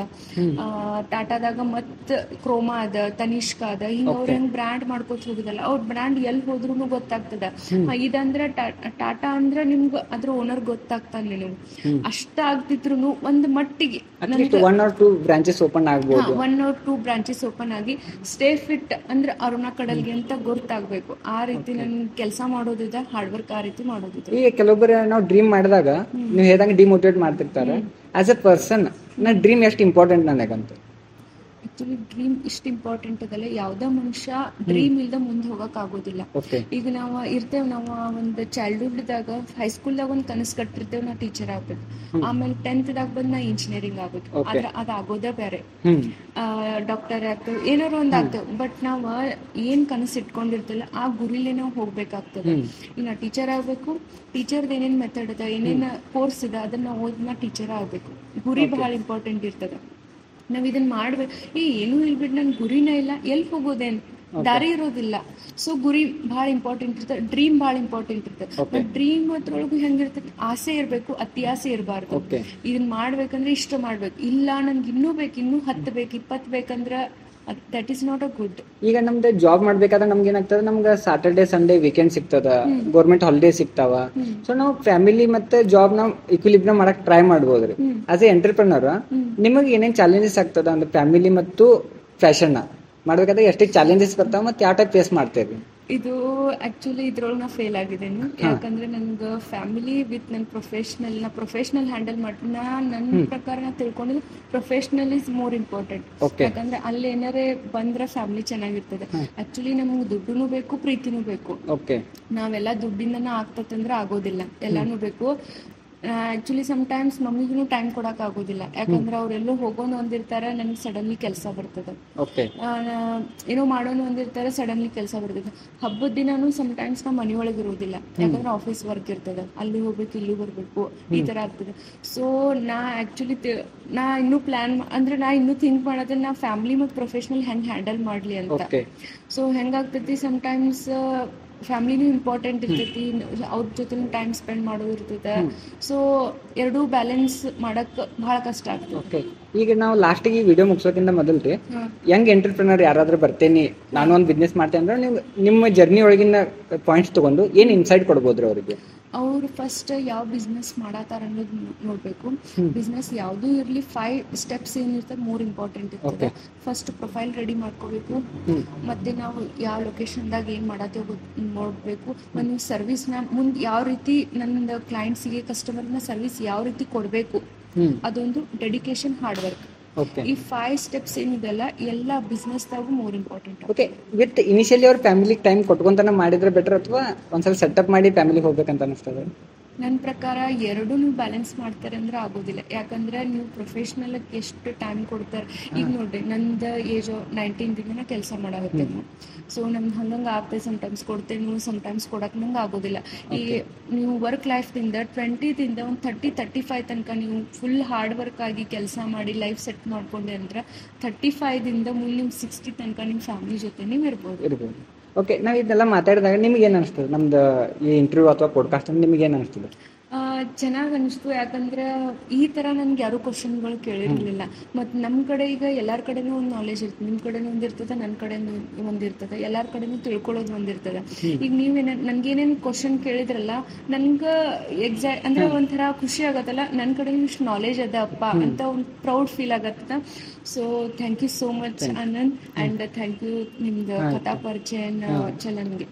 ಟಾಟಾದಾಗ ಮತ್ ಕ್ರೋಮಾ ಅದ, ತನಿಷ್ಕಾ ಅದ. ಹಿಂಗ ಅವ್ರ ಹೆಂಗ್ ಬ್ರ್ಯಾಂಡ್ ಮಾಡ್ಕೋತ ಹೋಗುದಲ್ಲ, ಅವ್ರ ಬ್ರ್ಯಾಂಡ್ ಎಲ್ಲಿ ಹೋದ್ರು ಗೊತ್ತಾಗ್ತದ. ಇದಂದ್ರ ಟಾಟಾ ಅಂದ್ರ ನಿಮ್ಗ ಅದ್ರ ಓನರ್ ಗೊತ್ತಾಗ್ತಾನ. ನೀವು ಅಷ್ಟ ಆಗ್ತಿದ್ರು ಒಂದ್ ಮಟ್ಟಿಗೆ 1 or 2 ಬ್ರಾಂಚಸ್ ಓಪನ್ ಆಗ್ಬೋದು. 1 or 2 ಬ್ರಾಂಚಸ್ ಓಪನ್ ಆಗಿ ಸ್ಟೇ ಫಿಟ್ ಅಂದ್ರೆ ಅರುಣಾ ಕಡಲ್ಗೆ ಅಂತ ಗೊತ್ತಾಗ್ಬೇಕು. ಆ ರೀತಿ ನನ್ ಕೆಲಸ ಮಾಡೋದಿದೆ, ಹಾರ್ಡ್ ವರ್ಕ್ ಆ ರೀತಿ ಮಾಡೋದಿದೆ. ಈಗ ಕೆಲವೊಬ್ಬರು ನಾವು ಡ್ರೀಮ್ ಮಾಡಿದಾಗ ನೀವು ಹೇಳ್ದಂಗೆ ಡಿಮೋಟಿವೇಟ್ ಮಾಡ್ತಿರ್ತಾರೆ. ಆಸ್ ಎ ಪರ್ಸನ್ ನಾ ಡ್ರೀಮ್ ಎಷ್ಟು ಇಂಪಾರ್ಟೆಂಟ್ ನನಗಂತ? ಆಕ್ಚುಲಿ ಡ್ರೀಮ್ ಇಷ್ಟ ಇಂಪಾರ್ಟೆಂಟ್ ಅದಲ್ಲ. ಯಾವ್ದೋ ಮನುಷ್ಯ ಡ್ರೀಮ್ ಇಲ್ದ ಮುಂದೆ ಹೋಗಕ್ ಆಗೋದಿಲ್ಲ. ಈಗ ನಾವು ಇರ್ತೇವ್, ನಾವು ಒಂದು ಚೈಲ್ಡ್ಹುಡ್ದಾಗ ಹೈಸ್ಕೂಲ್ದಾಗ ಒಂದ್ ಕನಸು ಕಟ್ಟಿರ್ತೇವ್, ನಾ ಟೀಚರ್ ಆಗ್ಬೇಕು. ಆಮೇಲೆ 10th ದಾಗ ಬಂದ್ ನಾ ಇಂಜಿನಿಯರಿಂಗ್ ಆಗ್ಬೇಕು. ಆದ್ರೆ ಅದ್ ಆಗೋದೇ ಬೇರೆ, ಡಾಕ್ಟರ್ ಆಗ್ತೇವ್, ಏನಾರು ಒಂದ್ ಆಗ್ತೇವ್. ಬಟ್ ನಾವ್ ಏನ್ ಕನಸು ಇಟ್ಕೊಂಡಿರ್ತಿಲ್ಲ ಆ ಗುರಿಲೇ ನಾವು ಹೋಗ್ಬೇಕಾಗ್ತದೆ. ಈಗ ನಾ ಟೀಚರ್ ಆಗ್ಬೇಕು, ಟೀಚರ್ದ ಏನೇನ್ ಮೆಥಡ್ ಅದ, ಏನೇನ್ ಕೋರ್ಸ್ ಇದೆ ಅದನ್ನ ಓದ್ ನಾ ಟೀಚರ್ ಆಗ್ಬೇಕು. ಗುರಿ ಬಹಳ ಇಂಪಾರ್ಟೆಂಟ್ ಇರ್ತದ. ನಾವ್ ಇದನ್ನ ಮಾಡ್ಬೇಕು. ಏನೂ ಇಲ್ಬಿಟ್ಟು ನನ್ ಗುರಿನೇ ಇಲ್ಲ, ಎಲ್ಲಿ ಹೋಗೋದೇನ್ ದಾರಿ ಇರೋದಿಲ್ಲ. ಸೊ ಗುರಿ ಬಹಳ ಇಂಪಾರ್ಟೆಂಟ್ ಇರ್ತದೆ, ಡ್ರೀಮ್ ಬಹಳ ಇಂಪಾರ್ಟೆಂಟ್ ಇರ್ತದೆ. ಡ್ರೀಮ್ ಅದ್ರೊಳಗು ಹೆಂಗಿರ್ತದೆ, ಆಸೆ ಇರ್ಬೇಕು, ಅತಿ ಆಸೆ ಇರಬಾರ್ದು. ಇದನ್ನ ಮಾಡ್ಬೇಕಂದ್ರೆ ಇಷ್ಟ ಮಾಡ್ಬೇಕು. ಇಲ್ಲ ನನ್ಗೆ ಇನ್ನೂ ಬೇಕು, ಇನ್ನೂ 10 ಬೇಕು, 20 ಬೇಕಂದ್ರ that is not a good. ಈಗ ನಮ್ದು ಜಾಬ್ ಮಾಡ್ಬೇಕಾದ್ರೆ ನಮ್ಗೆ ಏನಾಗ್ತದೆ, ನಮ್ಗೆ ಸಾಟರ್ಡೆ ಸಂಡೇ ವೀಕೆಂಡ್ ಸಿಗ್ತದ, ಗೌರ್ಮೆಂಟ್ ಹಾಲಿಡೇ ಸಿಗ್ತಾವ. ಸೊ ನಾವು ಫ್ಯಾಮಿಲಿ ಮತ್ತೆ ಜಾಬ್ ನಾವು ಇಕ್ವಿಲಿಬ್ರಿಯಂ ಮಾಡಕ್ ಟ್ರೈ ಮಾಡ್ಬೋದ್ರಿ. ಆಸ್ ಎ ಎಂಟರ್ಪ್ರಿನರ್ ನಿಮಗೆ ಏನೇನ್ ಚಾಲೆಂಜಸ್ ಆಗ್ತದ ಅಂದ್ರೆ ಫ್ಯಾಮಿಲಿ ಮತ್ತು ಫ್ಯಾಷನ್ ಮಾಡ್ಬೇಕಾದ್ರೆ ಎಷ್ಟು ಚಾಲೆಂಜಸ್ ಬರ್ತಾವ ಮತ್ತೆ ಯಾವ ಟೈಪ್ ಫೇಸ್ ಮಾಡ್ತೇವೆ? ಇದು ಆಕ್ಚುಲಿ ಇದ್ರೊಳಗೆ ನಾ ಫೇಲ್ ಆಗಿದ್ದೇನೆ. ಯಾಕಂದ್ರೆ ನನ್ಗೆ ಫ್ಯಾಮಿಲಿ ವಿತ್ ನನ್ ಪ್ರೊಫೆಷನಲ್ ಹ್ಯಾಂಡಲ್ ಮಾಡ್ತೀನಿ. ನನ್ನ ಪ್ರಕಾರ ನಾ ತಿಳ್ಕೊಂಡಿದ್ದು ಪ್ರೊಫೆಷನಲ್ ಇಸ್ ಮೋರ್ ಇಂಪಾರ್ಟೆಂಟ್. ಯಾಕಂದ್ರೆ ಅಲ್ಲಿ ಏನಾರೇ ಬಂದ್ರೆ ಫ್ಯಾಮಿಲಿ ಚೆನ್ನಾಗಿರ್ತದೆ. ಆಕ್ಚುಲಿ ನಮ್ಗೆ ದುಡ್ಡುನು ಬೇಕು, ಪ್ರೀತಿನೂ ಬೇಕು. ನಾವೆಲ್ಲ ದುಡ್ಡಿಂದನ ಆಗ್ತದಂದ್ರೆ ಆಗೋದಿಲ್ಲ, ಎಲ್ಲಾನು ಬೇಕು. ಆಕ್ಚುಲಿ ಸಮ್ಟೈಮ್ಸ್ ಮಮ್ಮಿಗೂ ಟೈಮ್ ಕೊಡಕ್ ಆಗೋದಿಲ್ಲ. ಯಾಕಂದ್ರೆ ಅವ್ರೆಲ್ಲೋ ಹೋಗೋನು ಒಂದಿರ್ತಾರೆ, ನನ್ಗೆ ಸಡನ್ಲಿ ಕೆಲಸ ಬರ್ತದೆ. ಏನೋ ಮಾಡೋನು ಒಂದಿರ್ತಾರೆ, ಸಡನ್ಲಿ ಕೆಲಸ ಬರ್ತದೆ. ಹಬ್ಬದ ದಿನಾನು ಸಮ್ಟೈಮ್ಸ್ ನಾವು ಮನೆಯೊಳಗೆ ಇರೋದಿಲ್ಲ, ಯಾಕಂದ್ರೆ ಆಫೀಸ್ ವರ್ಕ್ ಇರ್ತದೆ, ಅಲ್ಲಿ ಹೋಗ್ಬೇಕು, ಇಲ್ಲಿ ಬರ್ಬೇಕು, ಈ ತರ ಆಗ್ತದೆ. ಸೊ ನಾ ಆಕ್ಚುಲಿ ನಾ ಇನ್ನೂ ಪ್ಲಾನ್ ಅಂದ್ರೆ ನಾ ಇನ್ನೂ ಥಿಂಕ್ ಮಾಡೋದ್ರೆ ನಾ ಫ್ಯಾಮಿಲಿ ಮತ್ತು ಪ್ರೊಫೆಷನಲ್ ಹೆಂಗ್ ಹ್ಯಾಂಡಲ್ ಮಾಡ್ಲಿ ಅಂತ. ಸೊ ಹೆಂಗಾಗ್ತೈತಿ, ಸಮ್ಟೈಮ್ಸ್ ಫ್ಯಾಮಿಲಿನೂ ಇಂಪಾರ್ಟೆಂಟ್ ಇರ್ತೈತಿ, ಅವ್ರ ಜೊತೆ ಟೈಮ್ ಸ್ಪೆಂಡ್ ಮಾಡೋದು ಇರ್ತೈತೆ. ಸೊ ಎರಡೂ ಬ್ಯಾಲೆನ್ಸ್ ಮಾಡಕ್ ಬಹಳ ಕಷ್ಟ ಆಗ್ತದೆ. ಈಗ ನಾವು ಲಾಸ್ಟಿಗೆ ಈ ವಿಡಿಯೋ ಮುಗಿಸೋಕ್ಕಿಂತ ಮೊದಲ್ರಿ, ಯಂಗ್ ಎಂಟರ್ಪ್ರಿನರ್ ಯಾರಾದ್ರೂ ಬರ್ತೇನೆ ನಾನು ಒಂದು ಬಿಸ್ನೆಸ್ ಮಾಡ್ತೇನೆ ಅಂದ್ರೆ ನೀವು ನಿಮ್ಮ ಜರ್ನಿ ಒಳಗಿನ ಪಾಯಿಂಟ್ಸ್ ತಗೊಂಡು ಏನ್ ಇನ್ಸೈಟ್ ಕೊಡ್ಬೋದ್ರಿ ಅವರಿಗೆ? ಅವ್ರು ಫಸ್ಟ್ ಯಾವ ಬಿಸ್ನೆಸ್ ಮಾಡತ್ತಾರ ಅನ್ನೋದು ನೋಡ್ಬೇಕು. ಬಿಸ್ನೆಸ್ ಯಾವ್ದು ಇರ್ಲಿ 5 steps ಏನಿರ್ತದೆ ಮೋರ್ ಇಂಪಾರ್ಟೆಂಟ್ ಇರ್ತದೆ. ಫಸ್ಟ್ ಪ್ರೊಫೈಲ್ ರೆಡಿ ಮಾಡ್ಕೋಬೇಕು. ಮತ್ತೆ ನಾವು ಯಾವ ಲೊಕೇಶನ್ದಾಗ ಏನ್ ಮಾಡತ್ತೇವೆ ನೋಡ್ಬೇಕು. ಒಂದು ಸರ್ವಿಸ್ ನ ಮುಂದೆ ಯಾವ ರೀತಿ ನನ್ನ ಕ್ಲೈಂಟ್ಸ್ಗೆ ಕಸ್ಟಮರ್ನ ಸರ್ವಿಸ್ ಯಾವ ರೀತಿ ಕೊಡ್ಬೇಕು, ಅದೊಂದು ಡೆಡಿಕೇಶನ್, ಹಾರ್ಡ್ ವರ್ಕ್. ಈ 5 steps ಏನಿದೆಲ್ಲ ಎಲ್ಲ ಬಿಸ್ನೆಸ್ ದಾಗೂ ಮೋರ್ ಇಂಪಾರ್ಟೆಂಟ್. ವಿತ್ ಇನಿಷಿಯಲಿ ಅವ್ರ ಫ್ಯಾಮಿಲಿ ಟೈಮ್ ಕೊಟ್ಕೊಂತಾನೆ ಮಾಡಿದ್ರೆ ಬೆಟರ್ ಅಥವಾ ಒಂದ್ಸಲ ಸೆಟಪ್ ಮಾಡಿ ಫ್ಯಾಮಿಲಿ ಹೋಗ್ಬೇಕಂತ ಅನಿಸ್ತದೆ? ನನ್ನ ಪ್ರಕಾರ ಎರಡೂ ನೀವು ಬ್ಯಾಲೆನ್ಸ್ ಮಾಡ್ತಾರೆ ಅಂದ್ರೆ ಆಗೋದಿಲ್ಲ. ಯಾಕಂದ್ರೆ ನೀವು ಪ್ರೊಫೆಷನಲ್ ಎಷ್ಟು ಟೈಮ್ ಕೊಡ್ತಾರೆ. ಈಗ ನೋಡ್ರಿ, ನಂದು ಏಜ್ 19 ದಿನ ಕೆಲಸ ಮಾಡಾಗುತ್ತೆ. ಸೊ ನಮ್ಗೆ ಹಂಗಂಗೆ ಆಗ್ತದೆ, ಸಮ್ಟೈಮ್ಸ್ ಕೊಡ್ತೇನೆ, ಸಮ್ಟೈಮ್ಸ್ ಕೊಡಕ್ಕೆ ನಂಗೆ ಆಗೋದಿಲ್ಲ. ಈ ನೀವು ವರ್ಕ್ ಲೈಫ್ದಿಂದ 20ದಿಂದ ಒಂದು 30-35 ತನಕ ನೀವು ಫುಲ್ ಹಾರ್ಡ್ ವರ್ಕ್ ಆಗಿ ಕೆಲಸ ಮಾಡಿ ಲೈಫ್ ಸೆಟ್ ಮಾಡ್ಕೊಂಡೆ ಅಂದ್ರೆ 35ದಿಂದ ಮುಂದೆ ನಿಮ್ಗೆ 60 ತನಕ ನಿಮ್ಮ ಫ್ಯಾಮಿಲಿ ಜೊತೆ ನೀವು ಇರ್ಬೋದು. ಓಕೆ, ನಾವು ಇದೆಲ್ಲ ಮಾತಾಡಿದಾಗ ನಿಮ್ಗೆ ಏನು ಅನಿಸ್ತದೆ ನಮ್ದು ಈ ಇಂಟರ್ವ್ಯೂ ಅಥವಾ ಪಾಡ್ಕಾಸ್ಟ್ ನಿಮ್ಗೆ ಏನು ಅನಿಸ್ತದೆ? ಚೆನ್ನಾಗಿ ಅನಿಸ್ತು. ಯಾಕಂದ್ರೆ ಈ ತರ ನನ್ಗೆ ಯಾರು ಕ್ವಶನ್ಗಳು ಕೇಳಿರ್ಲಿಲ್ಲ. ಮತ್ತು ನಮ್ಮ ಕಡೆ ಈಗ ಎಲ್ಲಾರ ಕಡೆನೂ ಒಂದು ನಾಲೆಜ್ ಇರ್ತದೆ. ನಿಮ್ಮ ಕಡೆನೂ ಒಂದಿರ್ತದೆ, ನನ್ನ ಕಡೆನೂ ಒಂದಿರ್ತದೆ, ಎಲ್ಲಾರ ಕಡೆನೂ ತಿಳ್ಕೊಳ್ಳೋದು ಒಂದಿರ್ತದೆ. ಈಗ ನೀವೇನ ನನ್ಗೇನೇನು ಕ್ವಶನ್ ಕೇಳಿದ್ರಲ್ಲ, ನನ್ಗೆ ಅಂದ್ರೆ ಒಂಥರ ಖುಷಿ ಆಗತ್ತಲ್ಲ, ನನ್ನ ಕಡೆ ಇಷ್ಟು ನಾಲೆಜ್ ಅದ ಅಪ್ಪ ಅಂತ ಒಂದು ಪ್ರೌಡ್ ಫೀಲ್ ಆಗತ್ತದ. So thank you so much Anand, and thank you ನಿಮ್ದು ಕಥಾ ಪರಿಚಯ ಚಲನ್ಗೆ.